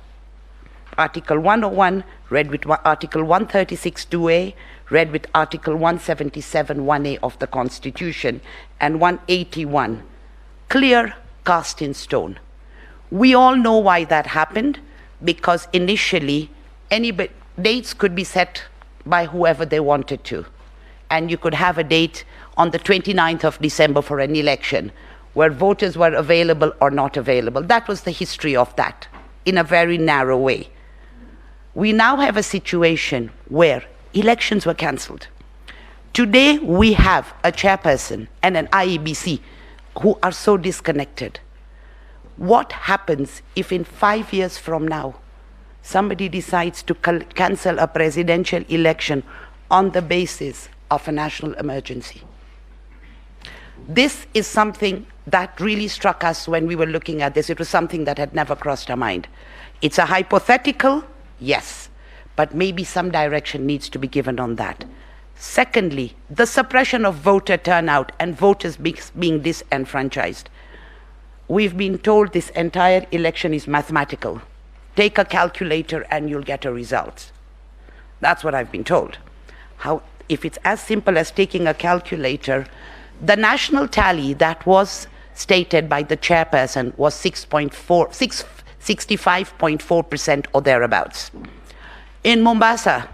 Article 101 read with Article 136(2)(a), read with Article 177(1)(a) of the Constitution, and 181, clear, cast in stone. We all know why that happened, because initially dates could be set by whoever they wanted to, and you could have a date on the 29th of December for an election, where voters were available or not available. That was the history of that, in a very narrow way. We now have a situation where elections were cancelled. Today, we have a chairperson and an IEBC who are so disconnected. What happens if in 5 years from now, somebody decides to cancel a presidential election on the basis of a national emergency? This is something that really struck us when we were looking at this. It was something that had never crossed our mind. It's a hypothetical, yes, but maybe some direction needs to be given on that. Secondly, the suppression of voter turnout and voters being disenfranchised. We've been told this entire election is mathematical. Take a calculator and you'll get a result. That's what I've been told. How, if it's as simple as taking a calculator, the national tally that was stated by the chairperson was 65.4% or thereabouts. In Mombasa,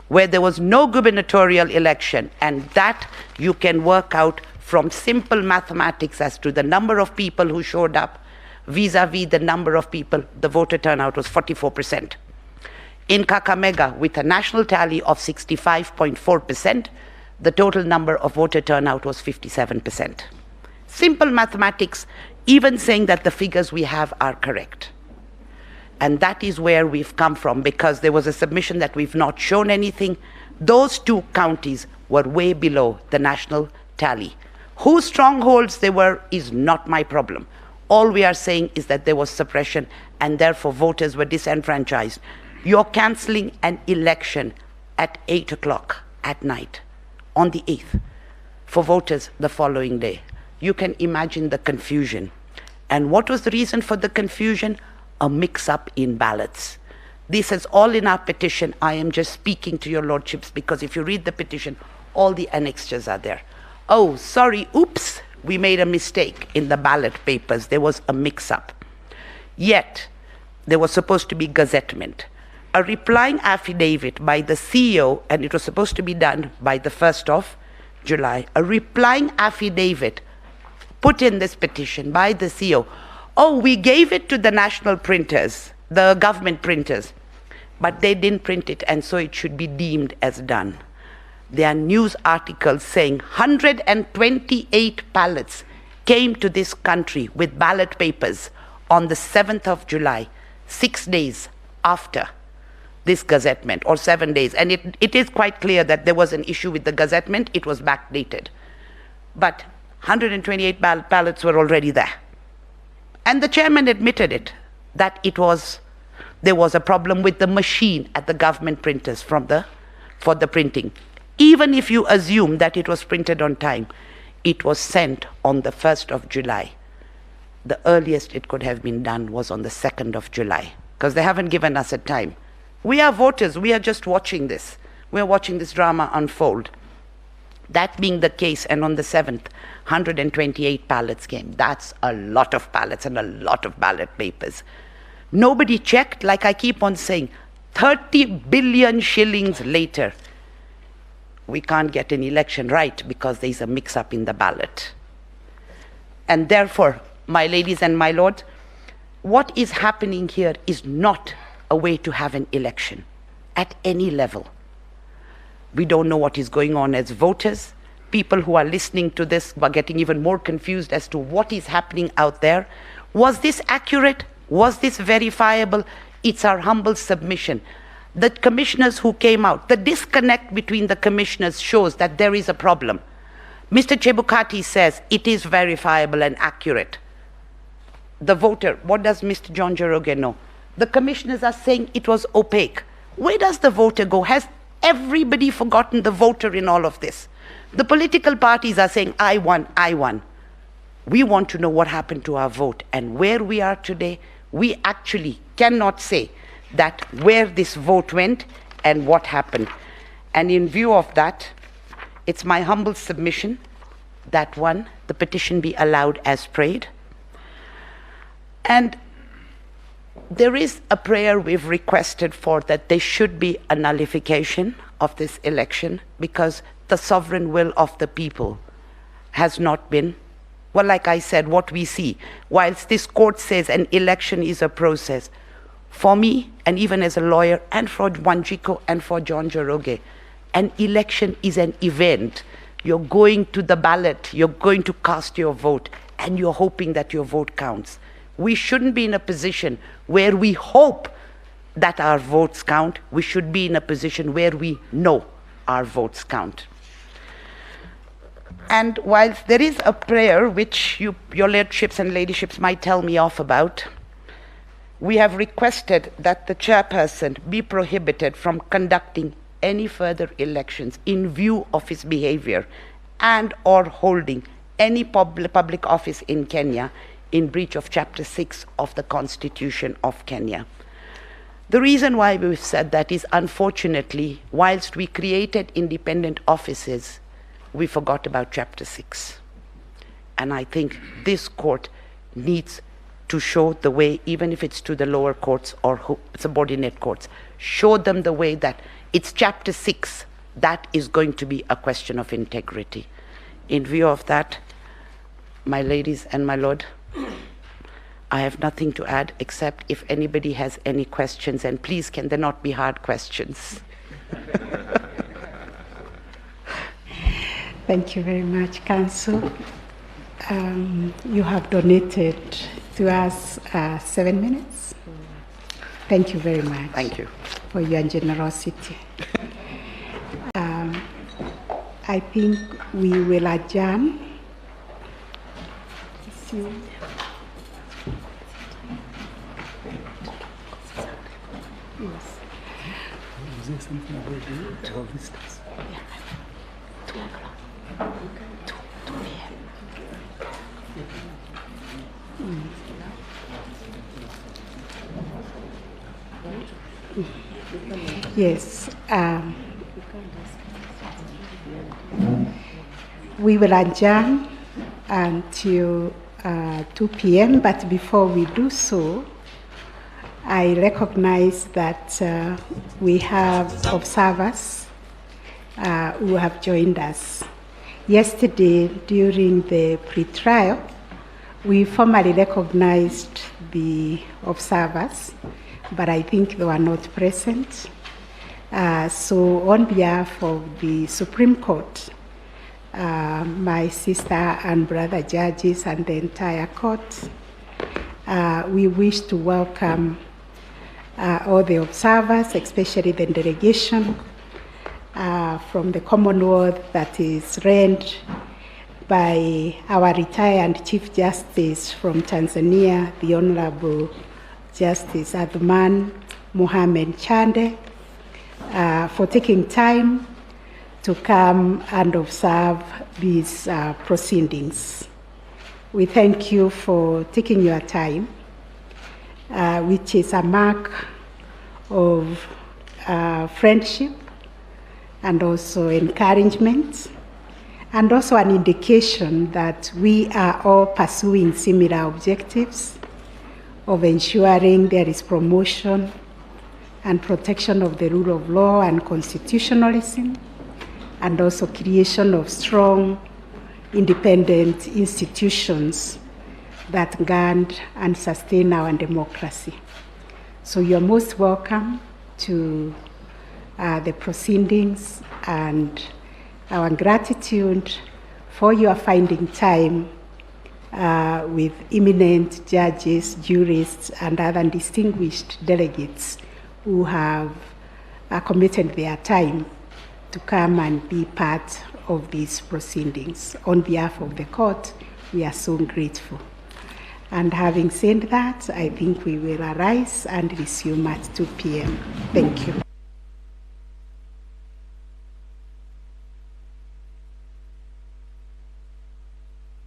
where there was no gubernatorial election, and that you can work out from simple mathematics as to the number of people who showed up vis-a-vis the number of people, the voter turnout was 44%. In Kakamega, with a national tally of 65.4%, the total number of voter turnout was 57%. Simple mathematics, even saying that the figures we have are correct. And that is where we've come from, because there was a submission that we've not shown anything. Those two counties were way below the national tally. Whose strongholds they were is not my problem. All we are saying is that there was suppression and therefore voters were disenfranchised. You're cancelling an election at 8 o'clock at night on the 8th for voters the following day. You can imagine the confusion. And what was the reason for the confusion? A mix-up in ballots. This is all in our petition. I am just speaking to your lordships because if you read the petition, all the annexures are there. Oh, sorry, oops, we made a mistake in the ballot papers. There was a mix-up. Yet, there was supposed to be gazettement. A replying affidavit by the CEO, and it was supposed to be done by the 1st of July, a replying affidavit put in this petition by the CEO. Oh, we gave it to the national printers, the government printers, but they didn't print it, and so it should be deemed as done. There are news articles saying 128 ballots came to this country with ballot papers on the 7th of July, 6 days after this gazettement, or 7 days. And it is quite clear that there was an issue with the gazettement. It was backdated. But 128 ballots were already there. And the chairman admitted it, that there was a problem with the machine at the government printers for the printing. Even if you assume that it was printed on time, it was sent on the 1st of July. The earliest it could have been done was on the 2nd of July, because they haven't given us a time. We are voters, we are just watching this. We are watching this drama unfold. That being the case, and on the 7th, 128 ballots came. That's a lot of ballots and a lot of ballot papers. Nobody checked, like I keep on saying, 30 billion shillings later, we can't get an election right because there's a mix-up in the ballot. And therefore, my ladies and my lords, what is happening here is not a way to have an election at any level. We don't know what is going on as voters. People who are listening to this are getting even more confused as to what is happening out there. Was this accurate? Was this verifiable? It's our humble submission. The commissioners who came out, the disconnect between the commissioners shows that there is a problem. Mr. Chebukati says it is verifiable and accurate. The voter, what does Mr. John Njoroge know? The commissioners are saying it was opaque. Where does the voter go? Has everybody forgotten the voter in all of this? The political parties are saying, I won, I won. We want to know what happened to our vote. And where we are today, we actually cannot say that where this vote went and what happened. And in view of that, it's my humble submission that one, the petition be allowed as prayed. And there is a prayer we've requested for, that there should be a nullification of this election, because the sovereign will of the people has not been, well, like I said, what we see. Whilst this court says an election is a process, for me, and even as a lawyer, and for Wanjiko and for John Njoroge, an election is an event. You're going to the ballot, you're going to cast your vote, and you're hoping that your vote counts. We shouldn't be in a position where we hope that our votes count. We should be in a position where we know our votes count. And whilst there is a prayer which your lordships and ladyships might tell me off about, we have requested that the chairperson be prohibited from conducting any further elections in view of his behavior and or holding any public office in Kenya in breach of Chapter 6 of the Constitution of Kenya. The reason why we've said that is, unfortunately, whilst we created independent offices, we forgot about Chapter 6. And I think this court needs to show the way, even if it's to the lower courts or subordinate courts, show them the way that it's Chapter 6 that is going to be a question of integrity. In view of that, my ladies and my lord, I have nothing to add except if anybody has any questions, and please, can there not be hard questions? Thank you very much, Council. You have donated to us 7 minutes. Thank you very much. Thank you for your generosity. I think we will adjourn. Yes. Is there something about the visitors? Yeah. 2 o'clock. 2 p.m. Yes. We will adjourn until 2 p.m., but before we do so, I recognize that we have observers who have joined us. Yesterday, during the pre-trial, we formally recognized the observers, but I think they were not present. So on behalf of the Supreme Court, my sister and brother judges and the entire court, we wish to welcome all the observers, especially the delegation from the Commonwealth that is led by our retired Chief Justice from Tanzania, the Honorable Justice Adhman Mohamed Chande, for taking time to come and observe these proceedings. We thank you for taking your time, which is a mark of friendship and also encouragement, and also an indication that we are all pursuing similar objectives of ensuring there is promotion and protection of the rule of law and constitutionalism, and also creation of strong, independent institutions that guard and sustain our democracy. So you're most welcome to the proceedings, and our gratitude for your finding time with eminent judges, jurists, and other distinguished delegates who have committed their time to come and be part of these proceedings. On behalf of the court, we are so grateful. And having said that, I think we will arise and resume at 2 p.m. Thank you.